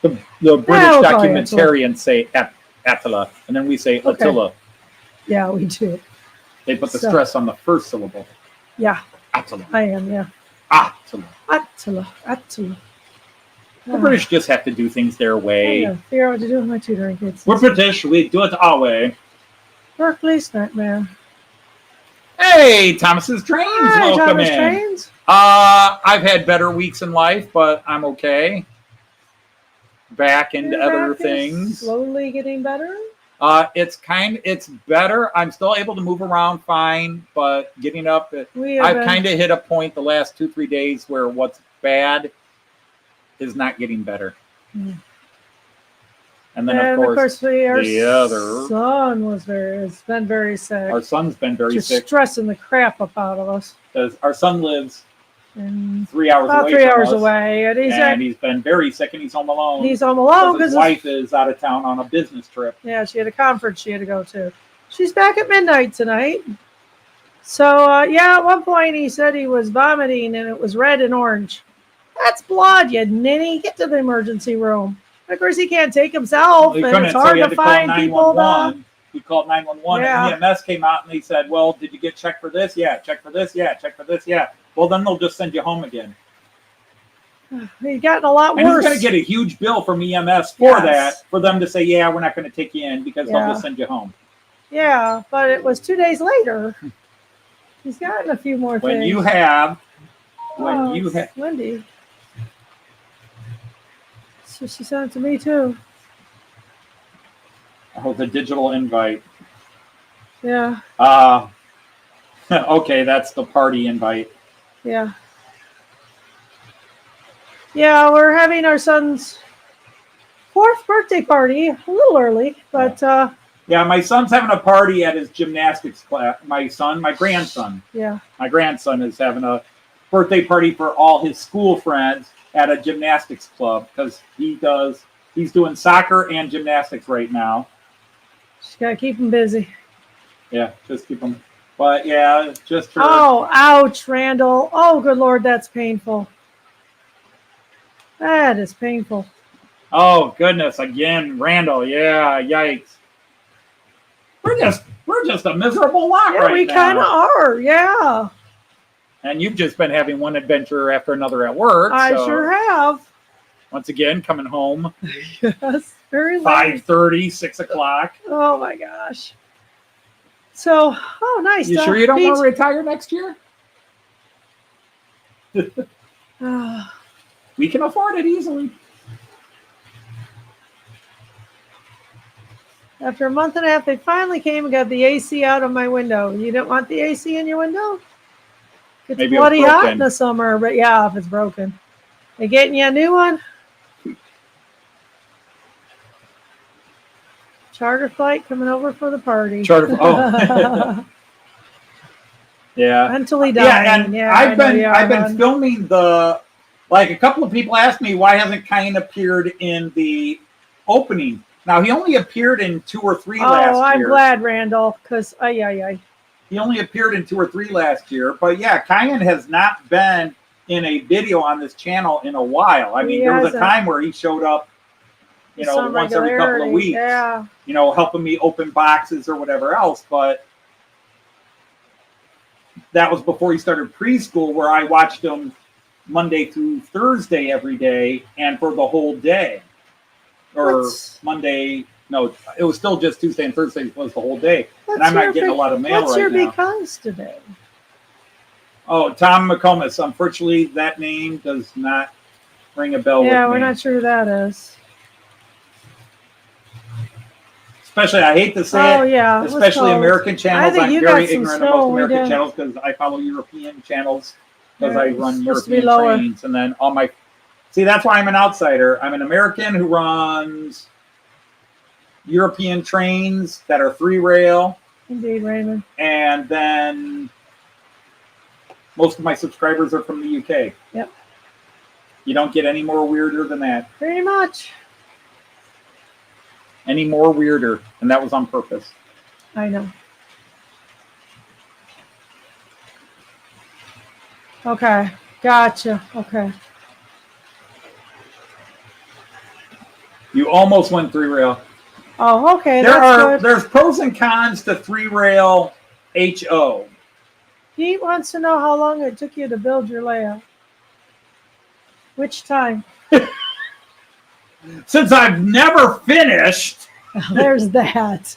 Speaker 1: The British documentarians say Attila, and then we say Attila.
Speaker 2: Yeah, we do.
Speaker 1: They put the stress on the first syllable.
Speaker 2: Yeah.
Speaker 1: Attila.
Speaker 2: I am, yeah.
Speaker 1: Attila.
Speaker 2: Attila.
Speaker 1: The British just have to do things their way.
Speaker 2: I figure out what to do with my tutoring kids.
Speaker 1: We're British. We do it our way.
Speaker 2: Berkeley's nightmare.
Speaker 1: Hey, Thomas's Trains.
Speaker 2: Hi,
Speaker 1: welcome
Speaker 2: Thomas
Speaker 1: in.
Speaker 2: Trains.
Speaker 1: I've had better weeks in life, but I'm okay. Back into other things.
Speaker 2: Slowly getting better.
Speaker 1: It's better. I'm still able to move around fine, but getting up, I've kind of hit a point the last 2-3 days where what's bad is not getting better.
Speaker 2: Mm.
Speaker 1: And then of course
Speaker 2: our son has been very sick.
Speaker 1: Our son's been very sick.
Speaker 2: Just stressing the crap up out of us.
Speaker 1: Because our son lives
Speaker 2: 3 hours
Speaker 1: about
Speaker 2: away. 3 hours away,
Speaker 1: and he's been very sick, and he's home alone.
Speaker 2: He's home alone
Speaker 1: because his wife is out of town on a business trip.
Speaker 2: Yeah, she had a conference she had to go to. She's back at midnight tonight. So at one point he said he was vomiting and it was red and orange. That's blood, you ninny. Get to the emergency room. Of course, he can't take himself, and it's hard to find people.
Speaker 1: He called 911, and EMS came out, and they said, well, did you get checked for this? Yeah, check for this. Yeah, check for this. Yeah. Well, then they'll just send you home again.
Speaker 2: He's gotten a lot worse.
Speaker 1: And he's going to get a huge bill from EMS for that, for them to say, yeah, we're not going to take you in because they'll just send you home.
Speaker 2: Yeah, but it was 2 days later. He's gotten a few more things.
Speaker 1: When you have
Speaker 2: Wendy. So she sent it to me too.
Speaker 1: Oh, the digital invite.
Speaker 2: Yeah.
Speaker 1: Okay, that's the party invite.
Speaker 2: Yeah. Yeah, we're having our son's 4th birthday party, a little early, but
Speaker 1: yeah, my son's having a party at his gymnastics class. My grandson.
Speaker 2: Yeah.
Speaker 1: My grandson is having a birthday party for all his school friends at a gymnastics club because he's doing soccer and gymnastics right now.
Speaker 2: Just gotta keep him busy.
Speaker 1: Yeah, just keep him. But yeah, just her.
Speaker 2: Oh, ouch, Randall. Oh, good Lord, that's painful. That is painful.
Speaker 1: Oh goodness, again, Randall. Yeah, yikes. We're just a miserable lot right now. Yeah, we
Speaker 2: kind of are. Yeah.
Speaker 1: And you've just been having one adventure after another at work.
Speaker 2: I sure have.
Speaker 1: Once again, coming home.
Speaker 2: Yes, very late.
Speaker 1: 5:30, 6 o'clock.
Speaker 2: Oh my gosh. So, nice.
Speaker 1: You sure you don't want to retire next year? We can afford it easily.
Speaker 2: After a month and a half, they finally came and got the AC out of my window. You don't want the AC in your window? It's maybe bloody hot in the summer, but yeah, if it's broken. They getting you a new one? Charter flight coming over for the party.
Speaker 1: Yeah.
Speaker 2: Mentally dying.
Speaker 1: Yeah, and I've been filming the Like a couple of people asked me why hasn't Kyan appeared in the opening. Now he only appeared in 2 or 3 last year.
Speaker 2: Oh, I'm glad, Randall, because
Speaker 1: he only appeared in 2 or 3 last year. But yeah, Kyan has not been in a video on this channel in a while. I mean, there was a time where he showed up, you know, once every couple of weeks, you know, helping me open boxes or whatever else. But that was before he started preschool, where I watched him Monday through Thursday every day and for the whole day. Or Monday, no, it was still just Tuesday and Thursday was the whole day. And I'm not getting a lot of mail right now.
Speaker 2: What's your because today?
Speaker 1: Oh, Tom McComas. Unfortunately, that name does not ring a bell with me.
Speaker 2: Yeah, we're not sure who that is.
Speaker 1: Especially, I hate to say it,
Speaker 2: yeah,
Speaker 1: especially American channels. I'm very ignorant of most American channels because I follow European channels because I run European trains. And then all my... See, that's why I'm an outsider. I'm an American who runs European trains that are 3-rail.
Speaker 2: Indeed, Raymond.
Speaker 1: And then most of my subscribers are from the UK.
Speaker 2: Yep.
Speaker 1: You don't get any more weirder than that.
Speaker 2: Pretty much.
Speaker 1: Any more weirder. And that was on purpose.
Speaker 2: I know. Okay. Gotcha. Okay.
Speaker 1: You almost went 3-rail.
Speaker 2: Oh, okay.
Speaker 1: There's pros and cons to 3-rail HO.
Speaker 2: Pete wants to know how long it took you to build your layout. Which time?
Speaker 1: Since I've never finished.
Speaker 2: There's that.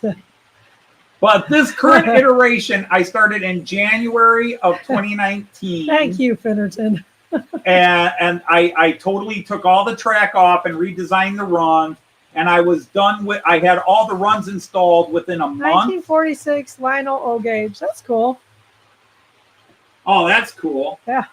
Speaker 1: But this current iteration, I started in January of 2019.
Speaker 2: Thank you, Finnerton.
Speaker 1: and I totally took all the track off and redesigned the run. And I was done with, I had all the runs installed within a month.
Speaker 2: 1946 Lionel O gauge. That's cool.
Speaker 1: Oh, that's cool.
Speaker 2: Yeah.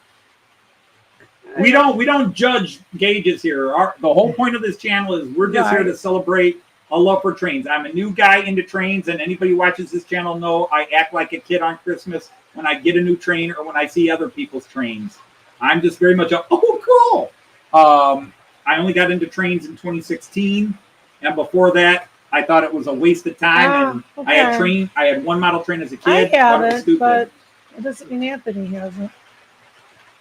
Speaker 1: We don't judge gauges here. The whole point of this channel is we're just here to celebrate a love for trains. I'm a new guy into trains, and anybody who watches this channel know I act like a kid on Christmas when I get a new train or when I see other people's trains. I'm just very much cool. I only got into trains in 2016, and before that, I thought it was a waste of time. And I had one model train as a kid.
Speaker 2: I have it, but it doesn't mean Anthony hasn't.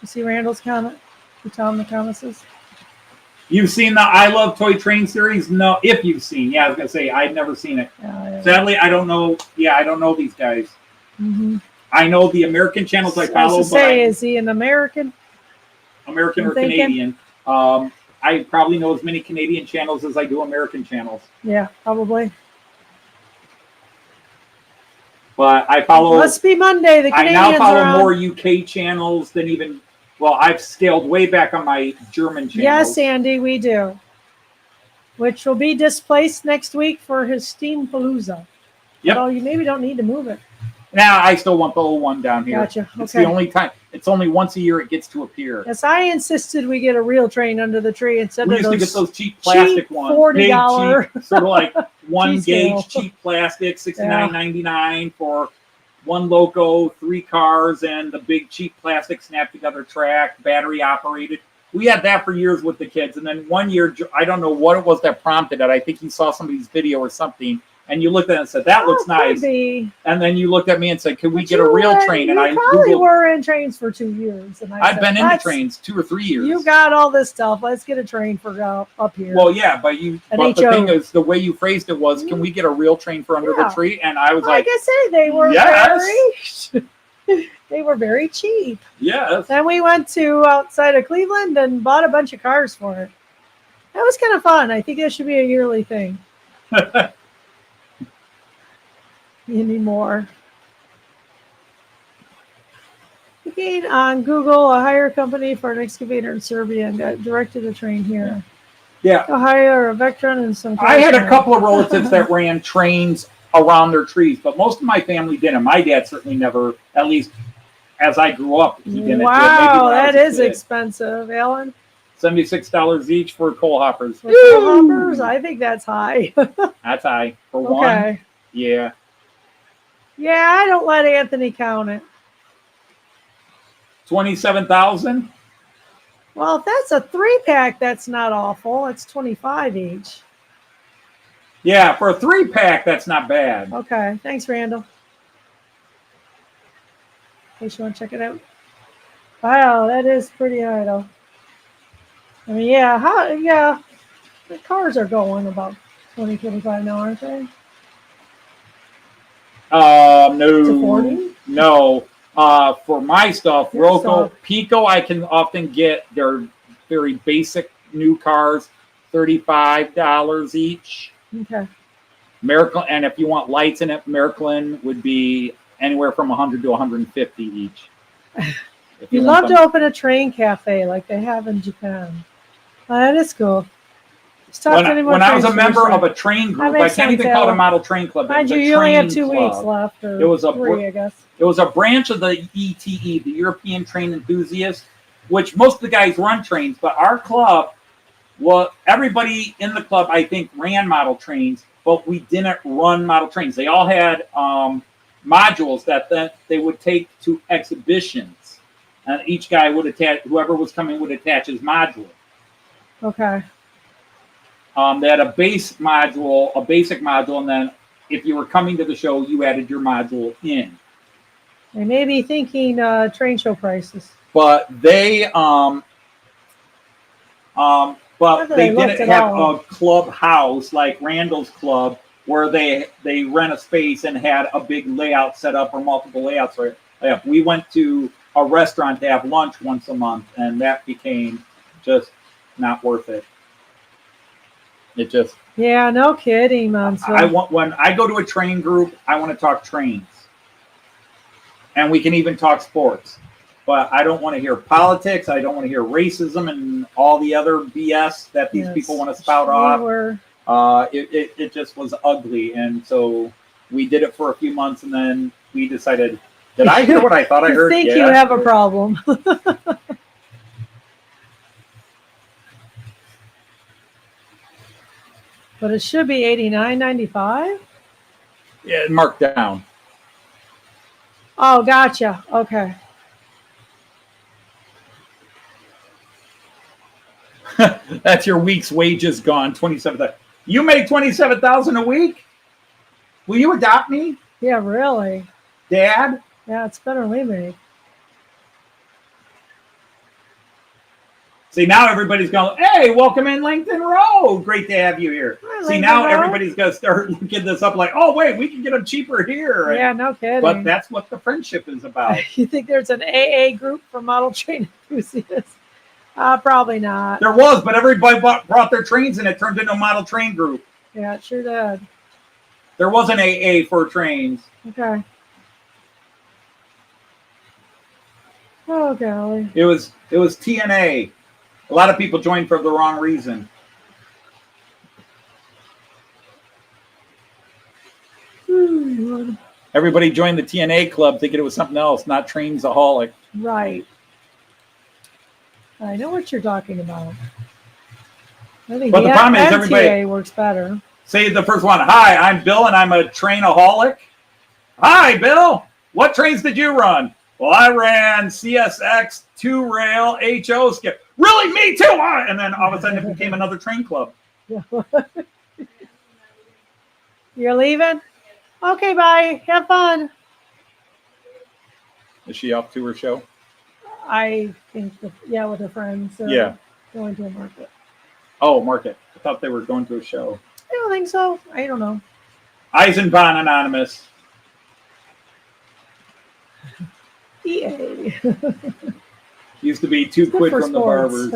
Speaker 2: You see Randall's comment? You tell him the comments is.
Speaker 1: You've seen the I Love Toy Train series? No, if you've seen. Yeah, I was going to say, I'd never seen it. Sadly, I don't know. Yeah, I don't know these guys. Mm-hmm. I know the American channels I follow.
Speaker 2: Is he an American?
Speaker 1: American or Canadian? I probably know as many Canadian channels as I do American channels.
Speaker 2: Yeah, probably.
Speaker 1: But I follow...
Speaker 2: Must be Monday. The Canadians
Speaker 1: I now follow more UK channels than even... Well, I've scaled way back on my German channels.
Speaker 2: Yes, Andy, we do. Which will be displaced next week for his Steamerpalooza.
Speaker 1: Yep.
Speaker 2: Well, you maybe don't need to move it.
Speaker 1: Now, I still want the old one down here.
Speaker 2: Gotcha.
Speaker 1: It's the only time. It's only once a year it gets to appear.
Speaker 2: Yes, I insisted we get a real train under the tree instead
Speaker 1: of those. We used to get those cheap plastic ones.
Speaker 2: $40.
Speaker 1: Cheap, sort of like one gauge cheap plastic, $69.99 for one loco, 3 cars, and the big cheap plastic snap together track, battery operated. We had that for years with the kids. And then one year, I don't know what it was that prompted it. I think he saw somebody's video or something. And you looked at it and said, that looks nice.
Speaker 2: Maybe.
Speaker 1: And then you looked at me and said, can we get a real train? And I
Speaker 2: probably were in trains for 2 years. And
Speaker 1: I've been into trains 2 or 3 years.
Speaker 2: You got all this stuff. Let's get a train for up here.
Speaker 1: Well, yeah, but the thing is, the way you phrased it was, can we get a real train for under the tree? And I was like,
Speaker 2: I say, they were they were very cheap.
Speaker 1: Yes.
Speaker 2: Then we went to outside of Cleveland and bought a bunch of cars for it. That was kind of fun. I think that should be a yearly thing. Anymore. Looking on Google, a hire company for an excavator in Serbia and got directed a train here.
Speaker 1: Yeah.
Speaker 2: To hire a Vectron and some.
Speaker 1: I had a couple of relatives that ran trains around their trees, but most of my family didn't. My dad certainly never, at least as I grew up, he didn't.
Speaker 2: Wow, that is expensive, Alan.
Speaker 1: $76 each for coal hoppers.
Speaker 2: For coal hoppers? I think that's high.
Speaker 1: That's high. For one? Yeah.
Speaker 2: Yeah, I don't let Anthony count it.
Speaker 1: 27,000?
Speaker 2: Well, if that's a 3-pack, that's not awful. It's 25 each.
Speaker 1: Yeah, for a 3-pack, that's not bad.
Speaker 2: Okay, thanks, Randall. In case you want to check it out. Wow, that is pretty high, though. I mean, yeah, the cars are going about 20, 25 now, aren't they?
Speaker 1: No.
Speaker 2: To 40?
Speaker 1: No. For my stuff,
Speaker 2: Your
Speaker 1: Roco,
Speaker 2: stuff.
Speaker 1: Pico, I can often get their very basic new cars, $35 each.
Speaker 2: Okay.
Speaker 1: Miracle, and if you want lights in it, Miracle would be anywhere from 100 to 150 each.
Speaker 2: You'd love to open a train cafe like they have in Japan. That is cool.
Speaker 1: When I was a member of a train group, I can't even call it a model train club.
Speaker 2: Mind you, you only have 2 weeks left, or three, I guess.
Speaker 1: It was a branch of the ETE, the European Train Enthusiast, which most of the guys run trains, but our club, well, everybody in the club, I think, ran model trains, but we didn't run model trains. They all had modules that they would take to exhibitions, and each guy would attach, whoever was coming would attach his module.
Speaker 2: Okay.
Speaker 1: They had a basic module, and then if you were coming to the show, you added your module in.
Speaker 2: They may be thinking train show prices.
Speaker 1: But they didn't have a clubhouse like Randall's Club where they rent a space and had a big layout set up or multiple layouts. We went to a restaurant to have lunch once a month, and that became just not worth it. It just
Speaker 2: no kidding, Monster.
Speaker 1: When I go to a train group, I want to talk trains, and we can even talk sports. But I don't want to hear politics. I don't want to hear racism and all the other BS that these people want to spout off. It just was ugly, and so we did it for a few months, and then we decided. Did I hear what I thought I heard?
Speaker 2: I think you have a problem. But it should be $89.95.
Speaker 1: Yeah, marked down.
Speaker 2: Oh, gotcha. Okay.
Speaker 1: That's your week's wages gone. $27,000. You make $27,000 a week? Will you adopt me?
Speaker 2: Yeah, really.
Speaker 1: Dad?
Speaker 2: Yeah, it's better than we make.
Speaker 1: See, now everybody's going, hey, welcome in Langton Road. Great to have you here.
Speaker 2: Hi,
Speaker 1: See, now everybody's going to start looking this up like, oh, wait, we can get them cheaper here.
Speaker 2: Yeah, no kidding.
Speaker 1: But that's what the friendship is about.
Speaker 2: You think there's an AA group for model train enthusiasts? Probably not.
Speaker 1: There was, but everybody brought their trains and it turned into a model train group.
Speaker 2: Yeah, it sure did.
Speaker 1: There was an AA for trains.
Speaker 2: Okay. Oh, golly.
Speaker 1: It was TNA. A lot of people joined for the wrong reason. Everybody joined the TNA club thinking it was something else, not Trainsaholic.
Speaker 2: Right. I know what you're talking about. I think
Speaker 1: but the problem is
Speaker 2: everybody works better.
Speaker 1: Say the first one. Hi, I'm Bill, and I'm a trainaholic. Hi, Bill. What trains did you run? Well, I ran CSX, 2-rail, HO skip. Really, me too. And then all of a sudden it became another train club.
Speaker 2: You're leaving? Okay, bye. Have fun.
Speaker 1: Is she off to her show?
Speaker 2: I think, with her friends.
Speaker 1: Yeah.
Speaker 2: Going to a market.
Speaker 1: Oh, market. I thought they were going to a show.
Speaker 2: I don't think so. I don't know.
Speaker 1: Eisenbahn Anonymous.
Speaker 2: EA.
Speaker 1: Used to be $2 from the barbers.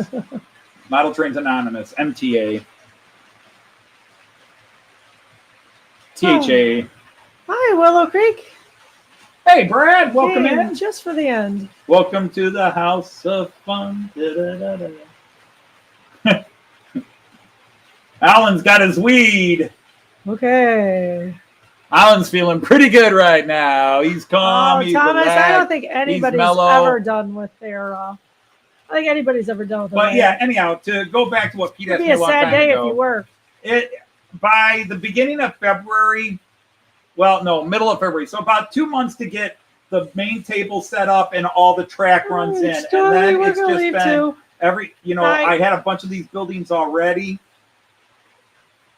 Speaker 1: Model Trains Anonymous. MTA. THA.
Speaker 2: Hi, Willow Creek.
Speaker 1: Hey, Brad. Welcome in.
Speaker 2: Just for the end.
Speaker 1: Welcome to the House of Fun. Alan's got his weed.
Speaker 2: Okay.
Speaker 1: Alan's feeling pretty good right now. He's calm. He's
Speaker 2: Thomas,
Speaker 1: relaxed,
Speaker 2: I don't think anybody's ever done with their. I think anybody's ever done with.
Speaker 1: But yeah, anyhow, to go back to what Pete asked me a long time ago.
Speaker 2: It'd be a sad day if you were.
Speaker 1: By the beginning of February, middle of February, so about 2 months to get the main table set up and all the track runs in, and then it's just been I had a bunch of these buildings already.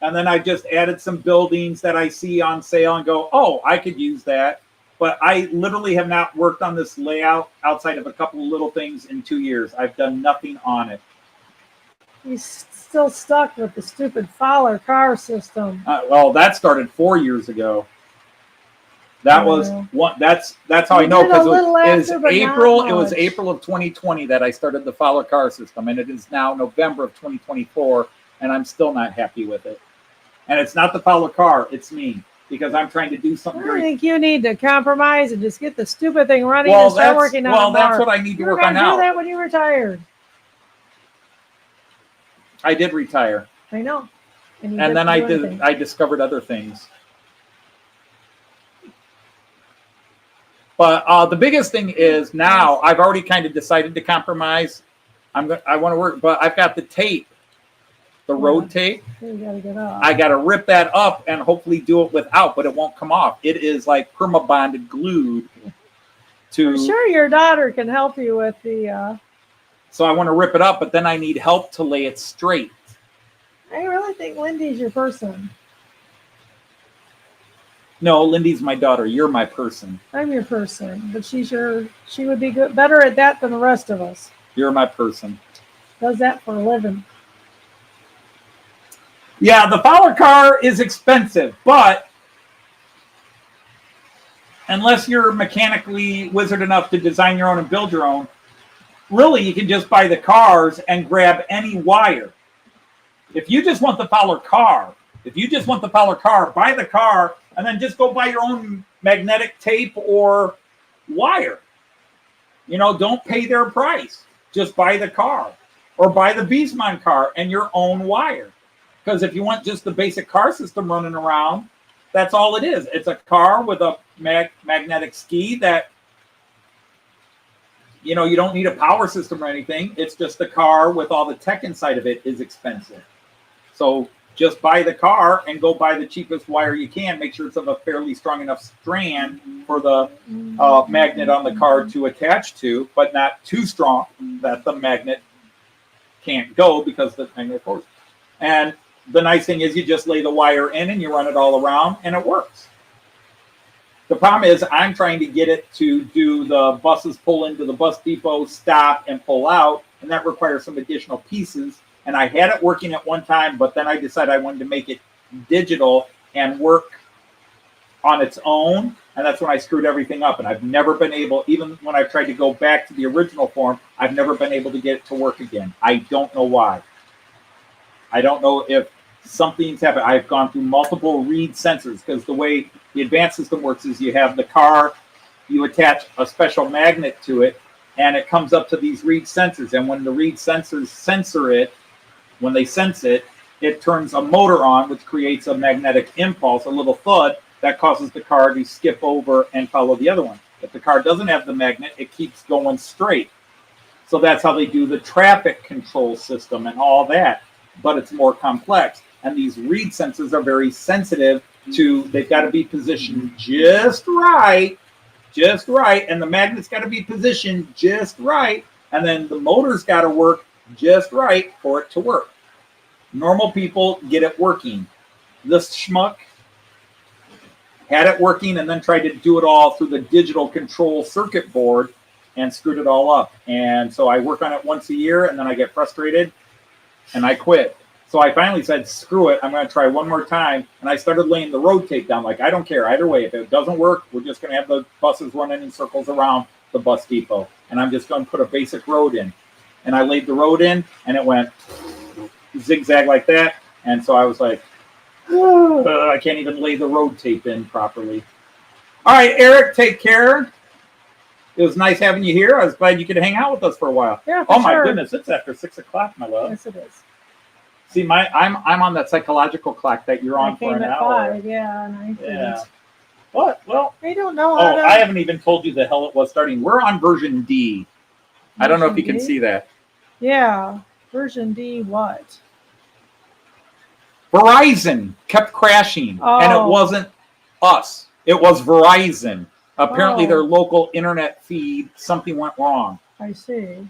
Speaker 1: And then I just added some buildings that I see on sale and go, oh, I could use that. But I literally have not worked on this layout outside of a couple of little things in 2 years. I've done nothing on it.
Speaker 2: He's still stuck with the stupid Fowler car system.
Speaker 1: Well, that started 4 years ago. That was one. That's how I know, because it was April of 2020 that I started the Fowler car system, and it is now November of 2024, and I'm still not happy with it. And it's not the Fowler car; it's me, because I'm trying to do something.
Speaker 2: I think you need to compromise and just get the stupid thing running and start working on it.
Speaker 1: Well, that's what I need to work on now.
Speaker 2: You were going to do that when you retired.
Speaker 1: I did retire.
Speaker 2: I know.
Speaker 1: And then I discovered other things. But the biggest thing is now I've already kind of decided to compromise. I want to work, but I've got the tape, the road tape.
Speaker 2: You gotta get up.
Speaker 1: I got to rip that up and hopefully do it without, but it won't come off. It is like perma-bonded, glued to.
Speaker 2: I'm sure your daughter can help you with the.
Speaker 1: So I want to rip it up, but then I need help to lay it straight.
Speaker 2: I really think Lindy's your person.
Speaker 1: No, Lindy's my daughter. You're my person.
Speaker 2: I'm your person, but she would be better at that than the rest of us.
Speaker 1: You're my person.
Speaker 2: Does that for a living.
Speaker 1: Yeah, the Fowler car is expensive, but unless you're mechanically wizard enough to design your own and build your own, really you can just buy the cars and grab any wire. If you just want the Fowler car, buy the car and then just go buy your own magnetic tape or wire. Don't pay their price. Just buy the car or buy the Wiesmann car and your own wire. Because if you want just the basic car system running around, that's all it is. It's a car with a magnetic ski that, you don't need a power system or anything. It's just the car with all the tech inside of it is expensive. So just buy the car and go buy the cheapest wire you can. Make sure it's of a fairly strong enough strand for the magnet on the car to attach to, but not too strong that the magnet can't go because the magnet force. And the nice thing is you just lay the wire in and you run it all around and it works. The problem is I'm trying to get it to do the buses pull into the bus depot, stop, and pull out, and that requires some additional pieces. And I had it working at one time, but then I decided I wanted to make it digital and work on its own. And that's when I screwed everything up. And I've never been able, even when I've tried to go back to the original form, I've never been able to get it to work again. I don't know why. I don't know if something's happened. I've gone through multiple read sensors, because the way the advanced system works is you have the car, you attach a special magnet to it, and it comes up to these read sensors. And when the read sensors sensor it, when they sense it, it turns a motor on, which creates a magnetic impulse, a little thud that causes the car to skip over and follow the other one. If the car doesn't have the magnet, it keeps going straight. So that's how they do the traffic control system and all that. But it's more complex. And these read sensors are very sensitive to, they've got to be positioned just right, and the magnet's got to be positioned just right, and then the motor's got to work just right for it to work. Normal people get it working. This schmuck had it working and then tried to do it all through the digital control circuit board and screwed it all up. And so I work on it once a year, and then I get frustrated and I quit. So I finally said, screw it, I'm going to try one more time. And I started laying the road tape down. Like, I don't care either way. If it doesn't work, we're just going to have the buses running in circles around the bus depot. And I'm just going to put a basic road in. And I laid the road in, and it went zigzag like that. And so I was like, I can't even lay the road tape in properly. All right, Eric, take care. It was nice having you here. I was glad you could hang out with us for a while.
Speaker 2: Yeah,
Speaker 1: oh my goodness, it's after 6 o'clock, my love.
Speaker 2: Yes, it is.
Speaker 1: See, I'm on that psychological clock that you're on for an hour.
Speaker 2: 5, yeah, and I
Speaker 1: yeah. What? Well,
Speaker 2: I don't know.
Speaker 1: I haven't even told you the hell it was starting. We're on version D. I don't know if you can see that.
Speaker 2: Yeah, version D. What?
Speaker 1: Verizon kept crashing, and it wasn't us. It was Verizon. Apparently, their local internet feed, something went wrong.
Speaker 2: I see.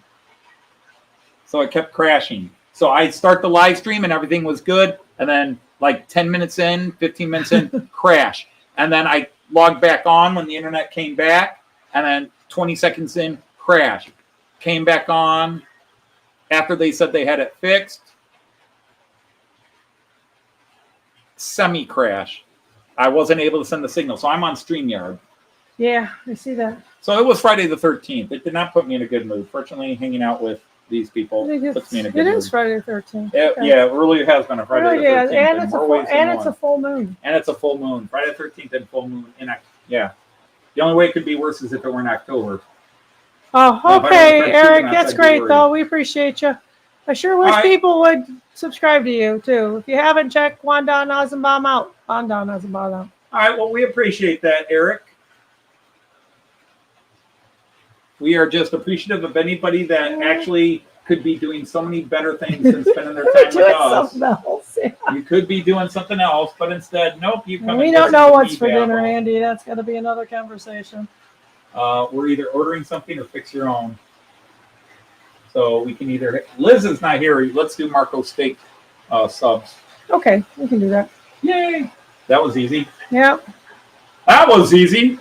Speaker 1: So it kept crashing. So I start the live stream and everything was good. And then like 10 minutes in, 15 minutes in, crash. And then I logged back on when the internet came back. And then 20 seconds in, crash. Came back on after they said they had it fixed. Semi-crash. I wasn't able to send the signal. So I'm on StreamYard.
Speaker 2: Yeah, I see that.
Speaker 1: So it was Friday the 13th. It did not put me in a good mood. Fortunately, hanging out with these people puts me in a good mood.
Speaker 2: It is Friday the 13th.
Speaker 1: Yeah, it really has been a Friday the 13th.
Speaker 2: And it's a full moon.
Speaker 1: And it's a full moon. Friday the 13th and full moon. Yeah. The only way it could be worse is if it were in October.
Speaker 2: Oh, okay, Eric. That's great, though. We appreciate you. I sure wish people would subscribe to you, too. If you haven't checked Wanda Nazenbaum out. Wanda Nazenbaum out.
Speaker 1: All right, well, we appreciate that, Eric. We are just appreciative of anybody that actually could be doing so many better things than spending their time with us.
Speaker 2: Something else, yeah.
Speaker 1: You could be doing something else, but instead, nope. You come.
Speaker 2: We don't know what's for dinner, Andy. That's got to be another conversation.
Speaker 1: We're either ordering something or fix your own. So we can either. Liz is not here. Let's do Marco steak subs.
Speaker 2: Okay, we can do that.
Speaker 1: Yay! That was easy.
Speaker 2: Yeah.
Speaker 1: That was easy.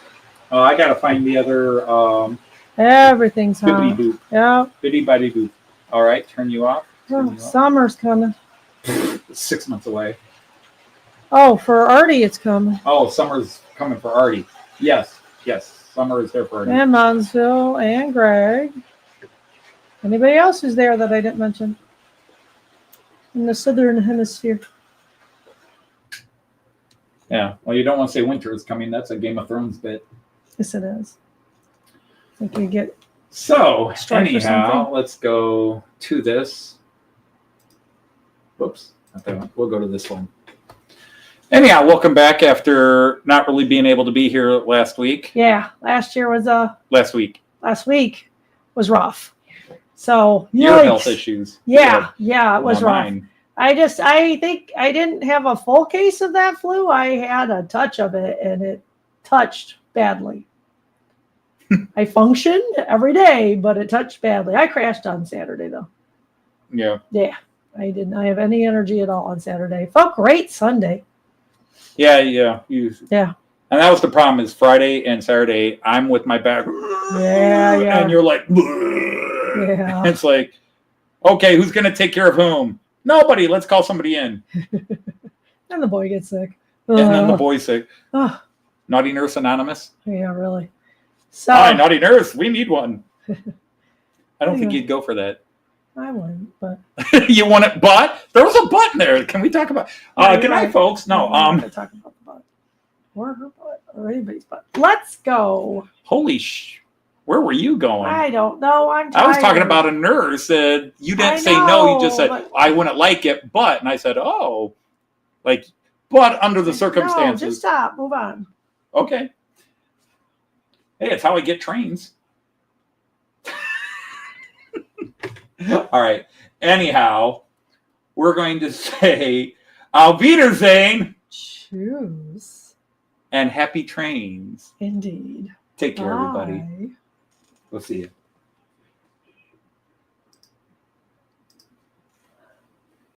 Speaker 1: I gotta find the other.
Speaker 2: Everything's hot.
Speaker 1: Bibbidi boop.
Speaker 2: Yeah.
Speaker 1: Biddy buddy boop. All right, turn you off.
Speaker 2: Summer's coming.
Speaker 1: 6 months away.
Speaker 2: Oh, for Artie, it's coming.
Speaker 1: Oh, summer's coming for Artie. Yes. Summer is there for Artie.
Speaker 2: And Monsville and Greg. Anybody else who's there that I didn't mention? In the southern hemisphere.
Speaker 1: Yeah. Well, you don't want to say winter is coming. That's a Game of Thrones bit.
Speaker 2: Yes, it is. I think you get.
Speaker 1: So, anyhow, let's go to this. Whoops. We'll go to this one. Anyhow, welcome back after not really being able to be here last week.
Speaker 2: Yeah, last year was
Speaker 1: last week.
Speaker 2: Last week was rough. So
Speaker 1: your health issues.
Speaker 2: Yeah, it was rough.
Speaker 1: Mine.
Speaker 2: I think I didn't have a full case of that flu. I had a touch of it, and it touched badly. I functioned every day, but it touched badly. I crashed on Saturday, though.
Speaker 1: Yeah.
Speaker 2: Yeah, I did not have any energy at all on Saturday. Felt great Sunday.
Speaker 1: Yeah.
Speaker 2: Yeah.
Speaker 1: And that was the problem is Friday and Saturday, I'm with my back.
Speaker 2: Yeah.
Speaker 1: And you're like,
Speaker 2: yeah.
Speaker 1: It's like, okay, who's going to take care of whom? Nobody. Let's call somebody in.
Speaker 2: And the boy gets sick.
Speaker 1: And then the boy's sick.
Speaker 2: Oh.
Speaker 1: Naughty Nurse Anonymous.
Speaker 2: Yeah, really. So,
Speaker 1: hi, Naughty Nurse. We need one. I don't think you'd go for that.
Speaker 2: I wouldn't, but.
Speaker 1: You want it, but? There was a butt in there. Can we talk about good night, folks. No.
Speaker 2: I'm not talking about the butt. Or her butt. Or anybody's butt. Let's go.
Speaker 1: Holy where were you going?
Speaker 2: I don't know. I'm tired.
Speaker 1: I was talking about a nurse. You didn't say no. You just said, I wouldn't like it, but. And I said, oh. Like, but under the circumstances.
Speaker 2: No, just stop. Move on.
Speaker 1: Okay. Hey, it's how I get trains. All right. Anyhow, we're going to say Auf Wiedersehen.
Speaker 2: Choose.
Speaker 1: And happy trains.
Speaker 2: Indeed.
Speaker 1: Take care, everybody. We'll see you.